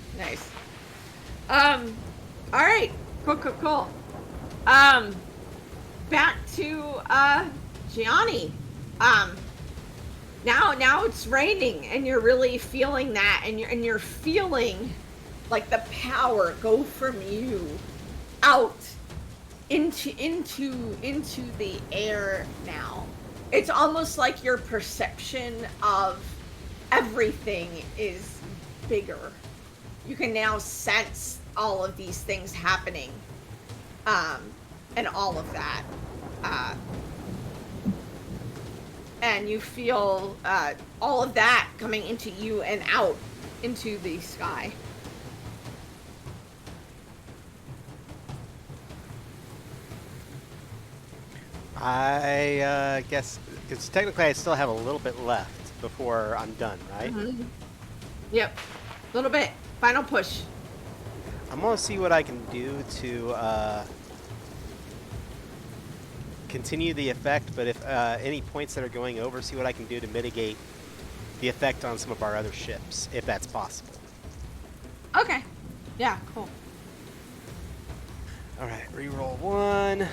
All right. Cool. Back to Gianni. Now it's raining, and you're really feeling that, and you're feeling like the power go from you out into the air now. It's almost like your perception of everything is bigger. You can now sense all of these things happening, and all of that. And you feel all of that coming into you and out into the sky. I guess, because technically I still have a little bit left before I'm done, right? Mm-hmm. Yep. A little bit. Final push. I'm going to see what I can do to continue the effect, but if any points that are going over, see what I can do to mitigate the effect on some of our other ships, if that's possible. Okay. Yeah, cool. All right, reroll 1.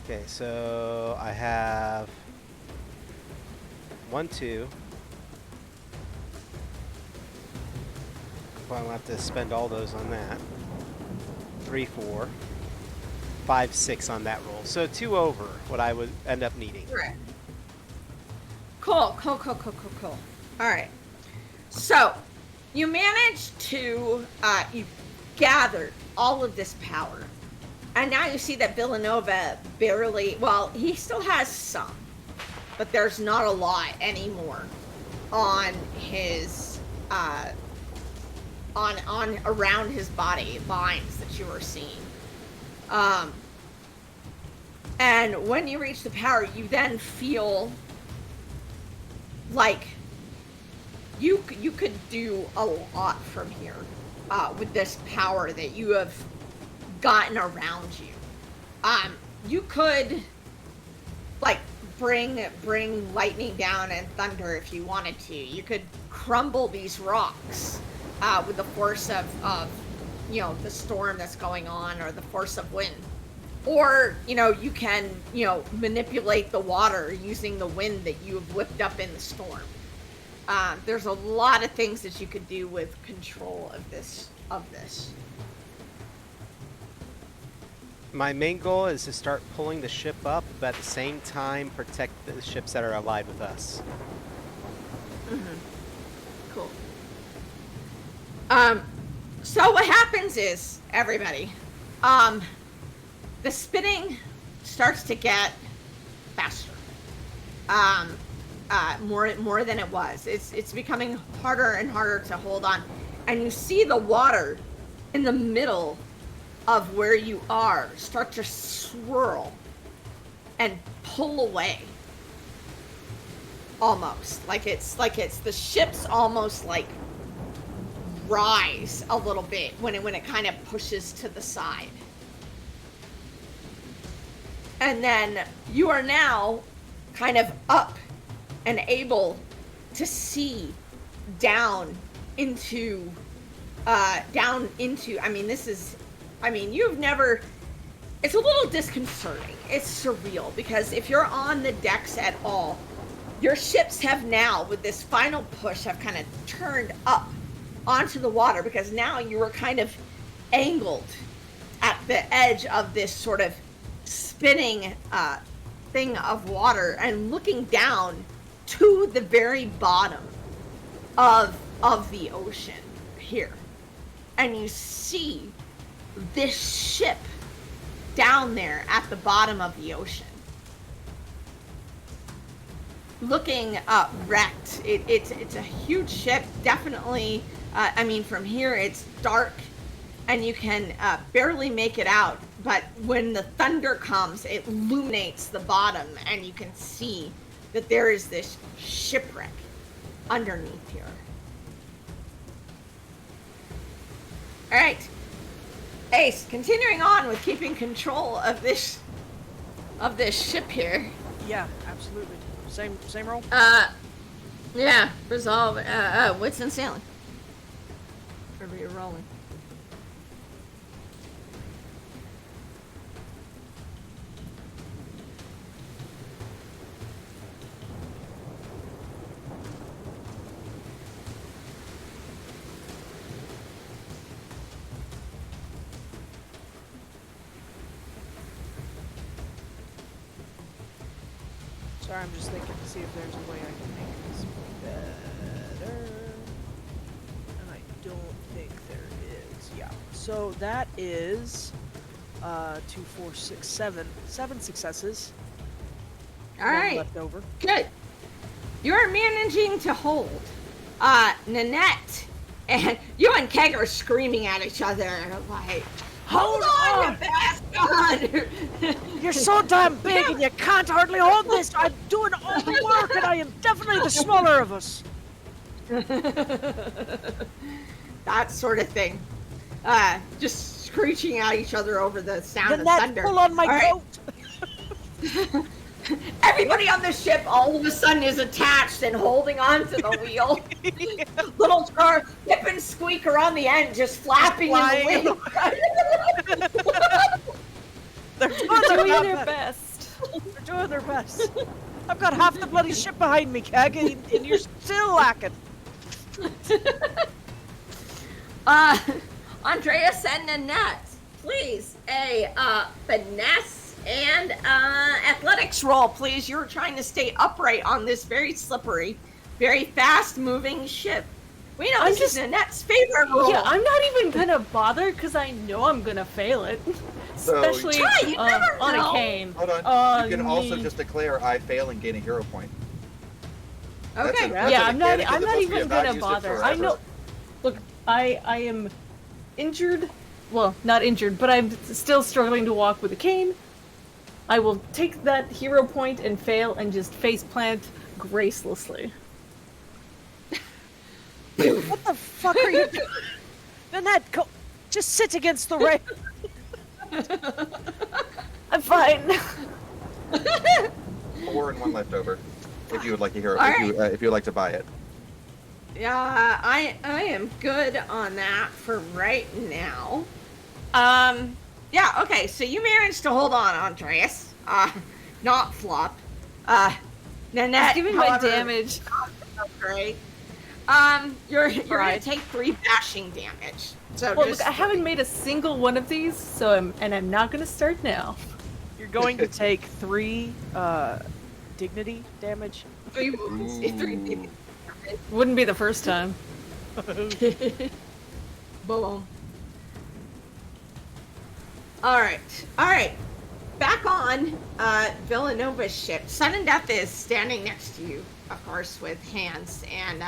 Okay, so I have 1, 2. Well, I'll have to spend all those on that. 3, 4, 5, 6 on that roll. So 2 over what I would end up needing. Right. Cool. All right. So, you managed to, you gathered all of this power. And now you see that Villanova barely, well, he still has some, but there's not a lot anymore on his, on around his body, lines that you were seeing. And when you reach the power, you then feel like you could do a lot from here with this power that you have gotten around you. You could like bring lightning down and thunder if you wanted to. You could crumble these rocks with the force of the storm that's going on, or the force of wind. Or, you can, manipulate the water using the wind that you have whipped up in the storm. There's a lot of things that you could do with control of this. My main goal is to start pulling the ship up, but at the same time protect the ships that are allied with us. Mm-hmm. Cool. So what happens is, everybody, the spinning starts to get faster. More than it was. It's becoming harder and harder to hold on. And you see the water in the middle of where you are start to swirl and pull away. Almost like it's the ships almost like rise a little bit when it kind of pushes to the side. And then you are now kind of up and able to see down into you've never, it's a little disconcerting. It's surreal because if you're on the decks at all, your ships have now, with this final push, have kind of turned up onto the water because now you were kind of angled at the edge of this sort of spinning thing of water and looking down to the very bottom of the ocean here. And you see this ship down there at the bottom of the ocean. Looking wrecked. It's a huge ship, definitely. From here it's dark and you can barely make it out, but when the thunder comes, it illuminates the bottom and you can see that there is this shipwreck underneath here. All right, Ace, continuing on with keeping control of this ship here. Yeah, absolutely. Same roll? Yeah, resolve, wits and sailing. Whatever you're rolling. Sorry, I'm just thinking to see if there's a way I can make this better. And I don't think there is. Yeah. So that is 2, 4, 6, 7. 7 successes. All One right. left over. Good. You're managing to hold. Nanette and you and Keg are screaming at each other like, hold on, you bastard! You're so damn big and you can't hardly hold this. I'm doing all the work and I am definitely the smaller of us. That sort of thing. Just screeching at each other over the sound of Nanette, thunder. pull on my All coat. right. Everybody on the ship all of a sudden is attached and holding on to the wheel. Little car, Pip and Squeak are on the end, just flapping in the wind. They're Doing their best. They're doing their best. I've got half the bloody ship behind me, Keg, and you're still lacking. Andreas and Nanette, please, a finesse and athletics roll, please. You're trying to stay upright on this very slippery, very fast-moving ship. We know this is Nanette's favorite roll. Yeah, I'm not even gonna bother because I know I'm gonna fail it. So- Especially Try, you never on know. a cane. Hold on. You can me. also just declare I fail and gain a hero point. Okay. Yeah, I'm not. I'm not We even have not gonna used it bother. I forever. know. Look, I am injured. Well, not injured, but I'm still struggling to walk with a cane. I will take that hero point and fail and just face plant gracelessly. What the fuck are you doing? Nanette, just sit against the rail. I'm fine. 4 and 1 left over. If you would like a hero, All if you would like to buy it. Yeah, I am good on that for right now. Yeah, okay, so you managed to hold on, Andreas. Not flop. Nanette, Giving my however, damage. Great. You're gonna Right. take 3 bashing damage. So Well, just look, I haven't made a single one of these, so I'm not gonna start now. You're going to take 3 dignity damage. 3 wounds. Ooh. 3 damage. Wouldn't be the first time. Boom. Alright. Back on Villanova's ship. Sudden Death is standing next to you, of course, with Hans and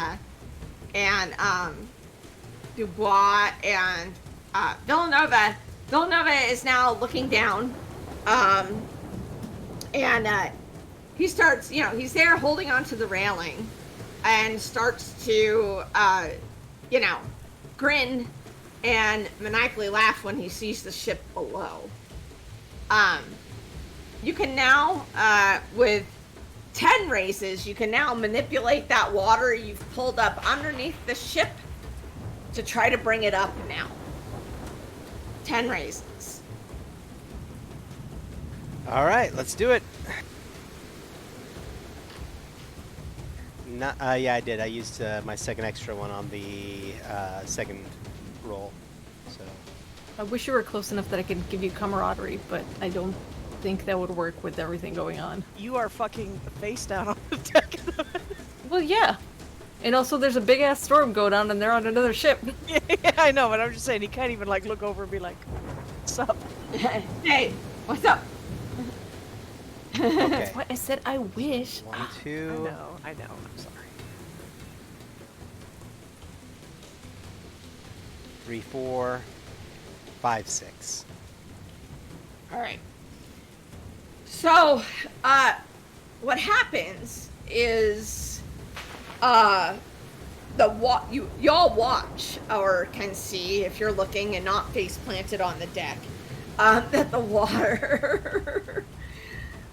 Dubois and Villanova. Villanova is now looking down, and he starts, he's there holding onto the railing, and starts to, grin and maniacally laugh when he sees the ship below. You can now, with 10 raises, you can now manipulate that water you've pulled up underneath the ship to try to bring it up now. 10 raises. All right, let's do it. Yeah, I did. I used my second extra one on the second roll. So I wish you were close enough that I could give you camaraderie, but I don't think that would work with everything going on. You are fucking face down on the deck. Well, yeah. And also, there's a big-ass storm going on, and they're on another ship. Yeah, I know, but I'm just saying, he can't even, like, look over and be like, what's up? Hey, what's up? okay. That's why I said I wish. 1, I 2, know, I'm sorry. 3, 4, 5, 6. All right. So, what happens is, y'all watch or can see, if you're looking and not face planted on the deck, that the water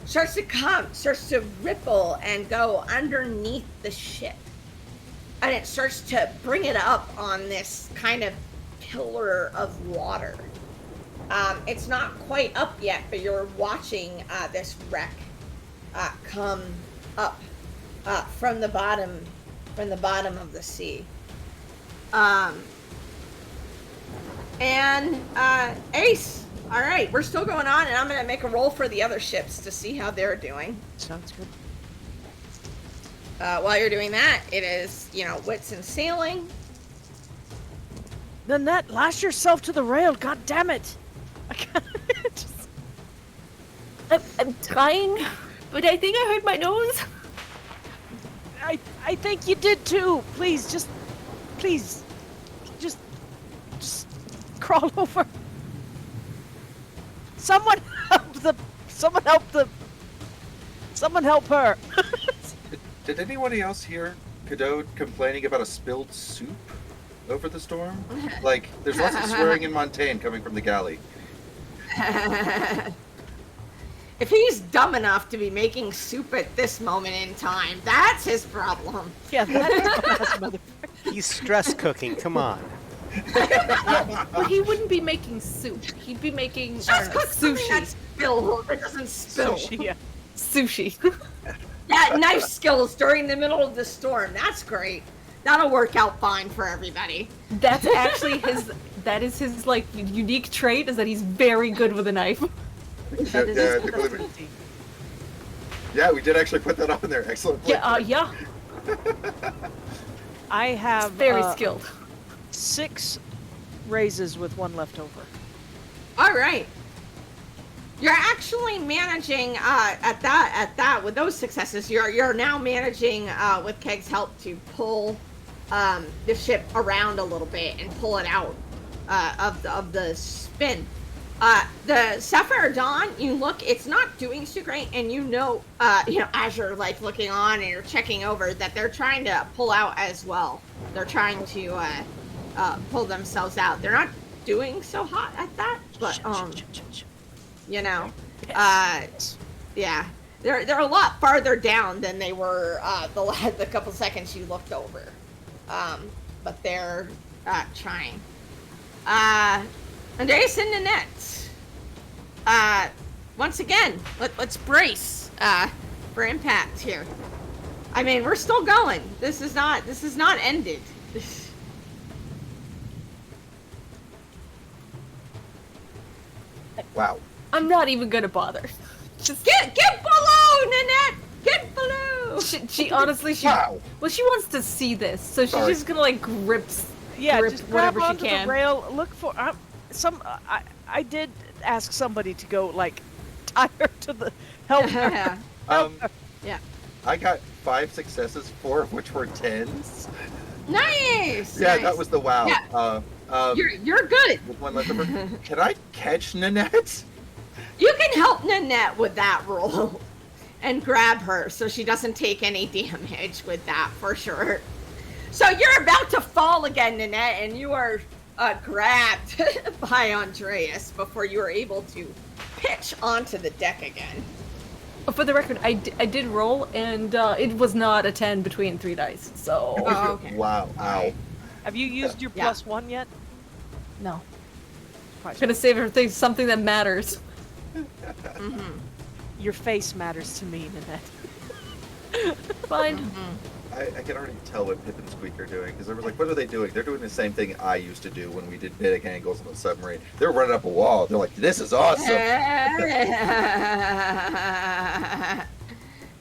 starts to ripple and go underneath the ship, and it starts to bring it up on this kind of pillar of water. It's not quite up yet, but you're watching this wreck come up from the bottom of the sea. And Ace, all right, we're still going on, and I'm gonna make a roll for the other ships to see how they're doing. Sounds good. While you're doing that, it is, wits and sailing. Nanette, lash yourself to the rail, god damn it! I can't just... I'm trying, but I think I hurt my nose. I think you did too. Please, just crawl over. Someone help her. Did anybody else hear Cadeau complaining about a spilled soup over the storm? Like, there's lots of swearing in Montaigne coming from the galley. If he's dumb enough to be making soup at this moment in time, that's his problem. Yeah, that's mother. He's stress cooking. Come on. Well, he wouldn't be making soup. He'd be making Just cook something sushi. that doesn't spill. Sushi, yeah. Sushi. Yeah, knife skills during the middle of the storm. That's great. That'll work out fine for everybody. That's actually that is his, like, unique trait, is that he's very good with a knife. That is Yeah, his I believe it. specialty. Yeah, we did actually put that on there. Excellent. Yeah, yeah. I have Very skilled. 6 raises with 1 left over. All right. You're actually managing at that with those successes. You're now managing with Keg's help to pull the ship around a little bit and pull it out of the spin. The Sapphire Dawn, you look, it's not doing so great, and as you're like looking on and you're checking over, that they're trying to pull out as well. They're trying to pull themselves out. They're not doing so hot at that, but yeah, they're a lot farther down than they were the couple seconds you looked over, but they're trying. Andreas and Nanette, once again, let's brace for impact here. I mean, we're still going. This is not ended. Wow. I'm not even gonna bother. Just Get below, Nanette! Get below! she honestly Wow. well, she wants to see this, so she's Sorry. just gonna like grip Just grab whatever she onto can. the rail. Look for I did ask somebody to go like tie her to the help her. Yeah. I got 5 successes, 4 of which were 10s. Nice! Yeah, nice. that was the wow. Yeah. You're good. With one leftover. Can I catch Nanette? You can help Nanette with that roll and grab her so she doesn't take any damage with that for sure. So you're about to fall again, Nanette, and you are grabbed by Andreas before you are able to pitch onto the deck again. For the record, I did roll, and it was not a 10 between 3 dice, so... Oh, okay. Wow. Ow. Have you used your Yeah. +1 yet? No. Probably Gonna save her thing, something that matters. Mm-hmm. Your face matters to me, Nanette. Fine. Mm-hmm. I can already tell what Pip and Squeak are doing, because they were like, what are they doing? They're doing the same thing I used to do when we did bidding angles on the submarine. They're running up a wall. They're like, this is awesome.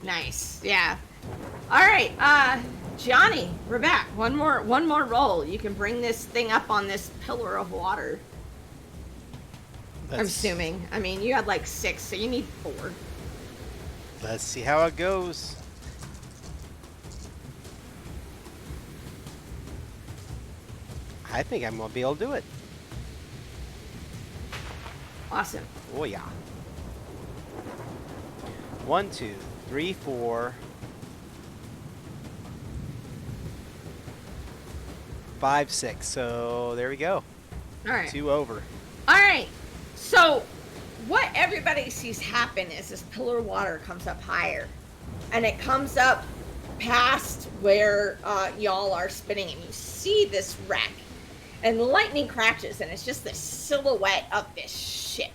Nice. Yeah. All right. Johnny, we're back. One more roll. You can bring this thing up on this pillar of water. I'm assuming. I mean, you had like 6, so you need 4. Let's see how it goes. I think I'm gonna be able to do it. Awesome. Oh yeah. 1, 2, 3, 4, 5, 6. So there we go. All right. 2 over. All right. So, what everybody sees happen is this pillar of water comes up higher, and it comes up past where y'all are spinning, and you see this wreck, and lightning crashes, and it's just this silhouette of this ship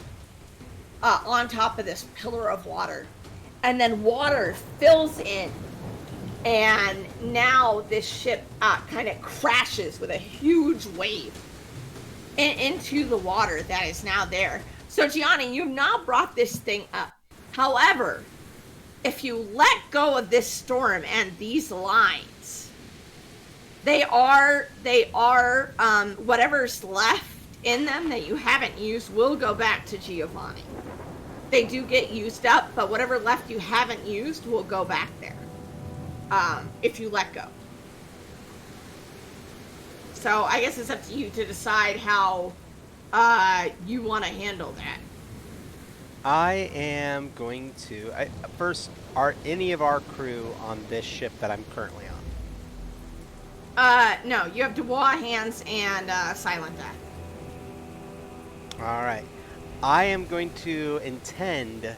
on top of this pillar of water, and then water fills in, and now this ship kind of crashes with a huge wave into the water that is now there. So Gianni, you've now brought this thing up. However, if you let go of this storm and these lines, they are whatever's left in them that you haven't used will go back to Giovanni. They do get used up, but whatever left you haven't used will go back there if you let go. So I guess it's up to you to decide how you want to handle that. I am going to... first, are any of our crew on this ship that I'm currently on? No, you have Dubois, Hands, and Silent Death. Alright. I am going to intend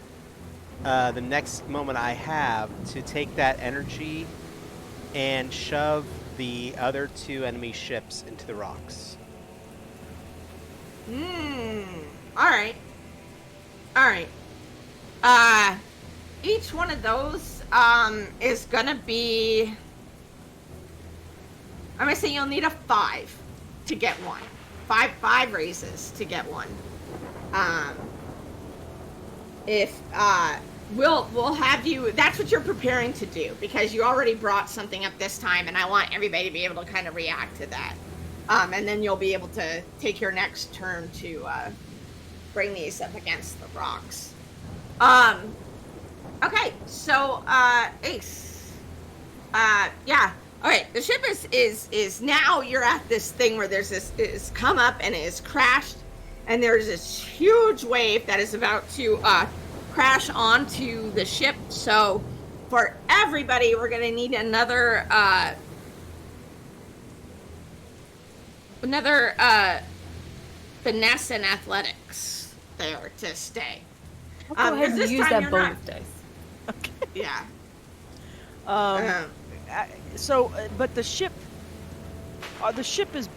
the next moment I have to take that energy and shove the other 2 enemy ships into the rocks. Alright. Each one of those is gonna be... I'm gonna say you'll need a 5 to get one. 5 raises to get one. We'll have you... That's what you're preparing to do, because you already brought something up this time, and I want everybody to be able to kind of react to that. And then you'll be able to take your next turn to bring these up against the rocks. Okay, so Ace. Yeah. All right, the ship is now you're at this thing where there's this is come up and it is crashed, and there's this huge wave that is about to crash onto the ship. So for everybody, we're gonna need another finesse and athletics there to stay. I'll go ahead and this use time that you're bonus not- dice. Okay. Yeah. But the ship is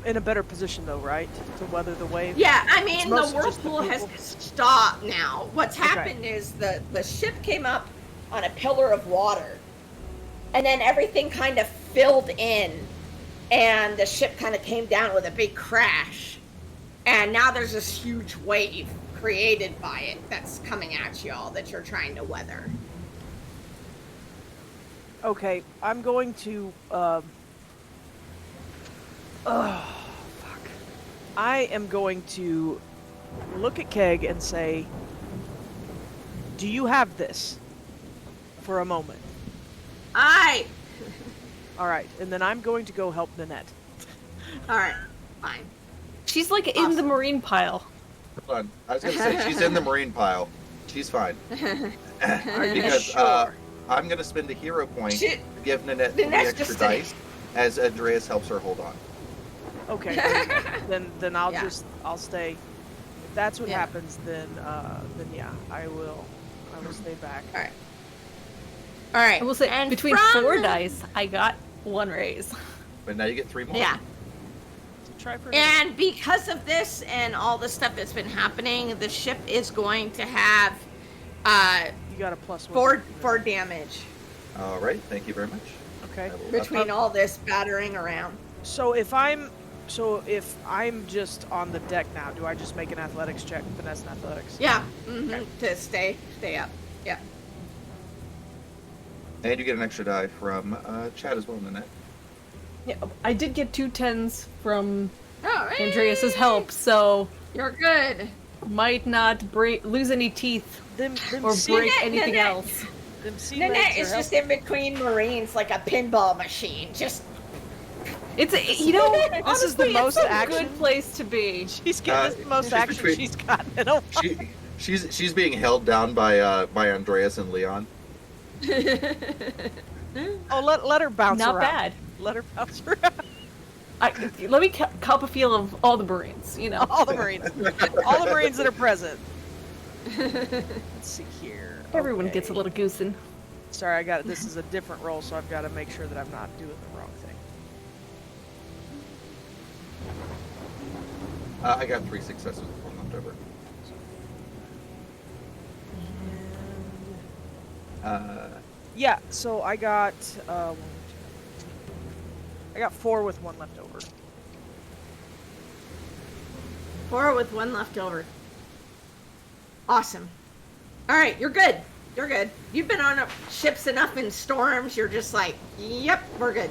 in a better position though, right? To weather the wave? Yeah, I mean, the mostly just the whirlpool has people. stopped now. What's happened is the ship came up on a pillar of water, and then everything kind of filled in, and the ship kind of came down with a big crash. And now there's this huge wave created by it that's coming at y'all that you're trying to weather. Okay, I'm going to I am going to look at Keg and say, do you have this for a moment? Alright. All right, and then I'm going to go help Nanette. Alright. fine. She's like in the marine pile. Hold on. I was going to say, she's in the marine pile. She's fine. Are you Because sure? I'm going to spend a hero point She- to give Nanette the Nanette's extra just dice as Andreas helps her hold on. Okay, then I'll Yeah. I'll stay. If that's what Yeah. happens, then yeah, I will stay back. All right. All right. I will say, and between from- 4 dice, I got 1 raise. But now you get 3 more. Yeah. So try for And because of this and all the stuff that's been happening, the ship is going to have you got a +1. 4 damage All right. Thank you very much. Okay. I will between all this battering around. So if I'm just on the deck now, do I just make an athletics check? Finesse and athletics. Yeah. Okay. To stay up. Yeah. And you get an extra die from Chad as well, Nanette. Yeah, I did get 2 10s from All right. Andreas's help, so You're good. might not lose any teeth Them or sea, break Nanette, anything Nanette. else. them sea Nanette legs is are just in between Marines like a pinball machine. Just It's this is the honestly, most it's a action. good place to be. She's getting the most she's action between- she's gotten in a while. She's being held down by Andreas and Leon. Oh, let her bounce Not around. bad. Let her bounce around. Let me cop a feel of all the Marines, All the Marines. All the Marines that are present. Let's see here. Everyone Okay. gets a little goosing. Sorry, this is a different roll, so I've got to make sure that I'm not doing the wrong thing. I got 3 successes with 1 left over. Yeah, so I got 4 with 1 left over. 4 with 1 left over. Awesome. All right, you're good. You're good. You've been on ships enough in storms. You're just like, yep, we're good.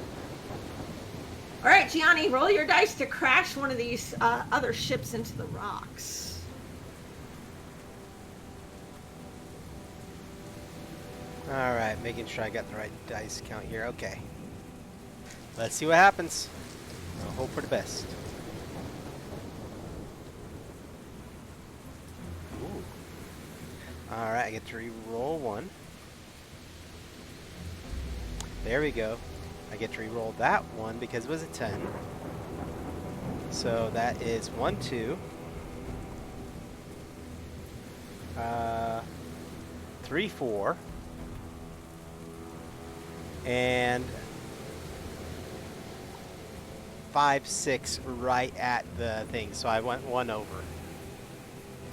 All right, Gianni, roll your dice to crash one of these other ships into the rocks. All right, making sure I got the right dice count here. Okay. Let's see what happens. I'll hope for the best. Ooh. All right, I get to re-roll 1. There we go. I get to re-roll that 1 because it was a 10. So that is 1, 2. 3, 4. And 5, 6 right at the thing. So I went 1 over.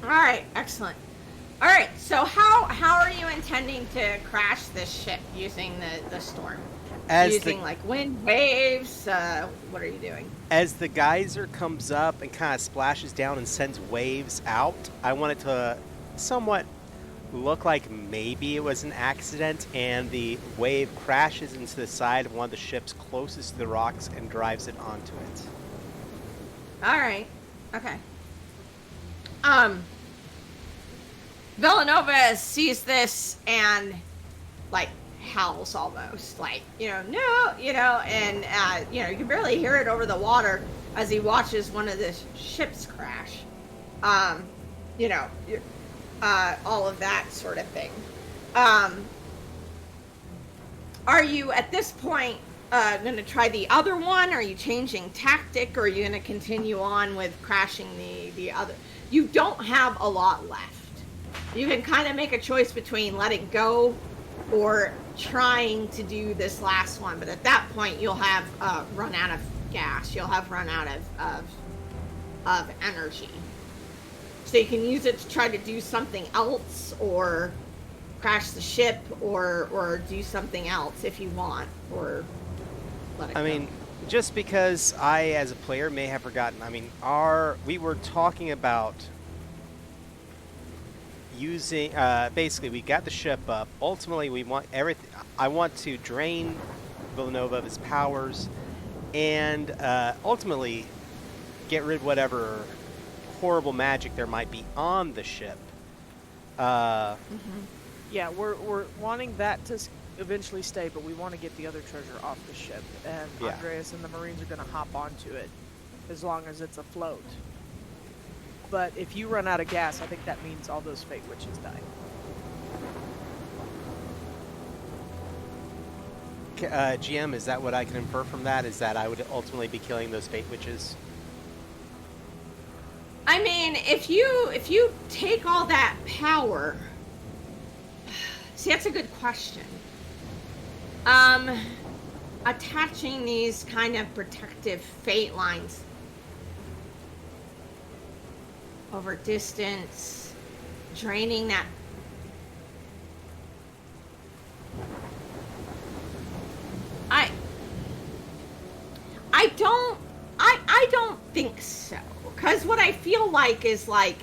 All right, excellent. All right, so how are you intending to crash this ship using the storm? Using like wind, waves? What are you doing? As the geyser comes up and kind of splashes down and sends waves out, I want it to somewhat look like maybe it was an accident and the wave crashes into the side of one of the ships closest to the rocks and drives it onto it. All right. Okay. Villanova sees this and like howls almost like, no, and you can barely hear it over the water as he watches one of the ships crash. All of that sort of thing. Are you at this point going to try the other one? Are you changing tactic, or are you going to continue on with crashing the other? You don't have a lot left. You can kind of make a choice between letting go or trying to do this last one, but at that point you'll have run out of gas. You'll have run out of energy. So you can use it to try to do something else, or crash the ship, or do something else if you want, or let it go. I mean, just because I, as a player, may have forgotten. I mean, we were talking about using. Basically, we got the ship up. Ultimately, we want everything. I want to drain Villanova of his powers, and ultimately get rid of whatever horrible magic there might be on the ship. Yeah, we're wanting that to eventually stay, but we want to get the other treasure off the ship, and Yeah. Andreas and the Marines are going to hop onto it as long as it's afloat. But if you run out of gas, I think that means all those Fate Witches die. GM, is that what I can infer from that? Is that I would ultimately be killing those Fate Witches? I mean, if you take all that power, see, that's a good question. Attaching these kind of protective fate lines over distance, draining that. I don't think so. Because what I feel like is like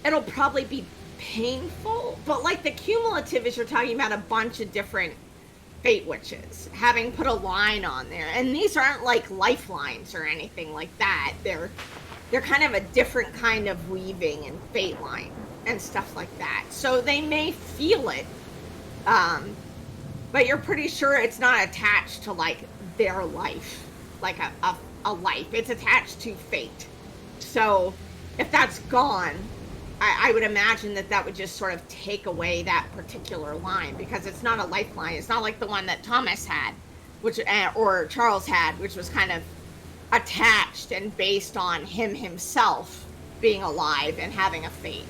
it'll probably be painful, but like the cumulative is you're talking about a bunch of different Fate Witches having put a line on there, and these aren't like lifelines or anything like that. They're kind of a different kind of weaving and fate line and stuff like that. So they may feel it, but you're pretty sure it's not attached to like their life, like a life. It's attached to fate. So if that's gone, I would imagine that would just sort of take away that particular line, because it's not a lifeline. It's not like the one that Thomas had, which or Charles had, which was kind of attached and based on him himself being alive and having a fate.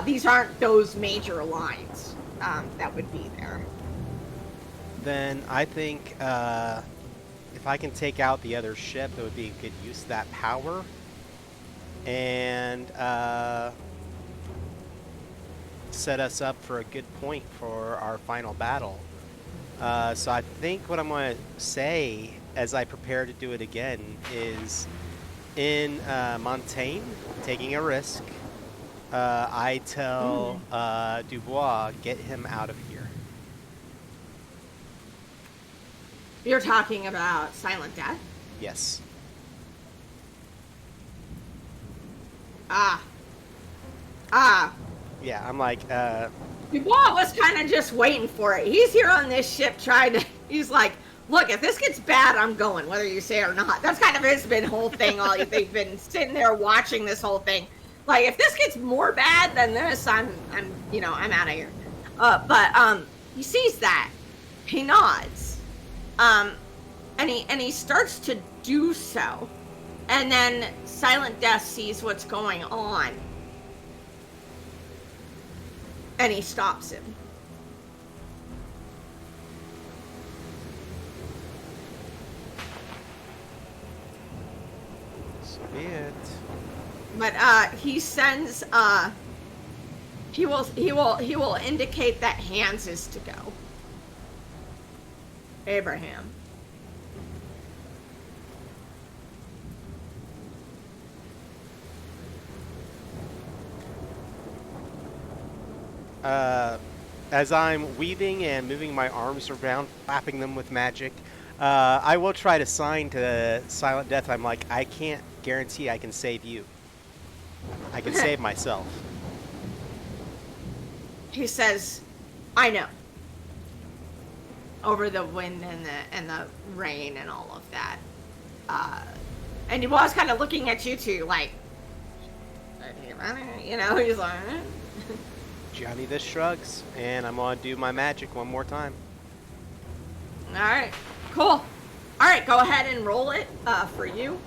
These aren't those major lines that would be there. Then I think if I can take out the other ship, it would be a good use of that power. And set us up for a good point for our final battle. So I think what I'm going to say as I prepare to do it again is in Montaigne, taking a risk, I tell Dubois, get him out of here. You're talking about Silent Death? Yes. Yeah, I'm like, Dubois was kind of just waiting for it. He's here on this ship he's like, look, if this gets bad, I'm going, whether you say it or not. That's kind of his whole thing. They've been sitting there watching this whole thing. Like, if this gets more bad than this, I'm out of here. But he sees that. He nods. And he starts to do so. And then Silent Death sees what's going on. And he stops him. so be it. But he sends he will indicate that Hans is to go. Abraham. As I'm weaving and moving my arms around, flapping them with magic, I will try to sign to Silent Death. I'm like, I can't guarantee I can save you. I can save myself. He says, I know. Over the wind and the rain and all of that. And he was kind of looking at you two like, he's like, Johnny this shrugs, and I'm gonna do my magic one more time. all right, cool. All right, go ahead and roll it for you.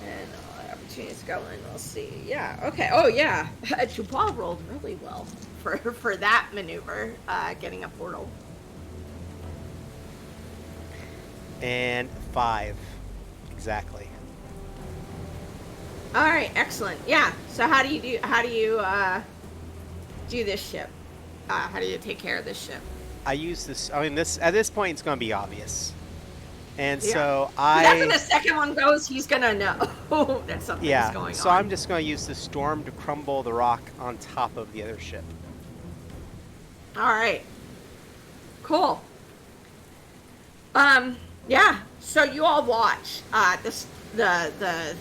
And opportunities go in. We'll see. Yeah. Okay. Oh yeah. Dubois rolled really well for that maneuver, getting a portal. And 5, exactly. All right. Excellent. Yeah. So how do you do this ship? How do you take care of this ship? I use this. I mean, at this point, it's gonna be obvious. And Yeah. so That's when the second one goes, he's gonna know that something's going on. So I'm just going to use the storm to crumble the rock on top of the other ship. All right. Cool. Yeah. So you all watch the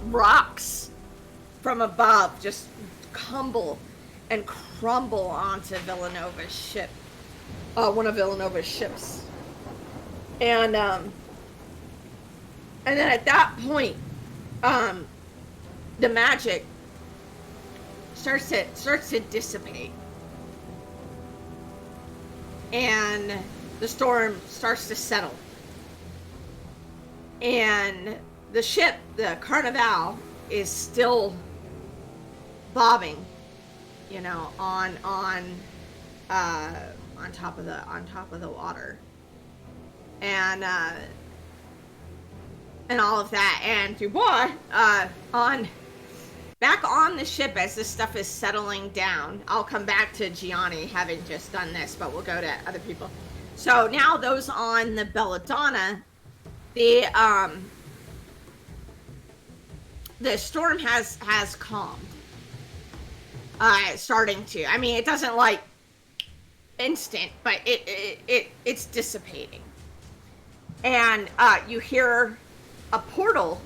rocks from above just tumble and crumble onto Villanova's ship. One of Villanova's ships. And then at that point, the magic starts to dissipate, and the storm starts to settle, and the ship, the Carnevale, is still bobbing, you know, on top of the water, and all of that. And Dubois, back on the ship as this stuff is settling down. I'll come back to Gianni having just done this, but we'll go to other people. So now those on the Belladonna, the storm has calmed. Starting to. I mean, it doesn't like instant, but it's dissipating. And you hear a portal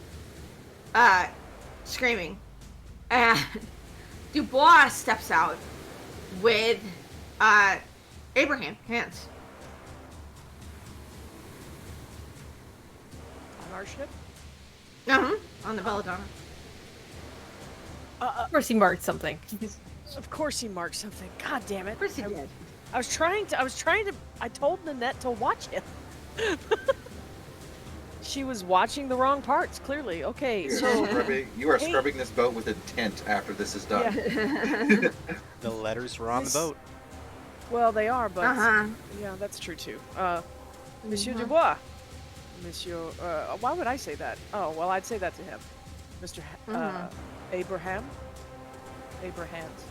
screaming, and Dubois steps out with Abraham hands. On our ship? On the Belladonna. Of course, he marked something. Of course he marked something. God damn it. Of course he did. I was trying to, I told Nanette to watch it. She was watching the wrong parts, clearly. Okay, You are scrubbing this boat with intent after this is done. Yeah. The letters were on the boat. Well, they are, but yeah, that's true too. Monsieur Dubois. Monsieur, why would I say that? Oh, well, I'd say that to him. Mr. Abraham? Abrahams.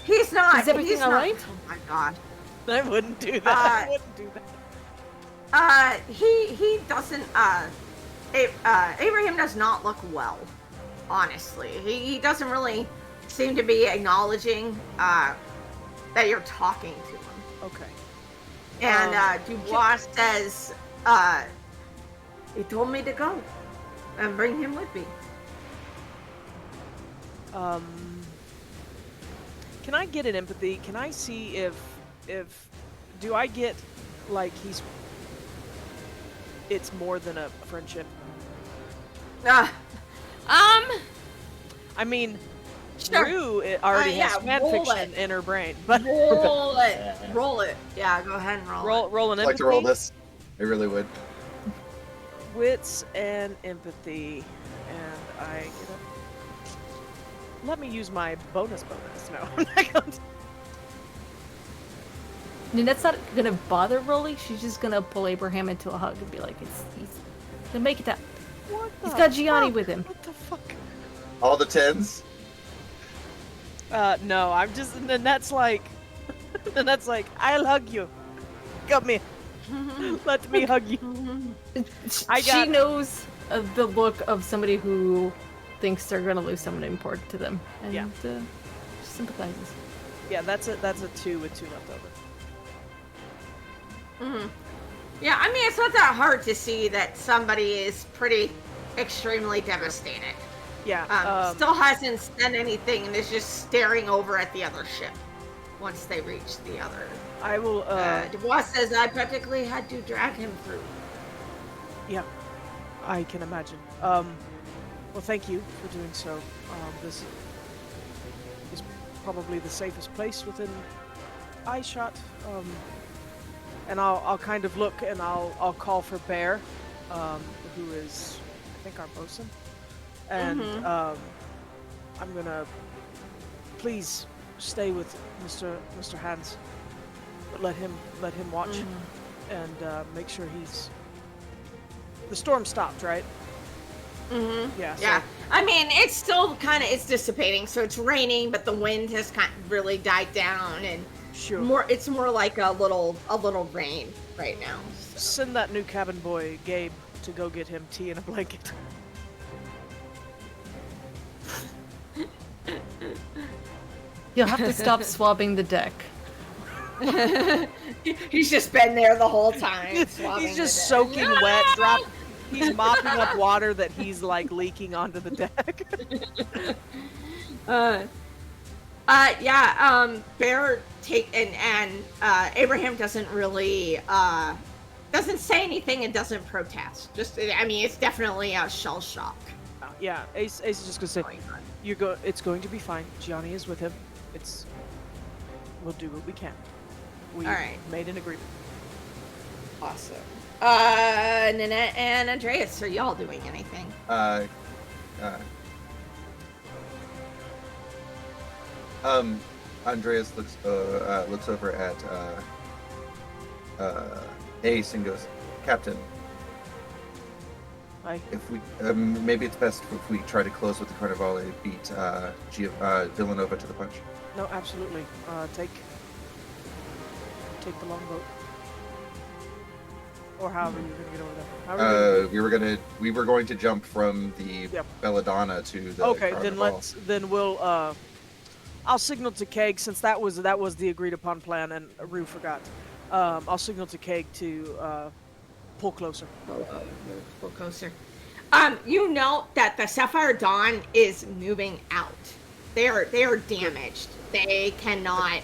He's not. Is everything he's all not, right? Oh my god. I wouldn't do that. I wouldn't do that. He doesn't, Abraham does not look well, honestly. He doesn't really seem to be acknowledging, that you're talking to him. Okay. And, Dubois says, he told me to go and bring him with me. Can I get an empathy? Can I see if do I get like it's more than a friendship? Uh, I mean, Sure. Rue already has yeah, fan roll fiction it. in her brain, but roll it. Roll it. Yeah, go ahead and roll it. roll an I'd empathy. like to roll this. I really would. Wits and empathy, and I get a... Let me use my bonus. No, I'm not going to. Nanette's not gonna bother rolling. She's just gonna pull Abraham into a hug and be like, he's gonna make it out. What He's the got Gianni fuck? with him. What the fuck? All the tens? No, I'm just, and then that's like, I'll hug you. Come here. Let me hug you. She knows the look of somebody who thinks they're gonna lose someone important to them, and Yeah. She sympathizes. Yeah, that's a 2 with 2 left over. Yeah, I mean, it's not that hard to see that somebody is pretty extremely devastated. Yeah. Still hasn't said anything and is just staring over at the other ship once they reach the other. I will. Dubois says I practically had to drag him through. Yeah, I can imagine. Well, thank you for doing so. This is probably the safest place within eye shot. And I'll kind of look and I'll call for Bear, who is, I think, our bosun. And I'm gonna please stay with Mr. Hans, but let him watch and make sure he's. The storm stopped, right? Yeah. Yeah. So, I mean, it's still it's dissipating, so it's raining, but the wind has kind of really died down, and sure. it's more like a little rain right now. So. Send that new cabin boy Gabe to go get him tea and a blanket. You'll have to stop swabbing the deck. He's just been there the whole time. He's just soaking wet. He's mopping up water that he's like leaking onto the deck. Bear and Abraham doesn't really doesn't say anything and doesn't protest. Just, I mean, it's definitely a shell shock. Yeah, Ace is just gonna say, going on. It's going to be fine. Gianni is with him. We'll do what we can. We All right. made an agreement. Awesome. Nanette and Andreas, are y'all doing anything? Andreas looks over at Ace and goes, Captain, Hi. if we maybe it's best if we try to close with the Carnevale, beat Villanova to the punch. No, absolutely. Take the longboat. Or however you're gonna get over there. We were going to jump from the Yep. Belladonna to the Okay, Carnevale. then we'll I'll signal to Keg, since that was the agreed upon plan and Rue forgot. I'll signal to Keg to pull closer. Pull closer. You know that the Sapphire Dawn is moving out. They are damaged. They cannot.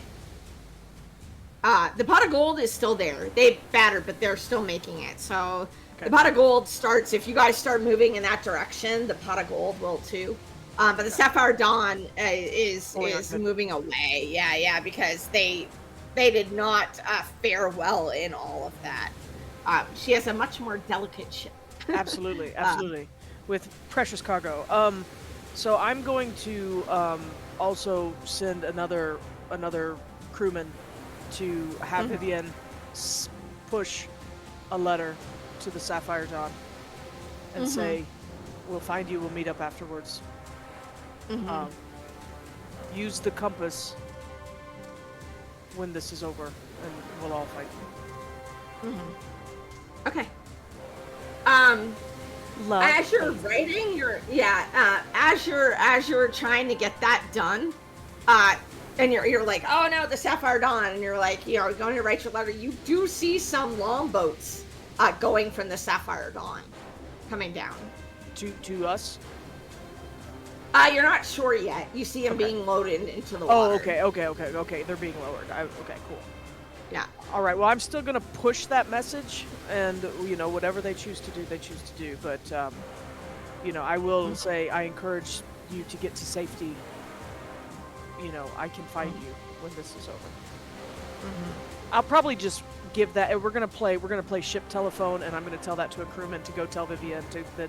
The pot of gold is still there. They battered, but they're still making it. So Okay. the pot of gold starts. If you guys start moving in that direction, the pot of gold will too. But the Sapphire Dawn is good. moving away. Yeah, because they did not fare well in all of that. She has a much more delicate ship. Absolutely. With precious cargo. So I'm going to also send another crewman to have Vivienne push a letter to the Sapphire Dawn and say, "We'll find you. We'll meet up afterwards." Use the compass when this is over, and we'll all fight. Okay. Love. As you're writing, as you're trying to get that done, and you're like, oh no, the Sapphire Dawn, and you're like, going to write your letter. You do see some longboats going from the Sapphire Dawn, coming down. To us. You're not sure yet. You see them being loaded into the Oh, water. okay. They're being lowered. Okay, cool. Yeah. All right. Well, I'm still gonna push that message, and whatever they choose to do, they choose to do. But I will say I encourage you to get to safety. I can find you when this is over. I'll probably just give that. We're gonna play ship telephone, and I'm gonna tell that to a crewman to go tell Vivienne to then,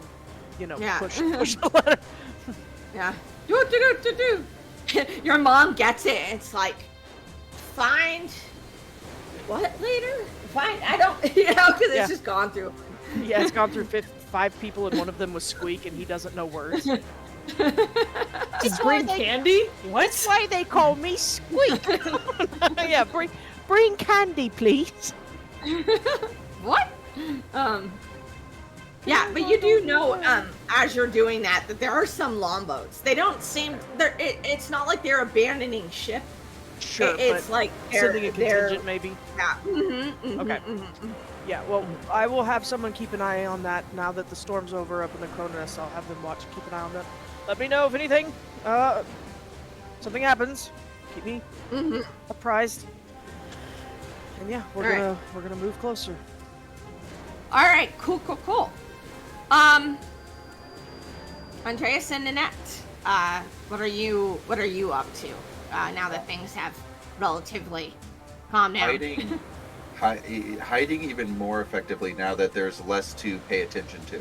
Yeah. push the letter. Yeah. Do. Your mom gets it. It's like, find what later? Find, I don't, because Yeah. it's just gone through. Yeah, it's gone through 5 people, and one of them was Squeak, and he doesn't know words. Just bring candy? What? That's why they call me Squeak. Yeah, bring candy, please. What? Yeah, but you do know, as you're doing that there are some longboats. They don't seem, it's not like they're abandoning ship. Sure, It's but like sending a they're contingent, maybe. yeah. Okay. Yeah, well, I will have someone keep an eye on that now that the storm's over up in the Cronus. I'll have them watch and keep an eye on that. Let me know if anything, something happens. Keep me apprised. And yeah, we're gonna move closer. All right, cool. Andreas and Nanette, what are you up to now that things have relatively calmed down? Hiding even more effectively now that there's less to pay attention to,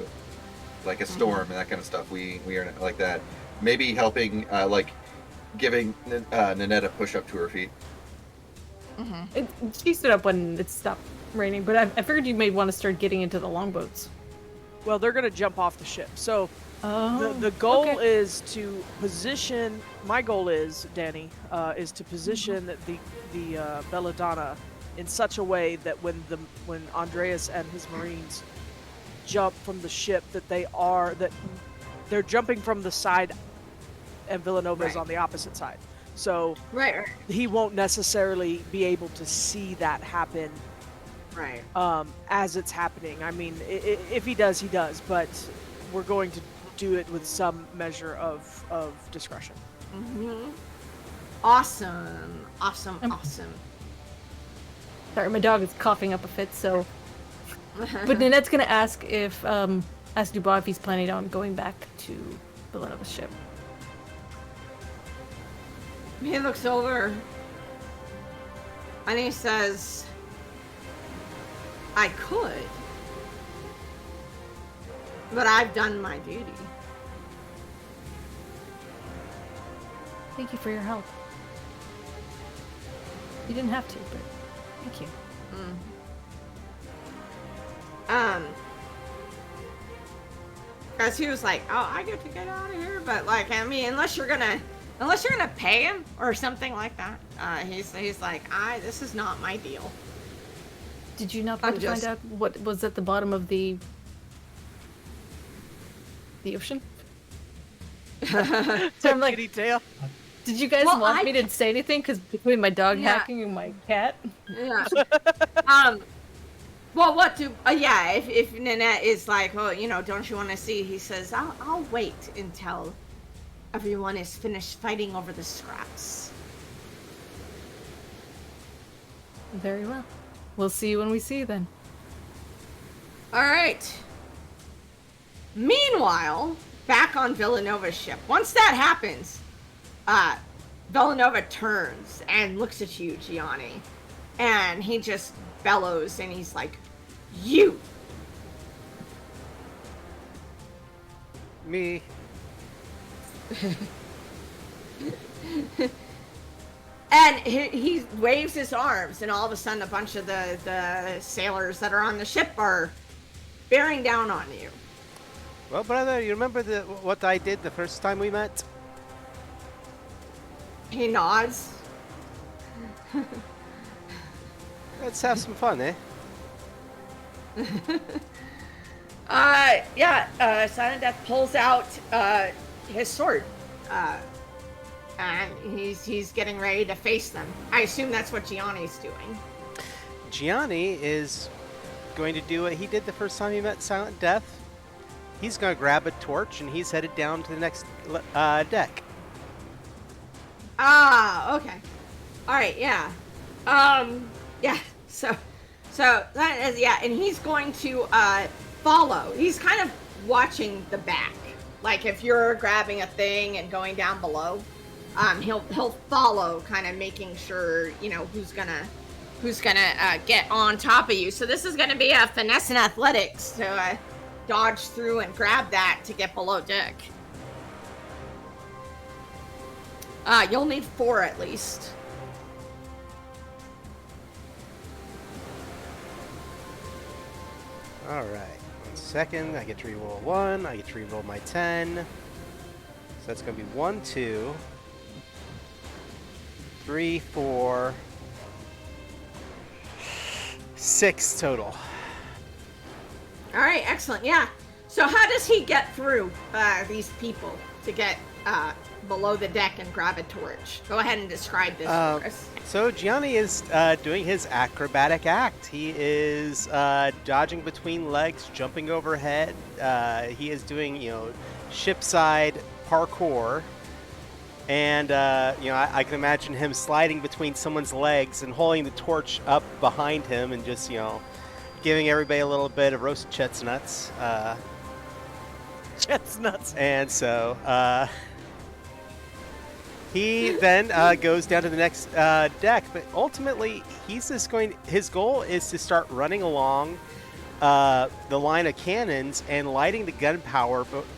like a storm and that kind of stuff. We are like that. Maybe helping, giving Nanette a push up to her feet. She stood up when it stopped raining, but I figured you may want to start getting into the longboats. Well, they're gonna jump off the ship. So the goal is to position. My goal is, Danny, is to position the Belladonna in such a way that when Andreas and his Marines jump from the ship, that they're jumping from the side, and Villanova is on the opposite side. So Right. he won't necessarily be able to see that happen Right. as it's happening. I mean, if he does, he does. But we're going to do it with some measure of discretion. Awesome. Awesome. Um, Awesome. Sorry, my dog is coughing up a fit, so... But Nanette's gonna ask Dubois if he's planning on going back to Villanova's ship. He looks over and he says, I could, but I've done my duty. Thank you for your help. You didn't have to, but thank you. Cause he was like, oh, I get to get out of here, but like, I mean, unless you're gonna pay him or something like that, he's like, this is not my deal. Did you not want to find out what was at the bottom of the ocean? So I'm like, Detail. did you guys want me to say anything? Because between my dog Yeah. hacking and my cat. Yeah. Well, what do? Yeah, if Nanette is like, oh, you know, don't you want to see? He says, I'll wait until everyone is finished fighting over the scraps. Very well. We'll see you when we see you then. All right. Meanwhile, back on Villanova's ship. Once that happens, Villanova turns and looks at you, Gianni, and he just bellows and he's like, you. Me. And he waves his arms, and all of a sudden a bunch of the sailors that are on the ship are bearing down on you. Well, brother, you remember what I did the first time we met? He nods. Let's have some fun, eh? Silent Death pulls out his sword. And he's getting ready to face them. I assume that's what Gianni's doing. Gianni is going to do what he did the first time he met Silent Death. He's going to grab a torch and he's headed down to the next deck. Ah, okay. All right, yeah. Yeah. So that is, yeah, and he's going to follow. He's kind of watching the back. Like if you're grabbing a thing and going down below, he'll follow, kind of making sure, you know, who's gonna get on top of you. So this is gonna be a finesse and athletics to dodge through and grab that to get below deck. You'll need 4 at least. Alright, 1 second. I get to reroll 1. I get to reroll my 10. So that's going to be 1, 2, 3, 4, 6 total. All right, excellent. Yeah. So how does he get through these people to get below the deck and grab a torch? Go ahead and describe this for us. So Gianni is doing his acrobatic act. He is dodging between legs, jumping overhead. He is doing, you know, shipside parkour. And, you know, I can imagine him sliding between someone's legs and holding the torch up behind him and just, you know, giving everybody a little bit of roast chestnuts. Chestnuts. And so he then goes down to the next deck, but ultimately he's just his goal is to start running along the line of cannons and lighting the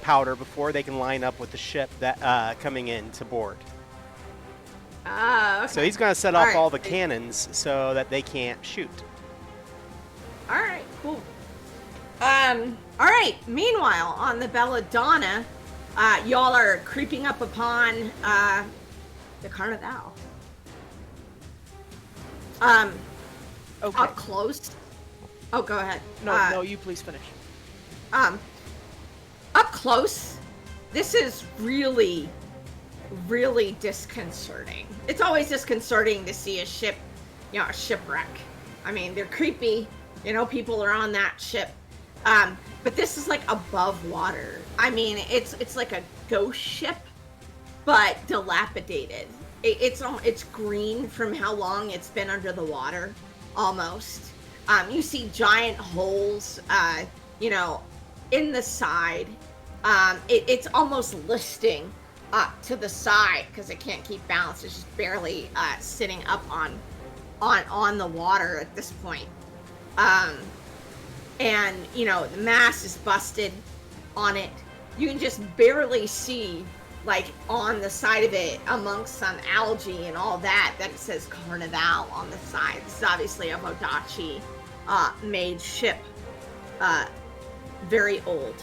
powder before they can line up with the ship that coming in to board. Okay. So he's going to set off all the cannons so that they can't shoot. All right, cool. All right. Meanwhile, on the Belladonna, y'all are creeping up upon the Carnevale. Okay. Up close. Oh, go ahead. No, you please finish. Up close, this is really, really disconcerting. It's always disconcerting to see a ship, you know, a shipwreck. I mean, they're creepy. You know, people are on that ship. But this is like above water. I mean, it's like a ghost ship, but dilapidated. it's green from how long it's been under the water, almost. You see giant holes, you know, in the side. It's almost listing up to the side because it can't keep balance. It's just barely sitting up on the water at this point. And you know, the mast is busted on it. You can just barely see, like, on the side of it, amongst some algae and all that, that it says Carnevale on the side. This is obviously a Bodachi made ship. Very old.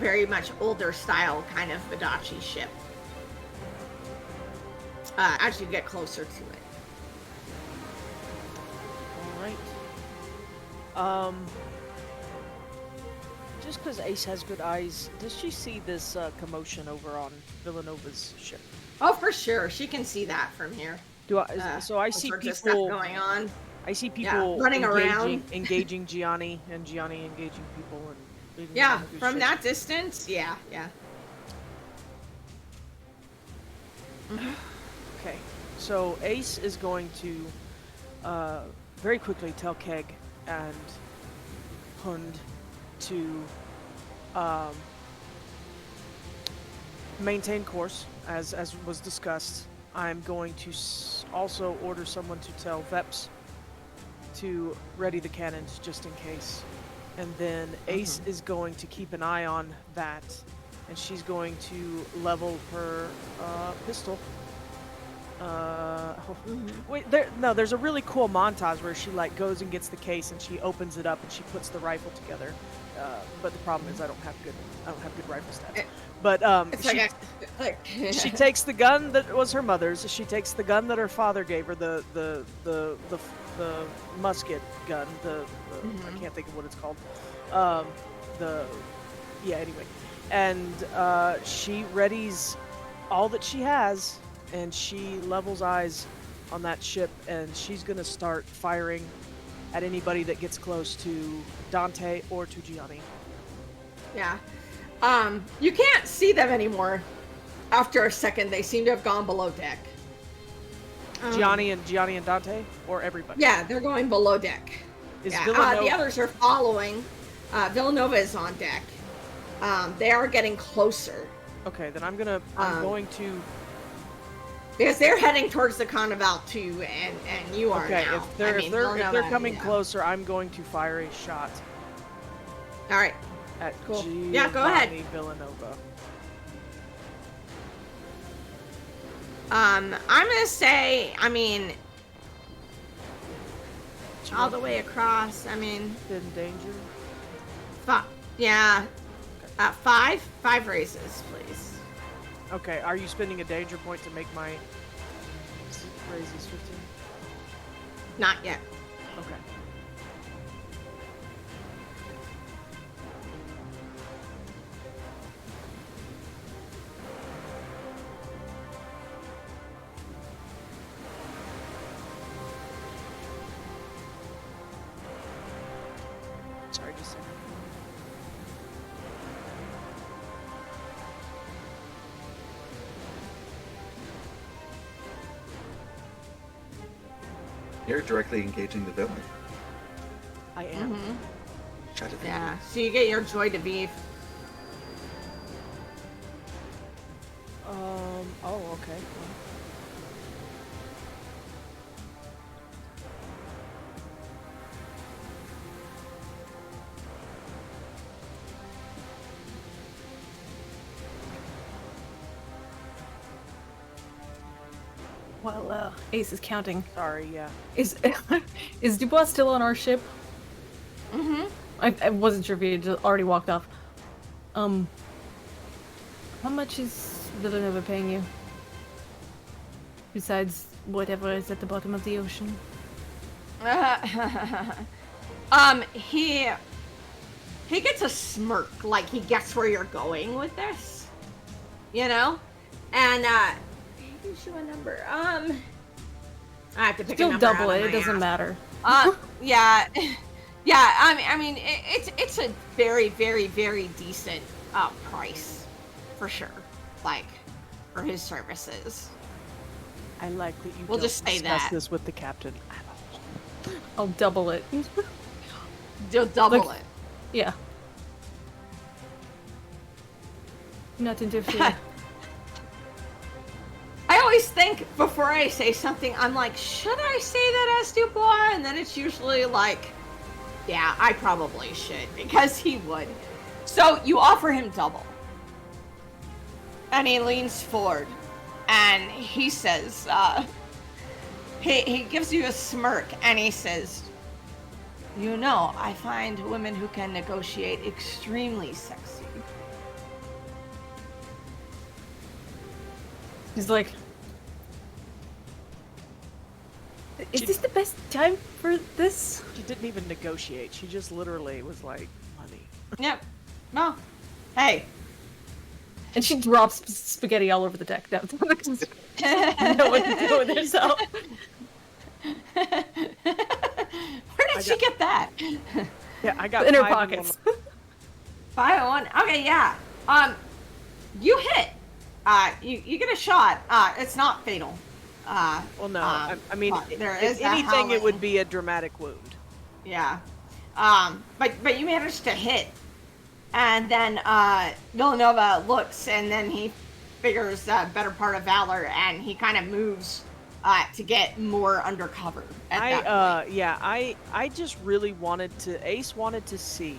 Very much older style kind of Bodachi ship. As you get closer to it. All right. Just because Ace has good eyes, does she see this commotion over on Villanova's ship? Oh, for sure. She can see that from here. Do I? So I see sorts of people stuff going on. I see people running around. engaging Gianni, and Gianni engaging people, and leaving Yeah, them to do from shit. that distance, yeah. Okay, so Ace is going to very quickly tell Keg and Hund to maintain course, as was discussed. I'm going to also order someone to tell Veps to ready the cannons just in case. And then Ace is going to keep an eye on that, and she's going to level her pistol. Wait, there's a really cool montage where she like goes and gets the case and she opens it up and she puts the rifle together. But the problem is I don't have good rifle stats. But she takes the gun that was her mother's. She takes the gun that her father gave her, the musket gun. I can't think of what it's called. Anyway, and she readies all that she has, and she levels eyes on that ship, and she's gonna start firing at anybody that gets close to Dante or to Gianni. Yeah. You can't see them anymore. After a second, they seem to have gone below deck. Gianni and Dante, or everybody? Yeah, they're going below deck. Villanova... the others are following. Villanova is on deck. They are getting closer. Okay, then I'm going to. Because they're heading towards the Carnevale too, and you are okay, now. if they're coming closer, I'm going to fire a shot. All right. At cool. Giovanni Yeah, go ahead. Villanova. I'm gonna say, all the way across. In danger. Yeah. 5 raises, please. Okay, are you spending a danger point to make my raises 15? Not yet. Okay. Sorry, just a second. You're directly engaging the villain. I am. Shut it. Yeah. So you get your joy to beef. Oh, okay. While Ace is counting, Sorry, yeah. is Dubois still on our ship? I wasn't sure if he had just already walked off. How much is Villanova paying you? Besides whatever is at the bottom of the ocean? He gets a smirk, like he gets where you're going with this, you know, and he gives you a number. I have to pick a number. Still double out it. of It my doesn't ass. matter. Yeah. It's a very, very, very decent price, for sure. Like, for his services. I like that you We'll don't just say discuss that. this with the captain. I'll double it. You'll double Like- it. Yeah. Not interfere. I always think before I say something, I'm like, should I say that as Dubois? And then it's usually like, yeah, I probably should, because he would. So you offer him double. And he leans forward and he says, he gives you a smirk and he says, you know, I find women who can negotiate extremely sexy. He's like, is this the best time for this? She didn't even negotiate. She just literally was like, money. Yep. Well, hey. And she drops spaghetti all over the deck. Now, know what to do with herself. Where did she get that? Yeah, I got In her 5 in pockets. 501. Okay, yeah. You hit. You get a shot. It's not fatal. Well, no. I mean, but there if is that anything, it would howling. be a dramatic wound. Yeah. But you managed to hit. And then Villanova looks, and then he figures better part of valor, and he kind of moves to get more undercover at that point. Yeah, I just really wanted to. Ace wanted to see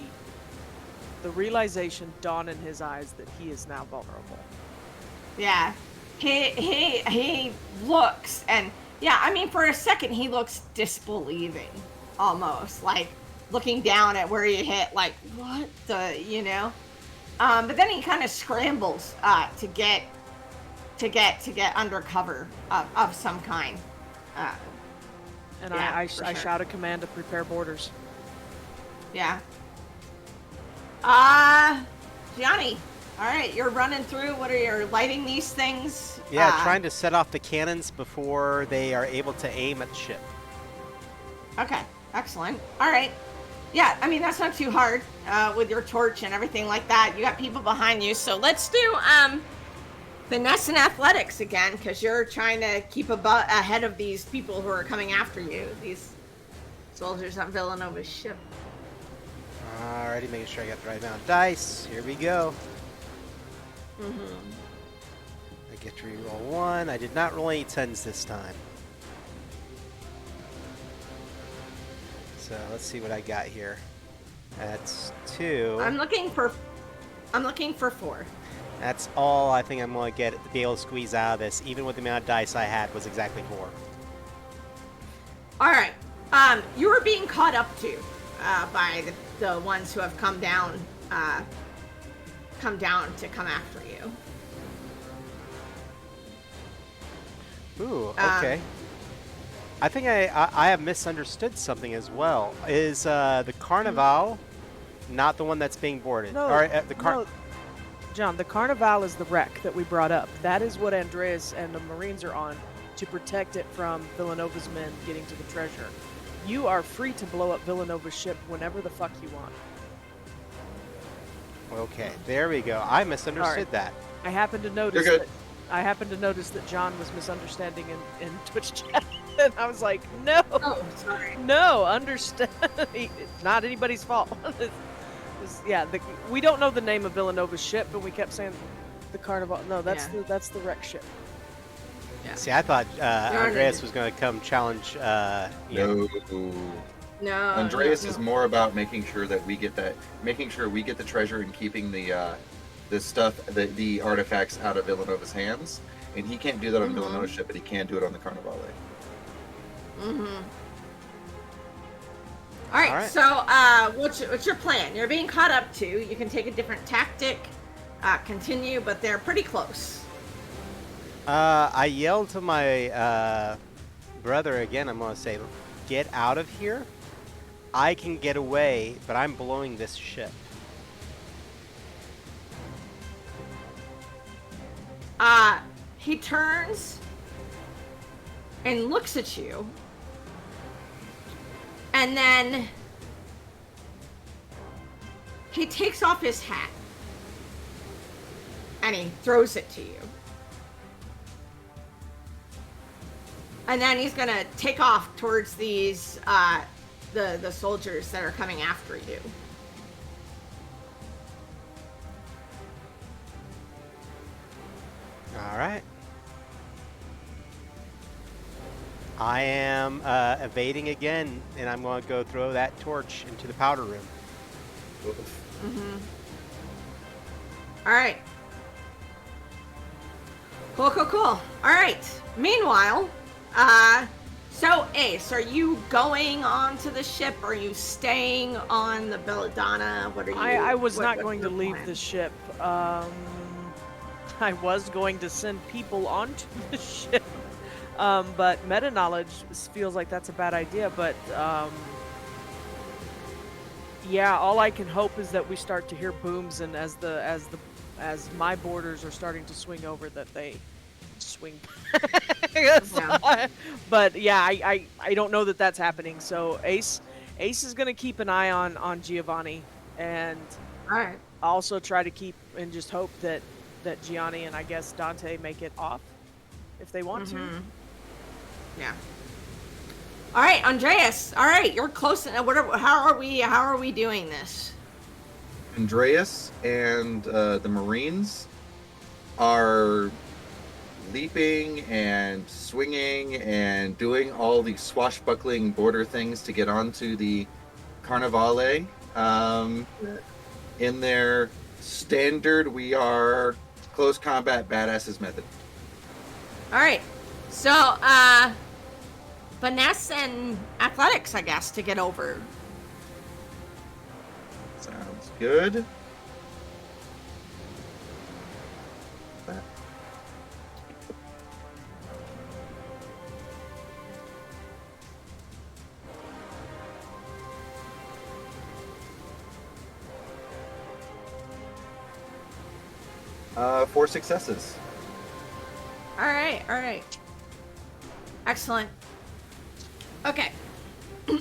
the realization dawn in his eyes that he is now vulnerable. Yeah. He looks, and yeah, I mean, for a second he looks disbelieving, almost like looking down at where he hit, like, what the, you know? But then he kind of scrambles to get under cover of some kind. And Yeah, I for sure. shout a command to prepare borders. Yeah. Gianni, all right, you're running through. What are you lighting these things? Yeah, trying to set off the cannons before they are able to aim at the ship. Okay, excellent. All right. Yeah, I mean, that's not too hard with your torch and everything like that. You got people behind you, so let's do finesse and athletics again, because you're trying to keep ahead of these people who are coming after you, these soldiers on Villanova's ship. Alrighty, making sure I got the right amount of dice. Here we go. I get to reroll 1. I did not roll any 10s this time. So let's see what I got here. That's 2. I'm looking for 4. That's all I think I'm going to be able to squeeze out of this, even with the amount of dice I had, was exactly 4. All right. You are being caught up to by the ones who have come down to come after you. Ooh, okay. I think I have misunderstood something as well. Is the Carnevale not the one that's being boarded? No, Or, no, John, the Carnevale is the wreck that we brought up. That is what Andreas and the Marines are on to protect it from Villanova's men getting to the treasure. You are free to blow up Villanova's ship whenever the fuck you want. Okay, there we go. I misunderstood that. I happened to notice You're good. that John was misunderstanding in Twitch chat, and I was like, no, Oh, sorry. no, understand. It's not anybody's fault. We don't know the name of Villanova's ship, but we kept saying the Carnival. No, that's Yeah. that's the wreck ship. Yeah. See, I thought Darn Andreas it. was going to come challenge. You know, No. Andreas no. is more about making sure we get the treasure and keeping the stuff, the artifacts out of Villanova's hands, and he can't do that on Villanova's ship, but he can do it on the Carnevale. All right. All right. So, what's your plan? You're being caught up to. You can take a different tactic, continue, but they're pretty close. I yelled to my brother again. I'm going to say, get out of here. I can get away, but I'm blowing this ship. He turns and looks at you, and then he takes off his hat and he throws it to you. And then he's gonna take off towards these the soldiers that are coming after you. All right. I am evading again, and I'm going to go throw that torch into the powder room. Mm-hmm. All right. Cool. All right. Meanwhile, so Ace, are you going onto the ship? Or are you staying on the Belladonna? What are you? I was not what's going to your leave plan? the ship. I was going to send people onto the ship. But meta knowledge feels like that's a bad idea. But yeah, all I can hope is that we start to hear booms, and as my borders are starting to swing over, that they swing. Yeah. But yeah, I don't know that that's happening. So Ace is gonna keep an eye on Giovanni, and All right. also try to keep and just hope that Gianni and I guess Dante make it off if they want to. Yeah. All right, Andreas. All right, you're close. How are we doing this? Andreas and the Marines are leaping and swinging and doing all these swashbuckling border things to get onto the Carnevale. In their standard, we are close combat badasses method. All right. So, finesse and athletics, I guess, to get over. Sounds good. That. Four successes. All right. Excellent. Okay. All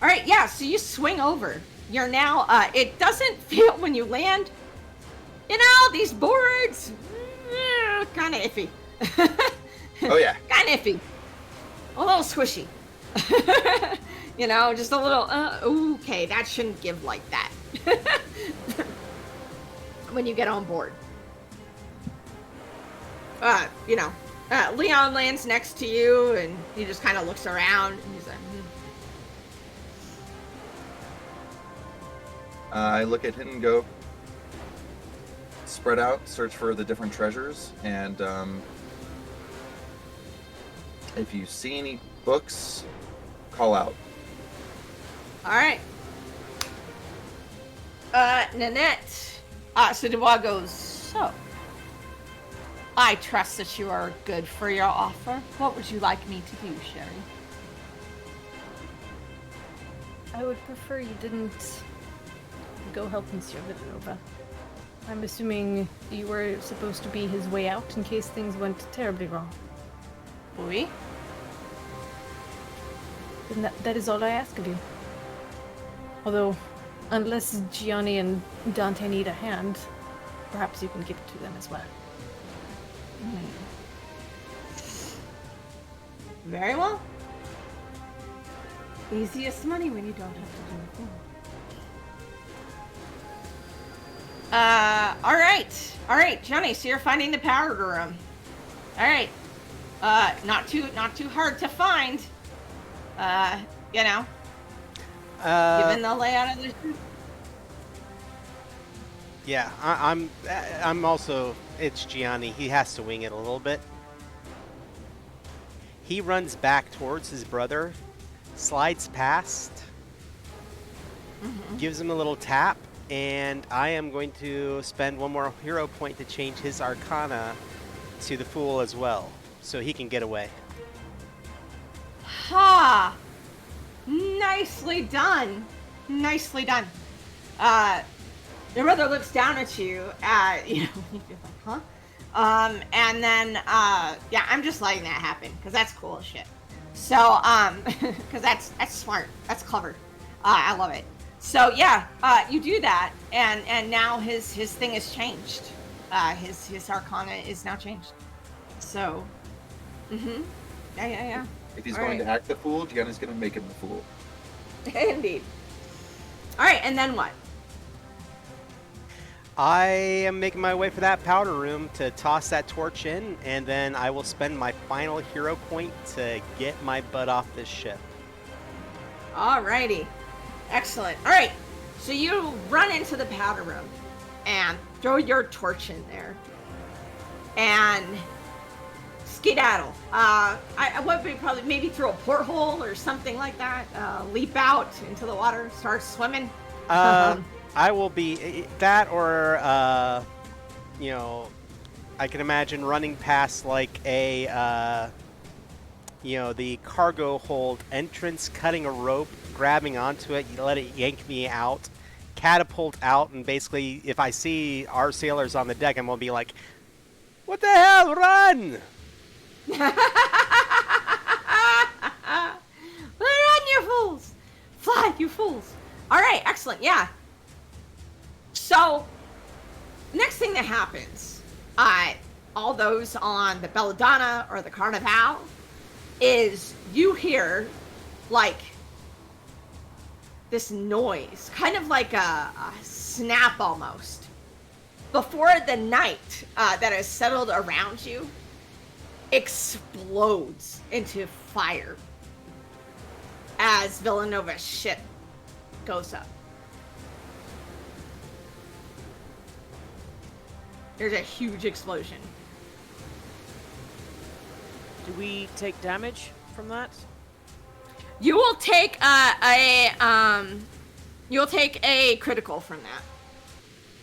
right, yeah, so you swing over. You're now, it doesn't feel when you land, you know, these boards, kind of iffy. Oh, yeah. Kind of iffy. A little squishy. You know, just a little, okay, that shouldn't give like that. When you get on board. You know, Leon lands next to you, and he just kind of looks around, and he's like, I look at him and go, spread out, search for the different treasures, and if you see any books, call out. all right. Nanette. So Dubois goes, so, I trust that you are good for your offer. What would you like me to do, Sherry? I would prefer you didn't go help Monsieur Villanova. I'm assuming you were supposed to be his way out in case things went terribly wrong. Oui? Then that is all I ask of you. Although, unless Gianni and Dante need a hand, perhaps you can give it to them as well. Very well. Easiest money when you don't have to do anything. All right, Johnny. So you're finding the powder room. All right. Not too hard to find. You know, given the layout of the ship. Yeah, I'm also. It's Gianni. He has to wing it a little bit. He runs back towards his brother, slides past, gives him a little tap, and I am going to spend one more hero point to change his Arcana to the Fool as well, so he can get away. Ha! Nicely done. Nicely done. Your brother looks down at you, you know, you're like, huh? And then, yeah, I'm just letting that happen, because that's cool as shit. So, because that's smart. That's clever. I love it. So, yeah, you do that, and now his thing has changed. His Arcana is now changed. So, Mm-hmm. Yeah. If he's All going right. to act the fool, Deanna's going to make him the fool. Indeed. All right, and then what? I am making my way for that powder room to toss that torch in, and then I will spend my final hero point to get my butt off this ship. Alrighty. Excellent. All right. So you run into the powder room and throw your torch in there and skedaddle. I would be probably maybe through a porthole or something like that. Leap out into the water, start swimming. I will be that, or you know, I can imagine running past like a the cargo hold entrance, cutting a rope, grabbing onto it, you let it yank me out, catapult out, and basically, if I see our sailors on the deck, I'm gonna be like, "What the hell? Run!" Run, you fools! Fly, you fools! All right, excellent. Yeah. So, next thing that happens, all those on the Belladonna or the Carnevale, is you hear like this noise, kind of like a snap almost, before the night that has settled around you explodes into fire as Villanova's ship goes up. There's a huge explosion. Do we take damage from that? You will take you'll take a critical from that.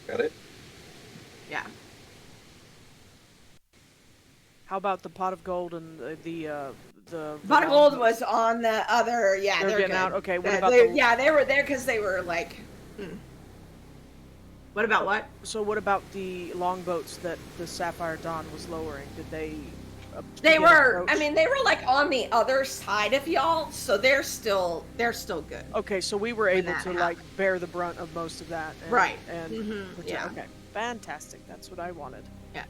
Got it? Yeah. How about the pot of gold and the Pot of gold was on the other. Yeah, They're they're getting good. out? Okay, what about the- Yeah, they were there because they were like. What about what? So what about the longboats that the Sapphire Dawn was lowering? Did they? They get were. approached? I mean, they were like on the other side of y'all, so they're still good. Okay, so we were when able that to like bear the brunt of most of that. And, Right. And Mhm, yeah. Okay. Fantastic. That's what I wanted. Yeah.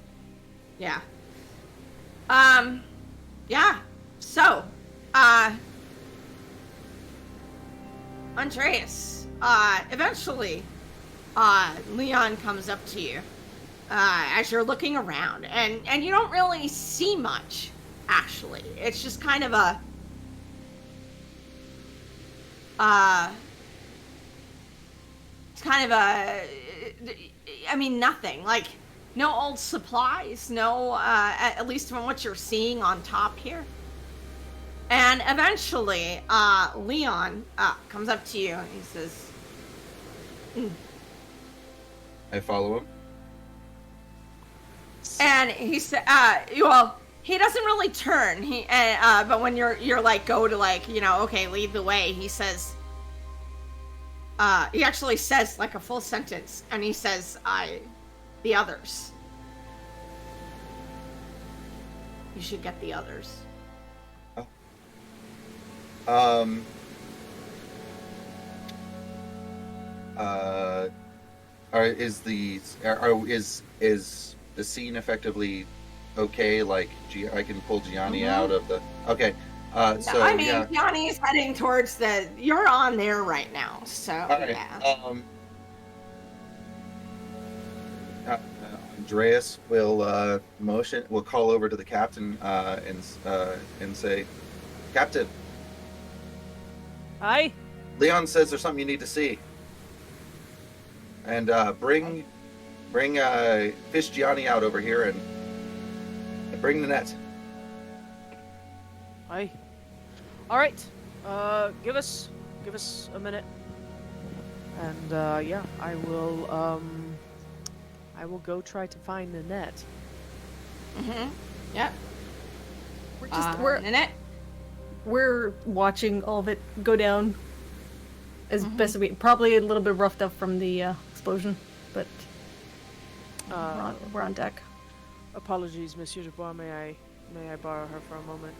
Yeah. So, Andreas, eventually, Leon comes up to you, as you're looking around, and you don't really see much, actually. It's just kind of a, I mean, nothing. Like, no old supplies, no, at least from what you're seeing on top here. And eventually, Leon comes up to you and he says, I follow him. and he said, well, he doesn't really turn. But when you're like, go to like, okay, lead the way, he says, he actually says like a full sentence, and he says, the others. You should get the others. Is the scene effectively okay? Like, I can pull Gianni out of the. Okay. So I mean, yeah. Yanni's heading towards the. You're on there right now, so All right. yeah. Andreas will will call over to the captain and say, Captain, Aye. Leon says there's something you need to see. And bring Fish Gianni out over here and bring the net. Aye. All right. Give us a minute, and yeah, I will go try to find the net. Yep. We're just Nanette. we're watching all of it go down as best as we. Probably a little bit roughed up from the explosion, but we're on deck. Apologies, Monsieur Dubois. May I borrow her for a moment?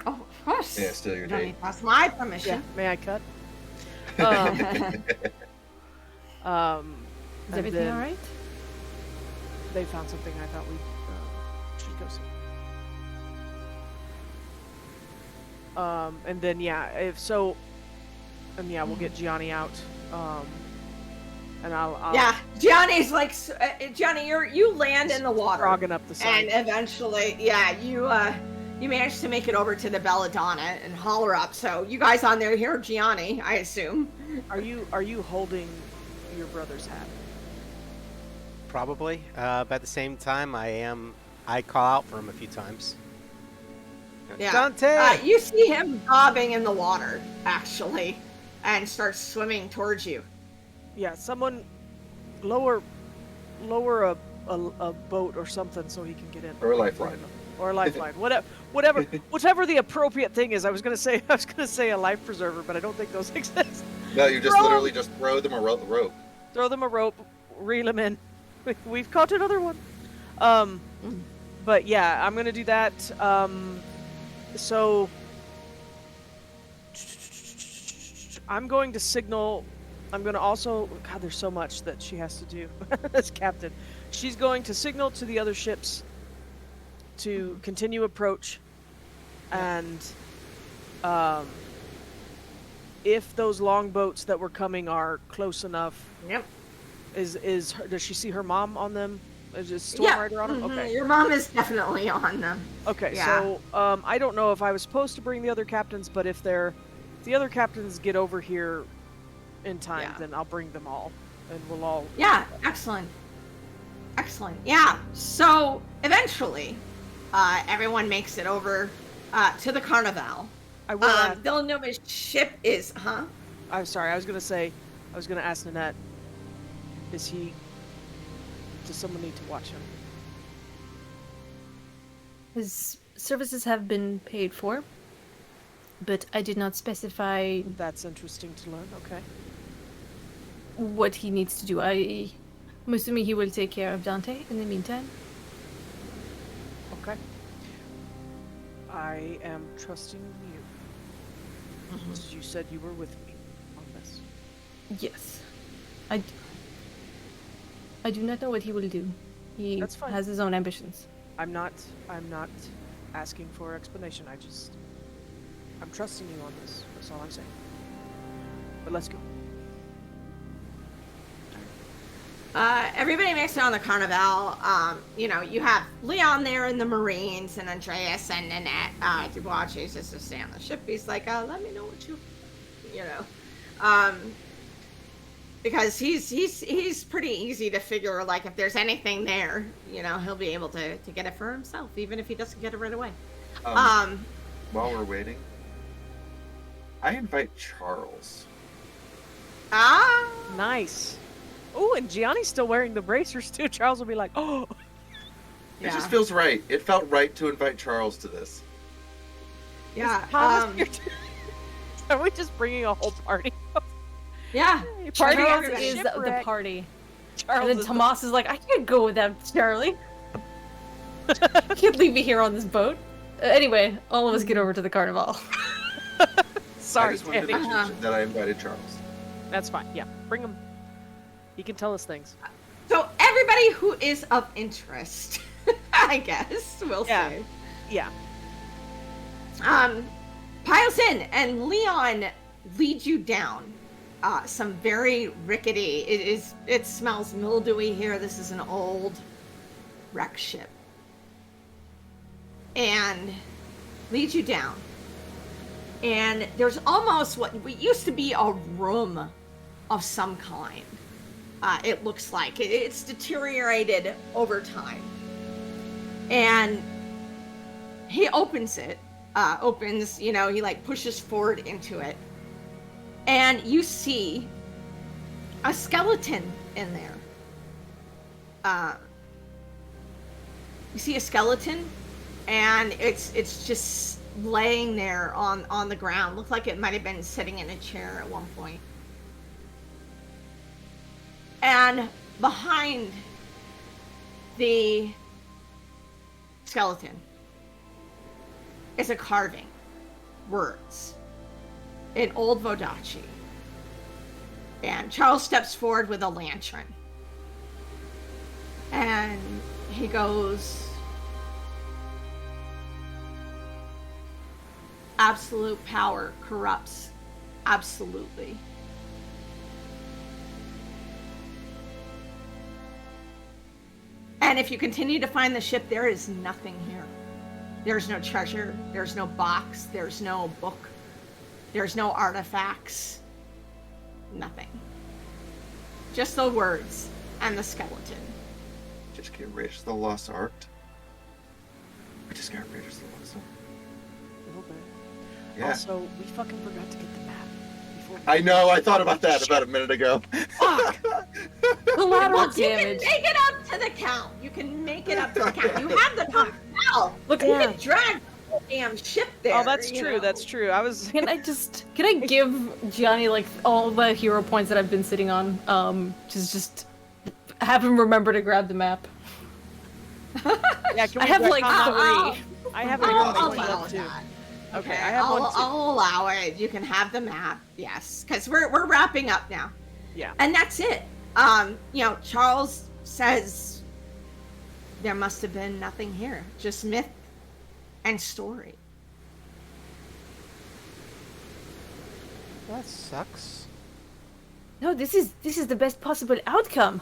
Oh, of course. Yeah, steal your Don't date. need to ask my permission. May I cut? Is everything all right? They found something I thought we should go see. And then if so, and we'll get Gianni out. And I'll Yeah, Gianni's like Gianni. You land in the water, frogging up the side. and eventually, you manage to make it over to the Belladonna and haul her up. So you guys on there hear Gianni, I assume. Are you holding your brother's hat? Probably. But at the same time, I call out for him a few times. Yeah. Dante! You see him bobbing in the water, actually, and starts swimming towards you. Yeah, someone lower a boat or something so he can get in. Or a lifeline. Or a lifeline. Whatever the appropriate thing is. I was gonna say a life preserver, but I don't think those exist. No, you just literally just throw them a rope. Throw them a rope, reel them in. We've caught another one. But yeah, I'm gonna do that. So I'm going to signal. I'm going to also... God, there's so much that she has to do as captain. She's going to signal to the other ships to continue approach. And if those longboats that were coming are close enough... Yep. Does she see her mom on them? Is it Storm Rider on them? Mm-hmm. Okay. Your mom is definitely on them. Okay, Yeah. so I don't know if I was supposed to bring the other captains, but if the other captains get over here in time, then I'll bring them all, and we'll all... Yeah, excellent. Yeah, so eventually, everyone makes it over to the Carnevale. I will ask... Villanova's ship is... I'm sorry, I was going to ask Nanette, does someone need to watch him? His services have been paid for, but I did not specify That's interesting to learn, okay. what he needs to do. I'm assuming he will take care of Dante in the meantime. Okay. I am trusting you. Because you said you were with me on this. Yes. I do not know what he will do. He That's fine. has his own ambitions. I'm not asking for explanation. I'm trusting you on this. That's all I'm saying. But let's go. Everybody makes it on the Carnival. You have Leon there in the Marines, and Andreas and Nanette. Dubois chases to stay on the ship. He's like, let me know what because he's pretty easy to figure, like, if there's anything there, he'll be able to get it for himself, even if he doesn't get it right away. While we're waiting, I invite Charles. Nice. Oh, and Gianni's still wearing the bracers too. Charles will be like, oh. It just feels right. It felt right to invite Charles to this. Yeah. Are we just bringing a whole party? Yeah. Party Charles after is shipwreck. the party. Charles And then Tomas is like, I can't go without Charlie. You can't leave me here on this boat. Anyway, all of us get over to the Carnival. Sorry, I just wanted to Tammy. mention that I invited Charles. That's fine. Yeah, bring him. He can tell us things. So everybody who is of interest, I guess, we'll say. Yeah. Piles in, and Leon leads you down some very rickety. It smells mildewy here. This is an old wreck ship, and leads you down. And there's almost what used to be a room of some kind. It looks like it's deteriorated over time. And he opens it. He like pushes forward into it. And you see a skeleton in there. You see a skeleton, and it's just laying there on the ground. Looks like it might have been sitting in a chair at one point. And behind the skeleton is a carving. Words. In Old Vodachi. And Charles steps forward with a lantern. And he goes... absolute power corrupts absolutely. And if you continue to find the ship, there is nothing here. There's no treasure, there's no box, there's no book, there's no artifacts, nothing. Just the words and the skeleton. Just get Raiders of the Lost Ark. We just got Raiders of the Lost Ark. A little bit. Yeah. Also, we fucking forgot to get the map. Before I know, I thought about that about a minute ago. Fuck! Collateral Look, you can damage. make it up to the count. You can make it up to the count. You have the Carnevale. Look, You can drag the damn ship there. Oh, that's you true. know. That's true. I was. Can I give Gianni like all the hero points that I've been sitting on? Just have him remember to grab the map. Yeah, can I we have grab like Carnevale? 3. I have a I'll hero point allow left too. that. Okay, Okay, I have one too. I'll allow it. You can have the map, yes, because we're wrapping up now, Yeah. and that's it. Charles says there must have been nothing here, just myth and story. That sucks. No, this is the best possible outcome.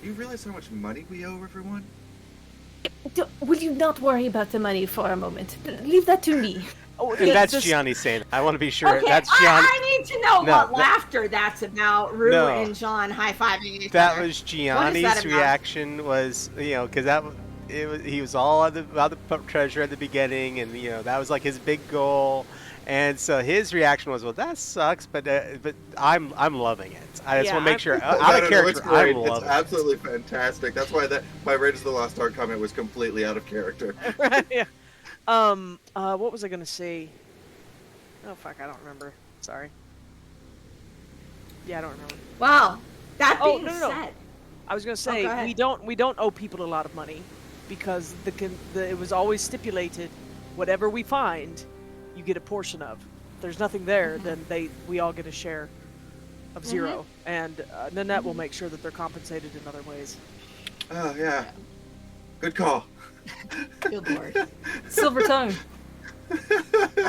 You realize how much money we owe everyone? Will you not worry about the money for a moment? Leave that to me. Oh, And that's this- Gianni saying. I want to be sure Okay, that's Gianni. I need to know No, what that- laughter that's about. Rue No. and John high-fiving each That other. was Gianni's about? reaction. Was because he was all about the treasure at the beginning, and that was like his big goal. And so his reaction was, "Well, that sucks," but I'm loving it. I just Yeah, want to make I'm- sure No, out of it's character. great. I'm It's loving it. absolutely fantastic. That's why my Raiders of the Lost Ark comment was completely out of character. Yeah. What was I gonna say? Oh fuck, I don't remember. Sorry. Yeah, I don't remember. Well, that Oh, being no. said, I was gonna say go ahead. we don't owe people a lot of money because it was always stipulated, whatever we find, you get a portion of. If there's nothing there, then we all get a share of 0, and Nanette will make sure that they're compensated in other ways. Oh yeah, good call. good lord. Silver tongue.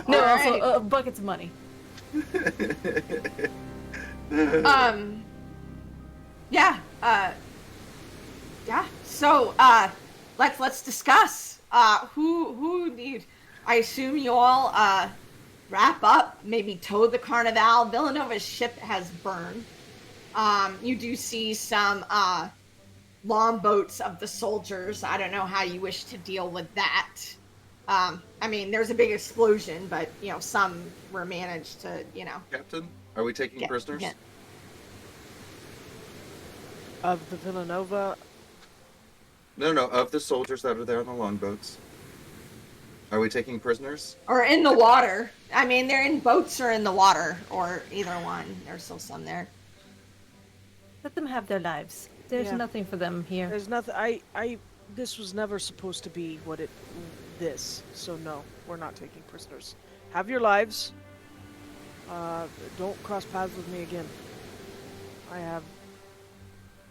No, All also right. buckets of money. Yeah. Yeah. So, let's discuss. Who need? I assume you all wrap up. Maybe tow the Carnevale. Villanova's ship has burned. You do see some longboats of the soldiers. I don't know how you wish to deal with that. I mean, there's a big explosion, but some were managed to Captain, are we taking prisoners? get- Of the Villanova, No, of the soldiers that are there on the longboats. Are we taking prisoners? or in the water. I mean, they're in boats or in the water, or either one. There's still some there. Let them have their lives. There's Yeah. nothing for them here. there's nothing. This was never supposed to be what it. This. So no, we're not taking prisoners. Have your lives. Don't cross paths with me again. I have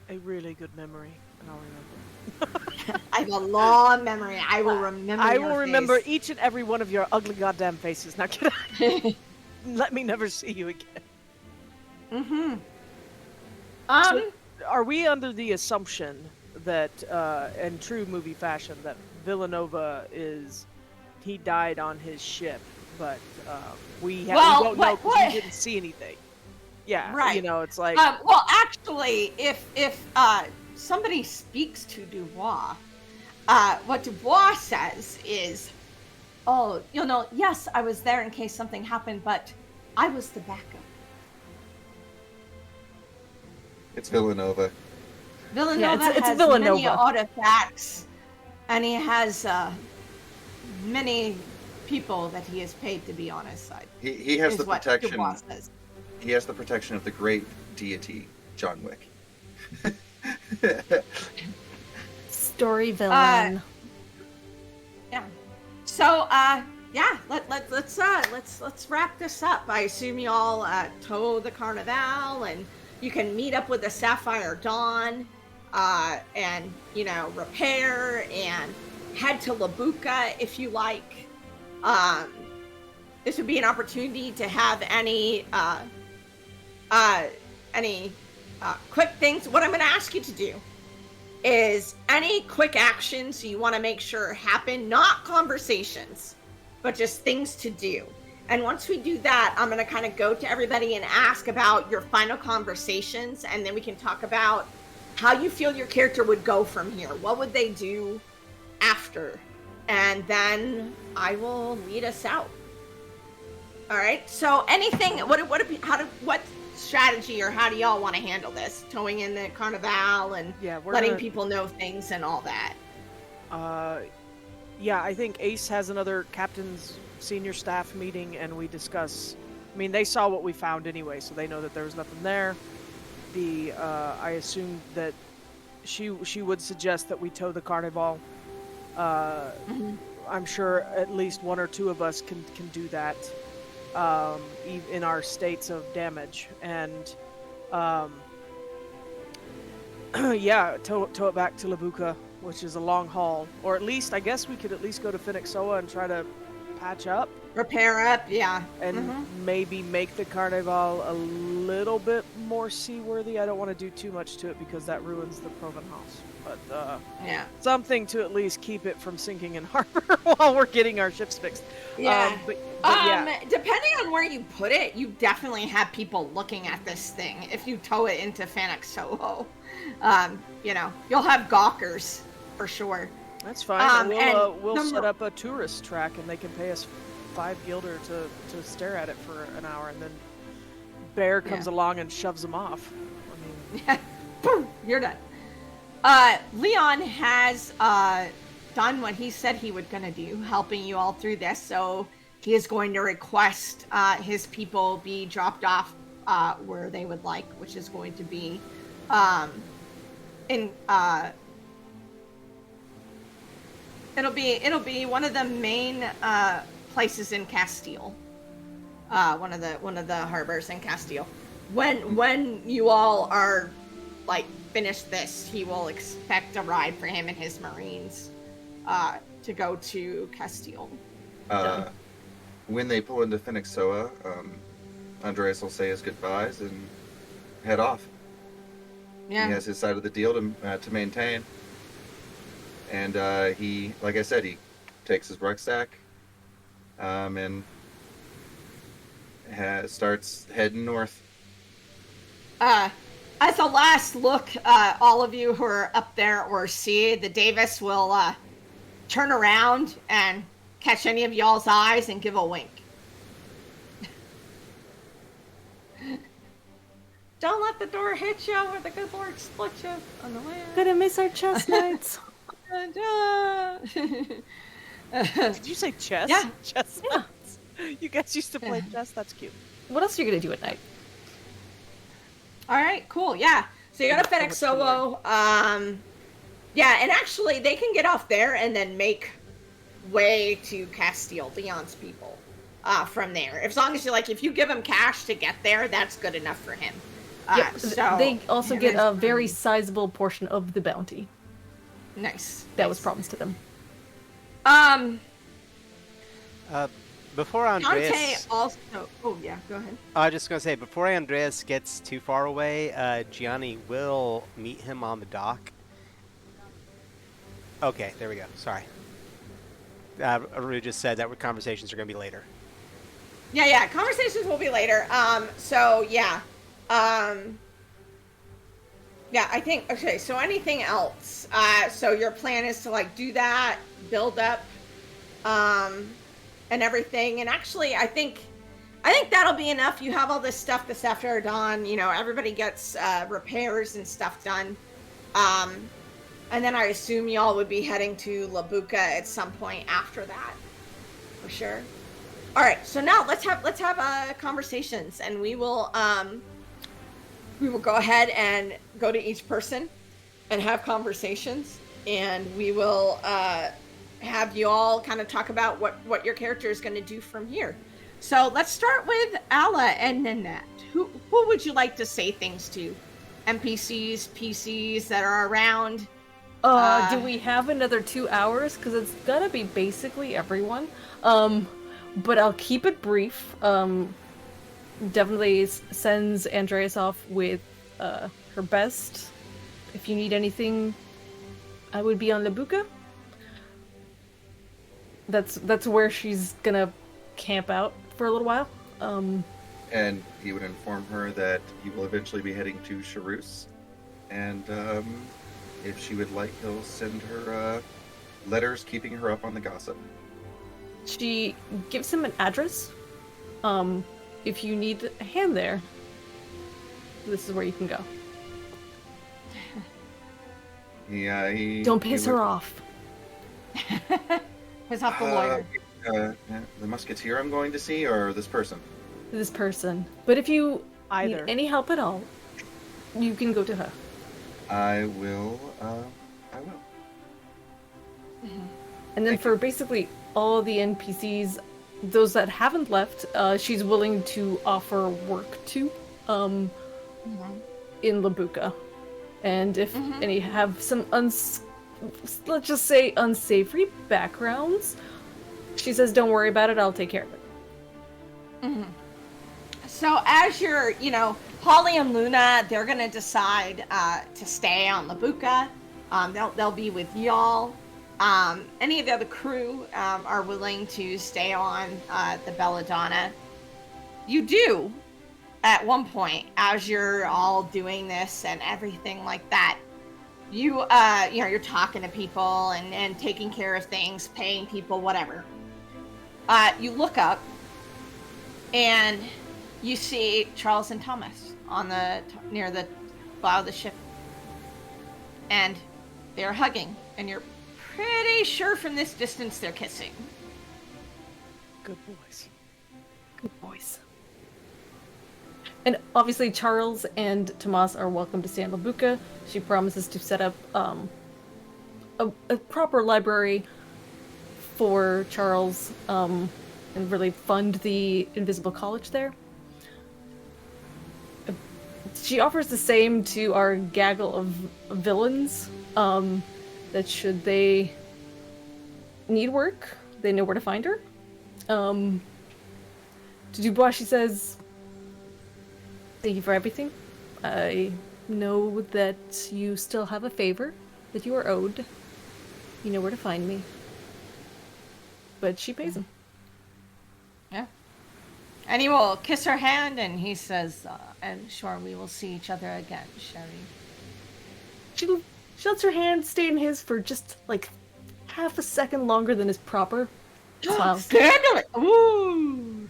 a really good memory, and I'll remember. I have a long memory. I will remember. I your will remember face. each and every one of your ugly goddamn faces. Now get out. Let me never see you again. Mm-hmm. Are we under the assumption that, in true movie fashion, that Villanova he died on his ship, but we Well, don't know because we what- didn't see anything. Yeah, Right. it's like Well, actually, if somebody speaks to Dubois, what Dubois says is, "Oh, yes, I was there in case something happened, but I was the backup." It's Villanova. Villanova it's has many Villanova. artifacts, and he has many people that he has paid to be on his side. He has is the what protection. Dubois says. He has the protection of the great deity, John Wick. Story villain. Yeah. So, yeah, let's wrap this up. I assume you all tow the Carnevale, and you can meet up with the Sapphire Dawn, and repair and head to Labuka if you like. this would be an opportunity to have any quick things. What I'm going to ask you to do is any quick actions you want to make sure happen, not conversations, but just things to do. And once we do that, I'm going to kind of go to everybody and ask about your final conversations, and then we can talk about how you feel your character would go from here. What would they do after? And then I will lead us out. All right. So anything, what strategy or how do y'all want to handle this? Towing in the Carnevale and letting people know things and all that. Yeah, I think Ace has another captain's senior staff meeting, and we discuss. I mean, they saw what we found anyway, so they know that there was nothing there. I assume that she would suggest that we tow the Carnevale. I'm sure at least one or two of us can do that. In our states of damage, and yeah, tow it back to Labuka, which is a long haul, or at least I guess we could at least go to Phoenixoa and try to patch up, repair up, yeah, and maybe make the Carnival a little bit more seaworthy. I don't want to do too much to it because that ruins the Provenance, but yeah, something to at least keep it from sinking in harbor while we're getting our ships fixed. Yeah. But yeah. Depending on where you put it, you definitely have people looking at this thing. If you tow it into Phoenixoa, you know, you'll have gawkers for sure. That's fine. We'll set up up a tourist track, and they can pay us 5 guilder to stare at it for an hour, and then Bear comes along and shoves them off. I mean, boom, you're done. Leon has done what he said he was going to do, helping you all through this. So he is going to request his people be dropped off where they would like, which is going to be it'll be one of the main places in Castile. One of the harbors in Castile. When you all are like finished this, he will expect a ride for him and his Marines to go to Castile. When they pull into Phoenixoa, Andreas will say his goodbyes and head off. Yeah. He has his side of the deal to maintain. And he, like I said, he takes his rucksack and starts heading north. As a last look, all of you who are up there or see, the Davis will turn around and catch any of y'all's eyes and give a wink. Don't let the door hit you or the good Lord split you on the way. Gonna miss our chess nights. did you say chess? Yeah. Chess. Yeah. You guys used to play chess? That's cute. What else are you gonna do at night? All right, cool. Yeah. So you go to Phoenixoa. Yeah, and actually they can get off there and then make way to Castile, Leon's people, from there. As long as if you give him cash to get there, that's good enough for him. Yeah, so they also get a very sizable portion of the bounty. Nice. That was promised to them. Before Andreas... Dante also... Oh, yeah, go ahead. I was just going to say, before Andreas gets too far away, Gianni will meet him on the dock. Okay, there we go. Sorry. Aru just said that conversations are going to be later. Yeah, conversations will be later. So, yeah. Yeah, I think... Okay, so anything else? So your plan is to, do that, build up, and everything. And actually, I think that'll be enough. You have all this stuff this after dawn. Everybody gets repairs and stuff done. And then I assume y'all would be heading to Labuka at some point after that, for sure. All right, so now let's have conversations, and we will go ahead and go to each person and have conversations, and we will have you all kind of talk about what your character is going to do from here. So let's start with Alla and Nanette. Who would you like to say things to? NPCs, PCs that are around? Do we have another 2 hours? Because it's gonna be basically everyone. but I'll keep it brief. Definitely sends Andreas off with her best. If you need anything, I would be on Labuka. That's where she's gonna camp out for a little while. And he would inform her that he will eventually be heading to Charus. And if she would like, he'll send her letters keeping her up on the gossip. She gives him an address. If you need a hand there, this is where you can go. Yeah, Don't piss her off. Piss off the lawyer. The musketeer I'm going to see, or this person? This person. But if you Either. need any help at all, you can go to her. I will. And then for basically all the NPCs, those that haven't left, she's willing to offer work to in Labuka. And if any have some let's just say unsavory backgrounds, she says, don't worry about it, I'll take care of it. So as you're, Holly and Luna, they're gonna decide to stay on Labuka. They'll be with y'all. Any of the other crew are willing to stay on the Belladonna. You do, at one point, as you're all doing this and everything like that, you're talking to people and taking care of things, paying people, whatever. You look up and you see Charles and Thomas on near the bow of the ship, and they're hugging, and you're pretty sure from this distance they're kissing. Good boys. Good boys. And obviously Charles and Tomas are welcome to stay in Labuka. She promises to set up a proper library for Charles and really fund the Invisible College there. She offers the same to our gaggle of villains, that should they need work, they know where to find her. To Dubois, she says, thank you for everything. I know that you still have a favor that you are owed. You know where to find me. But she pays him. Yeah. And he will kiss her hand, and he says, I'm sure we will see each other again, shall we? She lets her hand stay in his for just like half a second longer than is proper. Smiles. Scandalous! Ooh!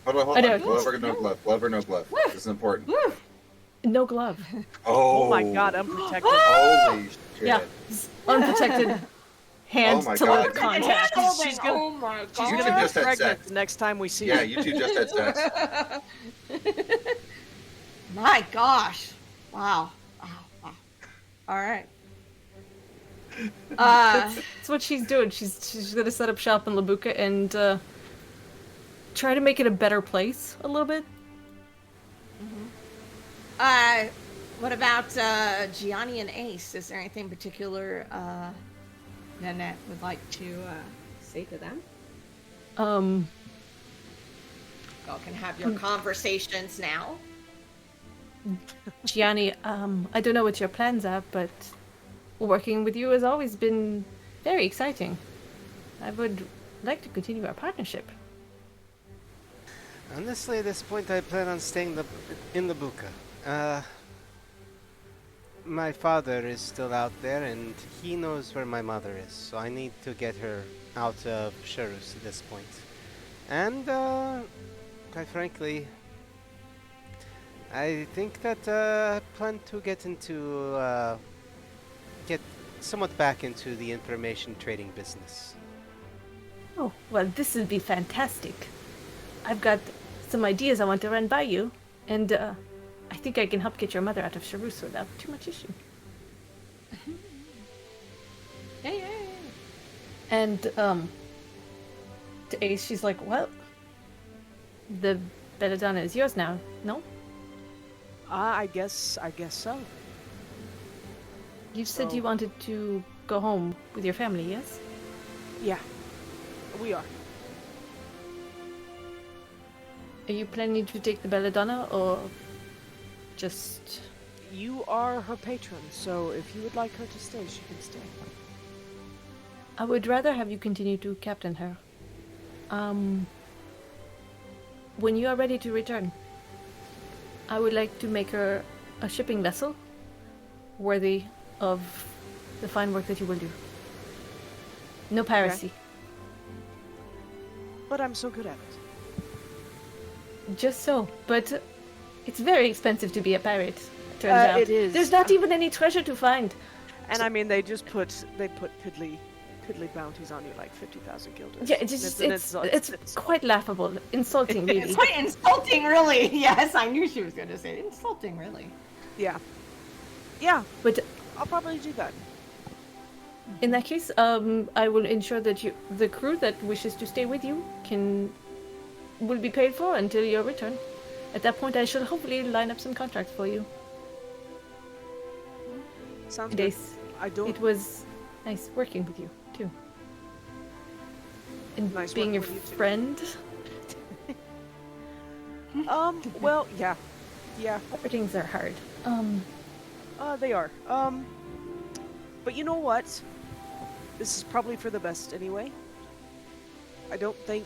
Hold I know. on. Glove or no glove? Glove or no glove? Woo! This is important. Woo! No glove. Oh my god, unprotected. Holy shit. Yeah, unprotected hand Oh my to God. lip contact. She's gonna- Oh my She's god. You gonna two be just had pregnant sex. the next time we see Yeah, her. you two just had sex. My gosh. Wow. All right. That's what she's doing. She's gonna set up shop in Labuka and try to make it a better place a little bit. What about Gianni and Ace? Is there anything particular Nanette would like to say to them? Y'all can have your conversations now. Gianni, I don't know what your plans are, but working with you has always been very exciting. I would like to continue our partnership. Honestly, at this point, I plan on staying in Labuka. My father is still out there, and he knows where my mother is, so I need to get her out of Charus at this point. And, quite frankly, I think that I plan to get somewhat back into the information trading business. Oh, well, this would be fantastic. I've got some ideas I want to run by you, and I think I can help get your mother out of Charus without too much issue. Yeah. And, to Ace, she's like, well, the Belladonna is yours now, no? I guess so. You said So- you wanted to go home with your family, yes? Yeah, we are. Are you planning to take the belladonna or just... You are her patron, so if you would like her to stay, she can stay. I would rather have you continue to captain her. When you are ready to return, I would like to make her a shipping vessel worthy of the fine work that you will do. No piracy. But I'm so good at it. Just so, but it's very expensive to be a pirate. Turns out it is. There's not even any treasure to find. And I mean, they put piddly bounties on you, like 50,000 guilders. Yeah, it's quite laughable, insulting, really. It's quite insulting, really. Yes, I knew she was going to say insulting, really. Yeah, But I'll probably do that. in that case, I will ensure that the crew that wishes to stay with you will be paid for until your return. At that point, I shall hopefully line up some contracts for you. Sounds good. It was nice working with you too, and Nice being your working with you, too. friend. Well, yeah. Things are hard. They are. But you know what? This is probably for the best anyway. I don't think,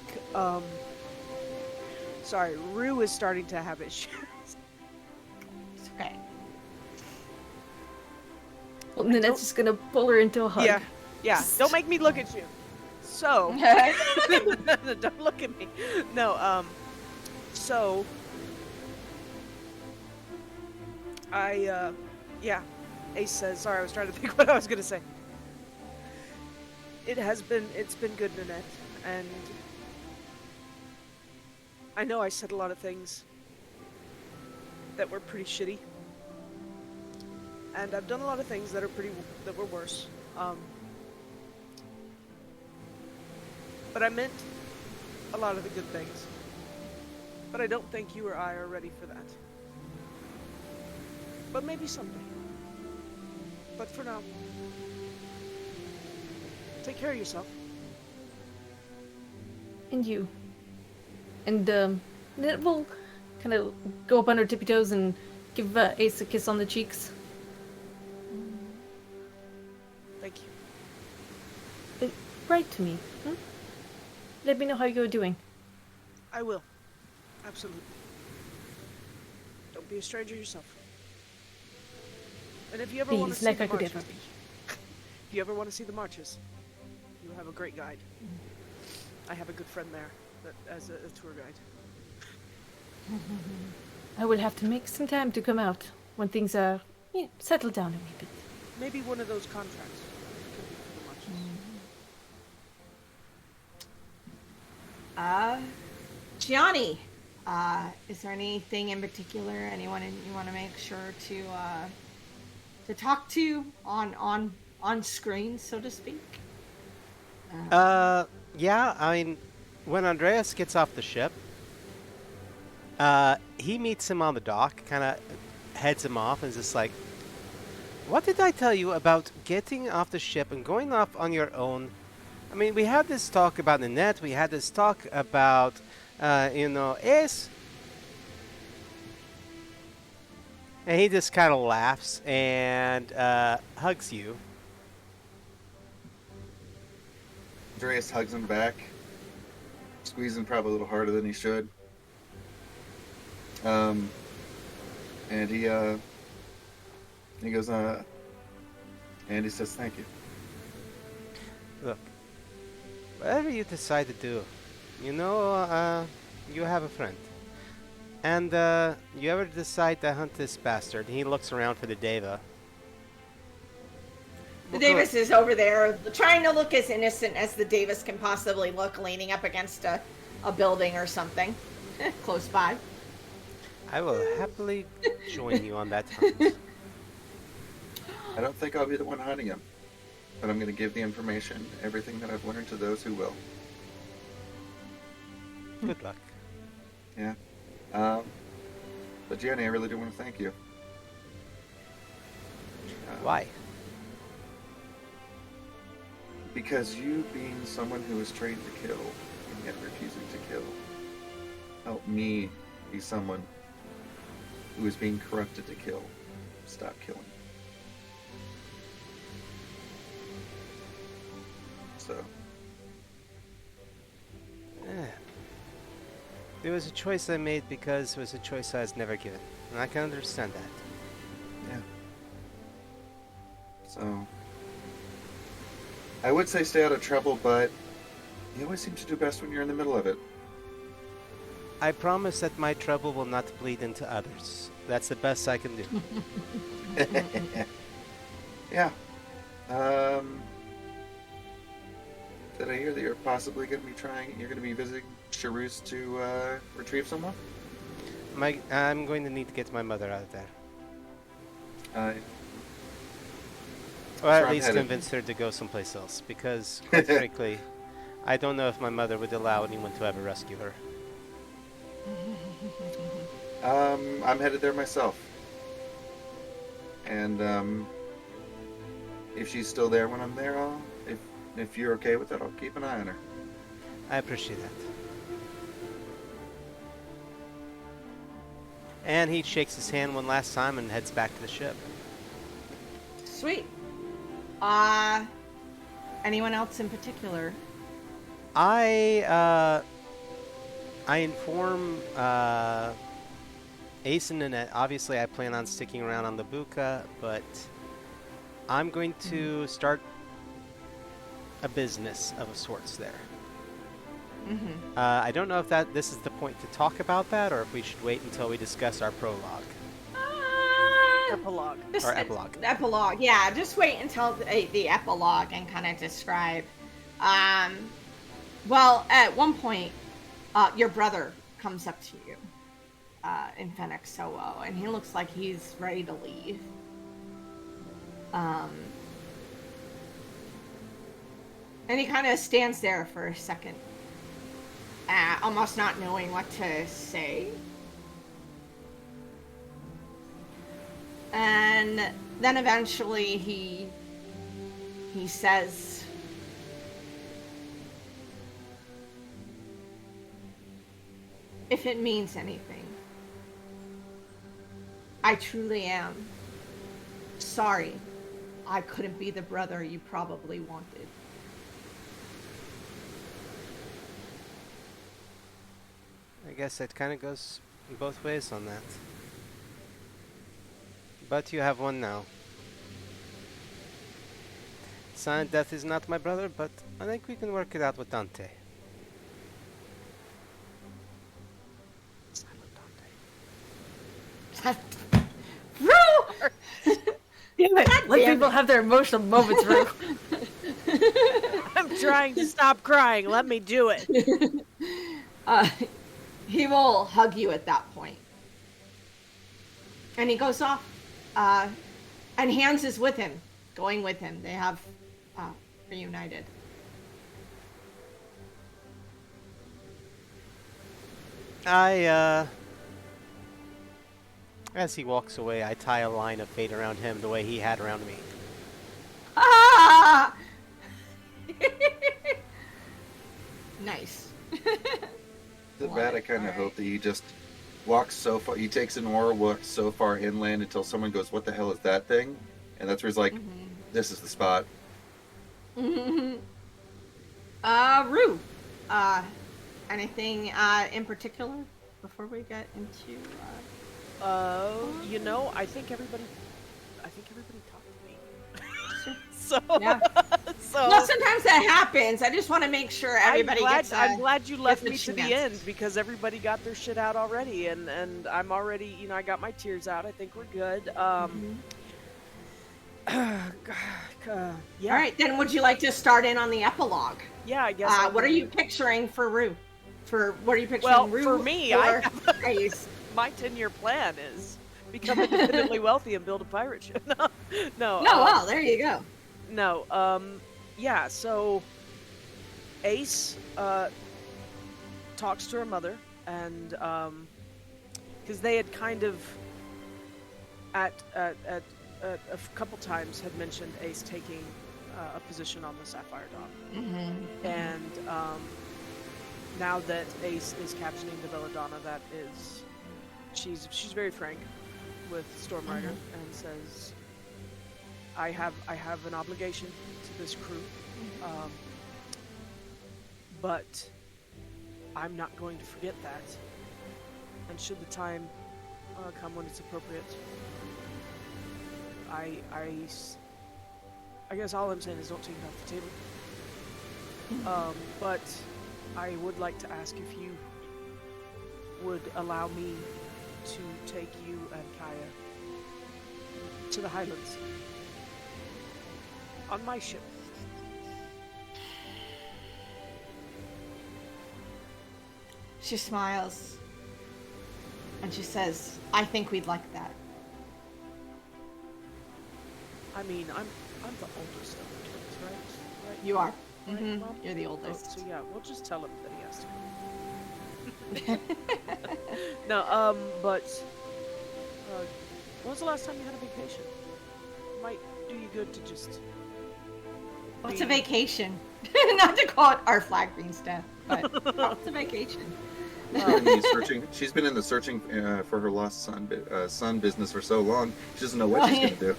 sorry, Rue is starting to have issues. It's okay. Well, then that's just gonna pull her into a hug. Yeah. Don't make me look at you. So, don't look at me. No, so, Ace says, sorry, I was trying to think what I was gonna say. It's been good, Nanette, and I know I said a lot of things that were pretty shitty, and I've done a lot of things that were worse. But I meant a lot of the good things. But I don't think you or I are ready for that. But maybe someday. But for now, take care of yourself. And you. And then we'll kind of go up on her tippy toes and give Ace a kiss on the cheeks. Thank you. Write to me. Hmm? Let me know how you're doing. I will. Absolutely. Don't be a stranger yourself. And if you ever want to Please, see like the I could marches, ever be. if you ever want to see the marches, you have a great guide. I have a good friend there as a tour guide. I will have to make some time to come out when things are settled down a wee bit. Maybe one of those contracts could be for the marches. Gianni, is there anything in particular, anyone you want to make sure to talk to on screen, so to speak? Yeah, I mean, when Andreas gets off the ship, he meets him on the dock, kind of heads him off, and is just like, what did I tell you about getting off the ship and going off on your own? I mean, we had this talk about Nanette, we had this talk about, Ace. And he just kind of laughs and hugs you. Andreas hugs him back, squeezing probably a little harder than he should. And he goes, and he says, thank you. Look, whatever you decide to do, you have a friend. And you ever decide to hunt this bastard, he looks around for the Deva. The Davis is over there, trying to look as innocent as the Davis can possibly look, leaning up against a building or something close by. I will happily join you on that hunt. I don't think I'll be the one hunting him, but I'm going to give the information, everything that I've learned, to those who will. Good luck. Yeah. But Gianni, I really do want to thank you. Why? Because you, being someone who is trained to kill and yet refusing to kill, help me be someone who is being corrupted to kill. Stop killing. So, It was a choice I made because it was a choice I was never given. And I can understand that. yeah. So, I would say stay out of trouble, but you always seem to do best when you're in the middle of it. I promise that my trouble will not bleed into others. That's the best I can do. Yeah. Did I hear that you're possibly going to be you're going to be visiting Charus to retrieve someone? I'm going to need to get my mother out of there. Or at least convince her to go someplace else. Because, quite frankly, I don't know if my mother would allow anyone to ever rescue her. I'm headed there myself. And if she's still there when I'm there, if you're okay with that, I'll keep an eye on her. I appreciate that. And he shakes his hand one last time and heads back to the ship. Sweet. Anyone else in particular? I inform Ace and Nanette. Obviously, I plan on sticking around on the Buka, but I'm going to start a business of sorts there. I don't know if this is the point to talk about that, or if we should wait until we discuss our prologue. Epilogue. Or epilogue. Epilogue, yeah. Just wait until the epilogue and kind of describe. Well, at one point, your brother comes up to you in Fennec Solo, and he looks like he's ready to leave. And he kind of stands there for a second, almost not knowing what to say. And then eventually he says, if it means anything, I truly am sorry I couldn't be the brother you probably wanted. I guess it kind of goes both ways on that. But you have one now. Silent Death is not my brother, but I think we can work it out with Dante. Silent Dante. Rue! Damn it! God Let damn people it. have their emotional moments, Rue. I'm trying to stop crying. Let me do it. He will hug you at that point. And he goes off. And Hans is with him, going with him. They have reunited. As he walks away, I tie a line of fate around him the way he had around me. Ah! Nice. The bad, I kind of hope that he just walks so far. He takes an oar, walks so far inland until someone goes, "What the hell is that thing?" And that's where he's like, "This is the spot." Rue. Anything in particular before we get into? I think everybody talked to me. So, Yeah. so Well, sometimes that happens. I just want to make sure everybody gets. I'm glad you left me gets to a the chance. end because everybody got their shit out already, and I'm already, I got my tears out. I think we're good. Yeah. All right, then would you like to start in on the epilogue? Yeah, I guess. What are you picturing for Rue? What are you picturing? Well, Rue for me, or Ace? My 10-year plan is become independently wealthy and build a pirate ship. No. No, well, there you go. No. Yeah. So Ace talks to her mother, and because they had kind of at a couple times had mentioned Ace taking a position on the Sapphire Dawn, and now that Ace is captioning the Belladonna, that is, she's very frank with Stormrider and says, I have an obligation to this crew, but I'm not going to forget that. And should the time come when it's appropriate, I guess all I'm saying is don't take it off the table. But I would like to ask if you would allow me to take you and Kaya to the Highlands on my ship. She smiles and she says, I think we'd like that. I mean, I'm the oldest of the twins, right? You are. Right, Mhm. Mom? You're the Oh, oldest. so yeah, we'll just tell him that he has to come. No, but when was the last time you had a vacation? Might do you good to just. What's a vacation? Not to call it our flag green's death, but what's a vacation? She's been in the searching for her lost son business for so long. She doesn't know what she's gonna do.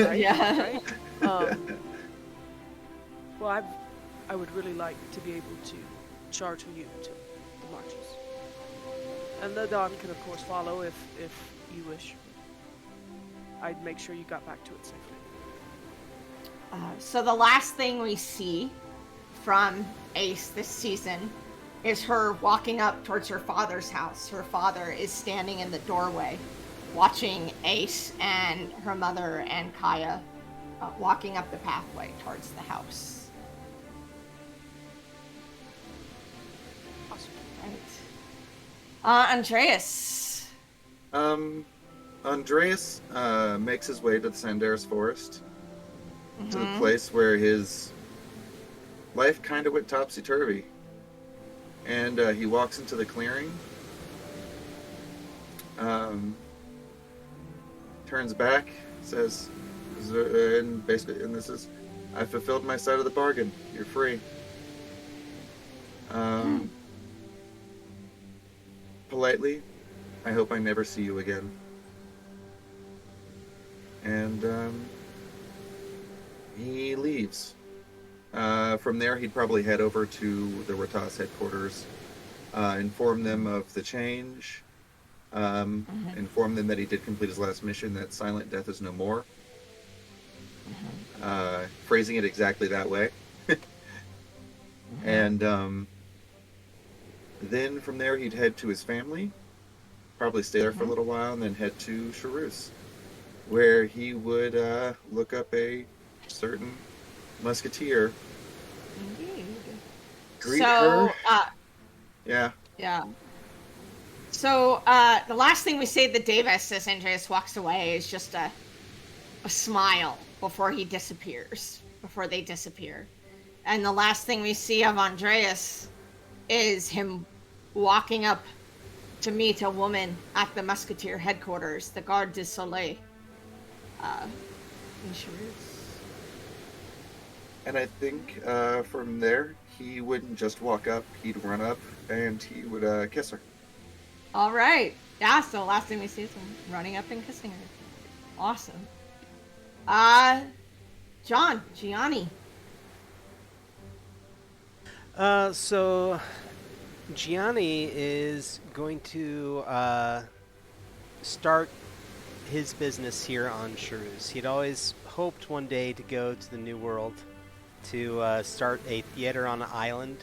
Right? Yeah. Right? Well, I would really like to be able to charter you to the marches, and the Dawn can of course follow if you wish. I'd make sure you got back to it safely. So the last thing we see from Ace this season is her walking up towards her father's house. Her father is standing in the doorway watching Ace and her mother and Kaya walking up the pathway towards the house. Awesome. Right. Andreas. Andreas makes his way to the Sandaris forest, to the Mhm. place where his life kind of went topsy-turvy. And he walks into the clearing, turns back, says, and this is, I fulfilled my side of the bargain. You're free. Politely, I hope I never see you again. And he leaves. From there, he'd probably head over to the Ratas headquarters, inform them of the change, inform them that he did complete his last mission, that silent death is no more. Phrasing it exactly that way. And then from there, he'd head to his family, probably stay there for a little while, and then head to Charus, where he would look up a certain musketeer. Indeed. Greet her. Yeah. Yeah. So the last thing we say to Davis as Andreas walks away is just a smile before they disappear. And the last thing we see of Andreas is him walking up to meet a woman at the Musketeer headquarters, the Garde du Soleil. In Charus. And I think from there, he wouldn't just walk up, he'd run up and he would kiss her. All right. Yeah, so the last thing we see is him running up and kissing her. Awesome. Gianni. So Gianni is going to start his business here on Charus. He'd always hoped one day to go to the New World, to start a theater on an island,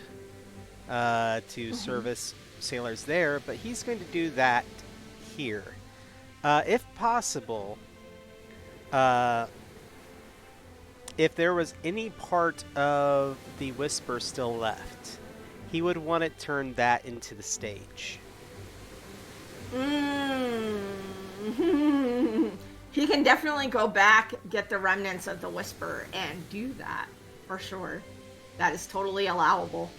to service sailors there, but he's going to do that here. If possible, if there was any part of the Whisper still left, he would want to turn that into the stage. He can definitely go back, get the remnants of the Whisper, and do that, for sure. That is totally allowable.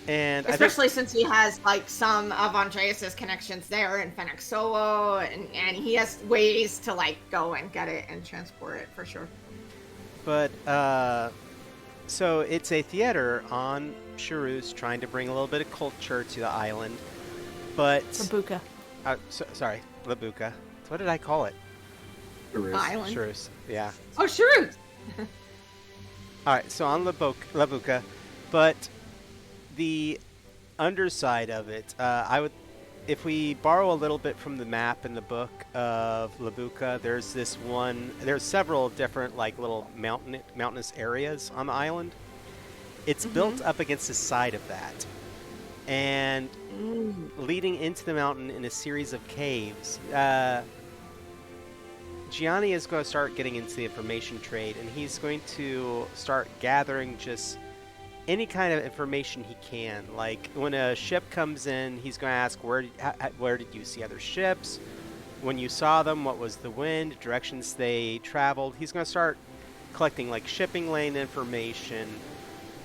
And especially since he has like some of Andreas's connections there in Fennec Solo, and he has ways to like go and get it and transport it for sure. But So it's a theater on Charus trying to bring a little bit of culture to the island. But Labuka. sorry, Labuka. What did I call it? Island. Charus. Yeah. Oh, sure. All right. So on Labuka, but the underside of it, I would, if we borrow a little bit from the map in the book of Labuka, there's several different like little mountainous areas on the island. It's built up against the side of that, and leading into the mountain in a series of caves. Gianni is going to start getting into the information trade, and he's going to start gathering just any kind of information he can. Like when a ship comes in, he's going to ask where did you see other ships? When you saw them, what was the wind, directions they traveled? He's going to start collecting like shipping lane information,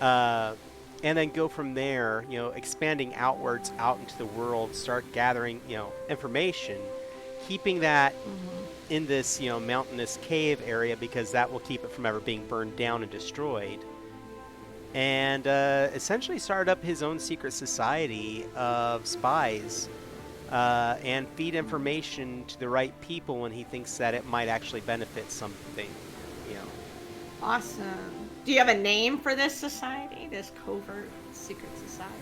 and then go from there. Expanding outwards out into the world, start gathering information, keeping that in this mountainous cave area because that will keep it from ever being burned down and destroyed. And essentially started up his own secret society of spies, and feed information to the right people when he thinks that it might actually benefit something. Awesome. Do you have a name for this society, this covert secret society?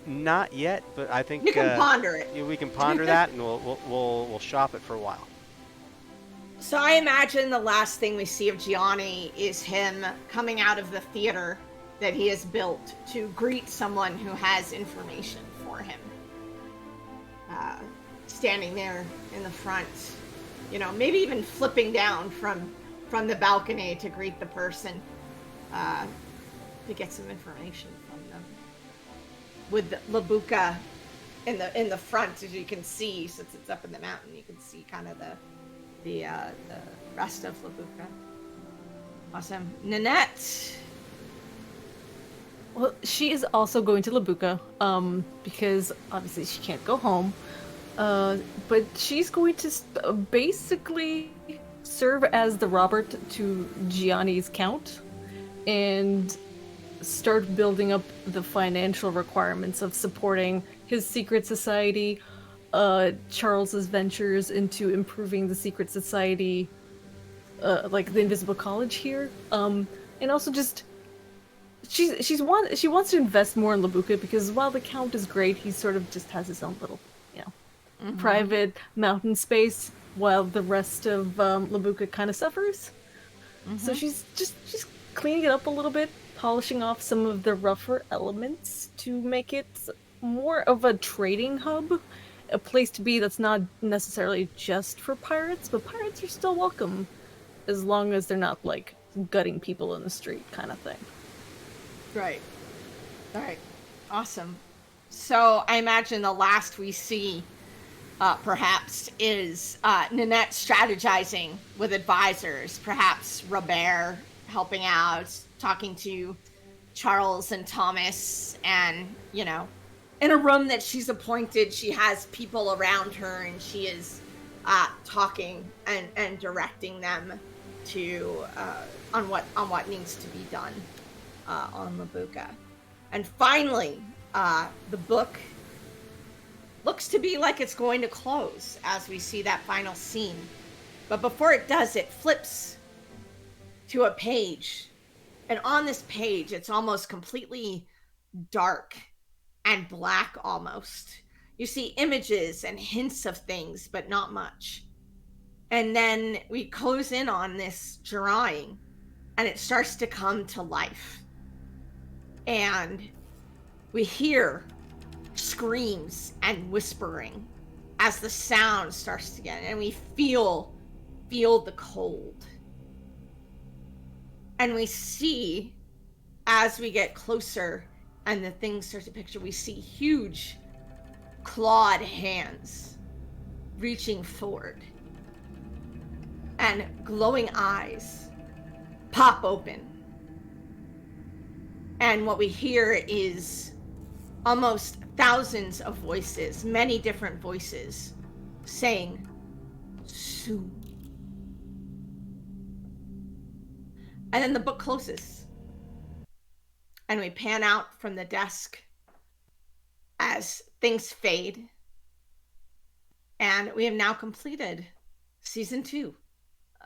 Not yet, but I think You can ponder it. We can ponder that, and we'll shop it for a while. So I imagine the last thing we see of Gianni is him coming out of the theater that he has built to greet someone who has information for him. Standing there in the front, maybe even flipping down from the balcony to greet the person, to get some information from them. With Labuka in the front, as you can see, since it's up in the mountain, you can see kind of the rest of Labuka. Awesome. Nanette. Well, she is also going to Labuka, because obviously she can't go home. But she's going to basically serve as the Robert to Gianni's count and start building up the financial requirements of supporting his secret society, Charles's ventures into improving the secret society, like the Invisible College here, and also just she wants to invest more in Labuka because while the Count is great, he sort of just has his own little private mountain space while the rest of Labuka kind of suffers. So she's cleaning it up a little bit, polishing off some of the rougher elements to make it more of a trading hub, a place to be that's not necessarily just for pirates, but pirates are still welcome as long as they're not like gutting people in the street kind of thing. Right. All right. Awesome. So I imagine the last we see, perhaps, is Nanette strategizing with advisors. Perhaps Robert helping out, talking to Charles and Thomas, and, in a room that she's appointed, she has people around her, and she is talking and directing them to on what needs to be done on Labuka. And finally, the book looks to be like it's going to close as we see that final scene. But before it does, it flips to a page. And on this page, it's almost completely dark and black almost. You see images and hints of things, but not much. And then we close in on this drawing, and it starts to come to life. And we hear screams and whispering as the sound starts to get, and we feel the cold. And we see, as we get closer and the things start to picture, we see huge clawed hands reaching forward, and glowing eyes pop open. And what we hear is almost thousands of voices, many different voices, saying, soon. And then the book closes. and we pan out from the desk as things fade. And we have now completed season 2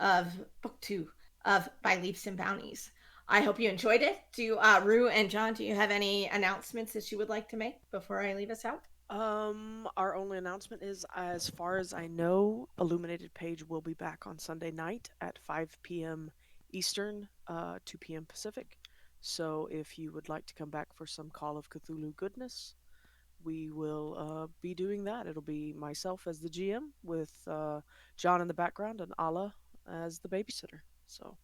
of book 2 of By Leaps and Bounties. I hope you enjoyed it. Do Rue and John, do you have any announcements that you would like to make before I leave us out? Our only announcement is, as far as I know, Illuminated Page will be back on Sunday night at 5 p.m. Eastern, 2 p.m. Pacific. So if you would like to come back for some Call of Cthulhu goodness, we will be doing that. It'll be myself as the GM with John in the background and Ala as the babysitter. So,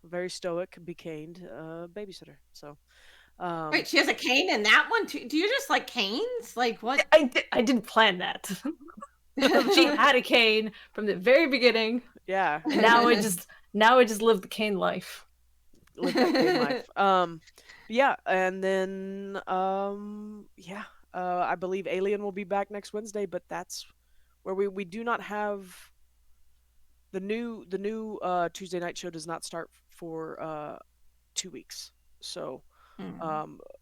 very stoic, becaned babysitter. So, Wait, she has a cane in that one too. Do you just like canes? Like what? I didn't plan that. She had a cane from the very beginning. yeah. And now I just live the cane life. Live that cane life. Yeah, and then I believe Alien will be back next Wednesday, but that's where we do not have the new Tuesday night show does not start for 2 weeks. So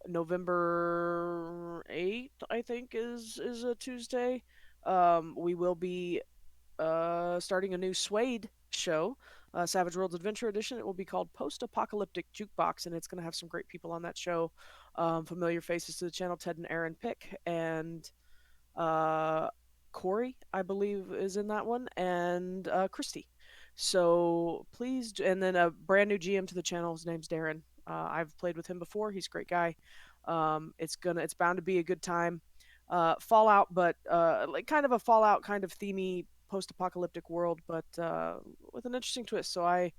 November 8th, I think, is a Tuesday. We will be starting a new Suede show, Savage Worlds Adventure Edition. It will be called Post Apocalyptic Jukebox, and it's going to have some great people on that show. Familiar faces to the channel, Ted and Aaron Pick, and Corey, I believe, is in that one, and Christy. So please, and then a brand new GM to the channel. His name's Darren. I've played with him before. He's a great guy. It's bound to be a good time. Fallout, but like kind of a Fallout kind of themey post-apocalyptic world, but with an interesting twist. So I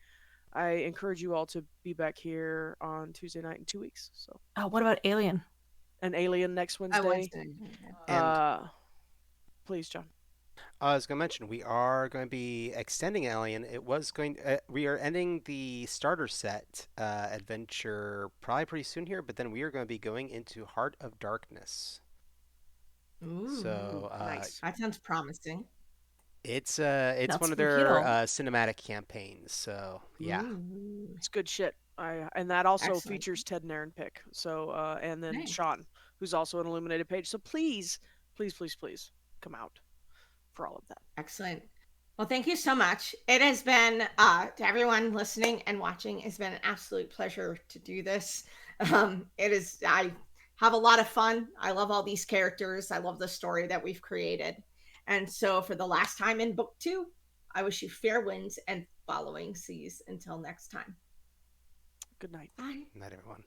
encourage you all to be back here on Tuesday night in 2 weeks. So What about Alien? an Alien next Wednesday. And Please, John. I was going to mention we are going to be extending Alien. We are ending the starter set adventure probably pretty soon here, but then we are going to be going into Heart of Darkness. Ooh, So nice. That sounds promising. It's Not one of spooky their at all. cinematic campaigns. So yeah, Ooh, It's good shit. And that also excellent. features Ted and Aaron Pick. So and then Nice. Sean, who's also an Illuminated Page. So please, please, please, please come out for all of that. Excellent. Well, thank you so much. It has been, to everyone listening and watching, it's been an absolute pleasure to do this. I have a lot of fun. I love all these characters. I love the story that we've created. And so, for the last time in book 2, I wish you fair winds and following seas until next time. Good night. Bye. night everyone.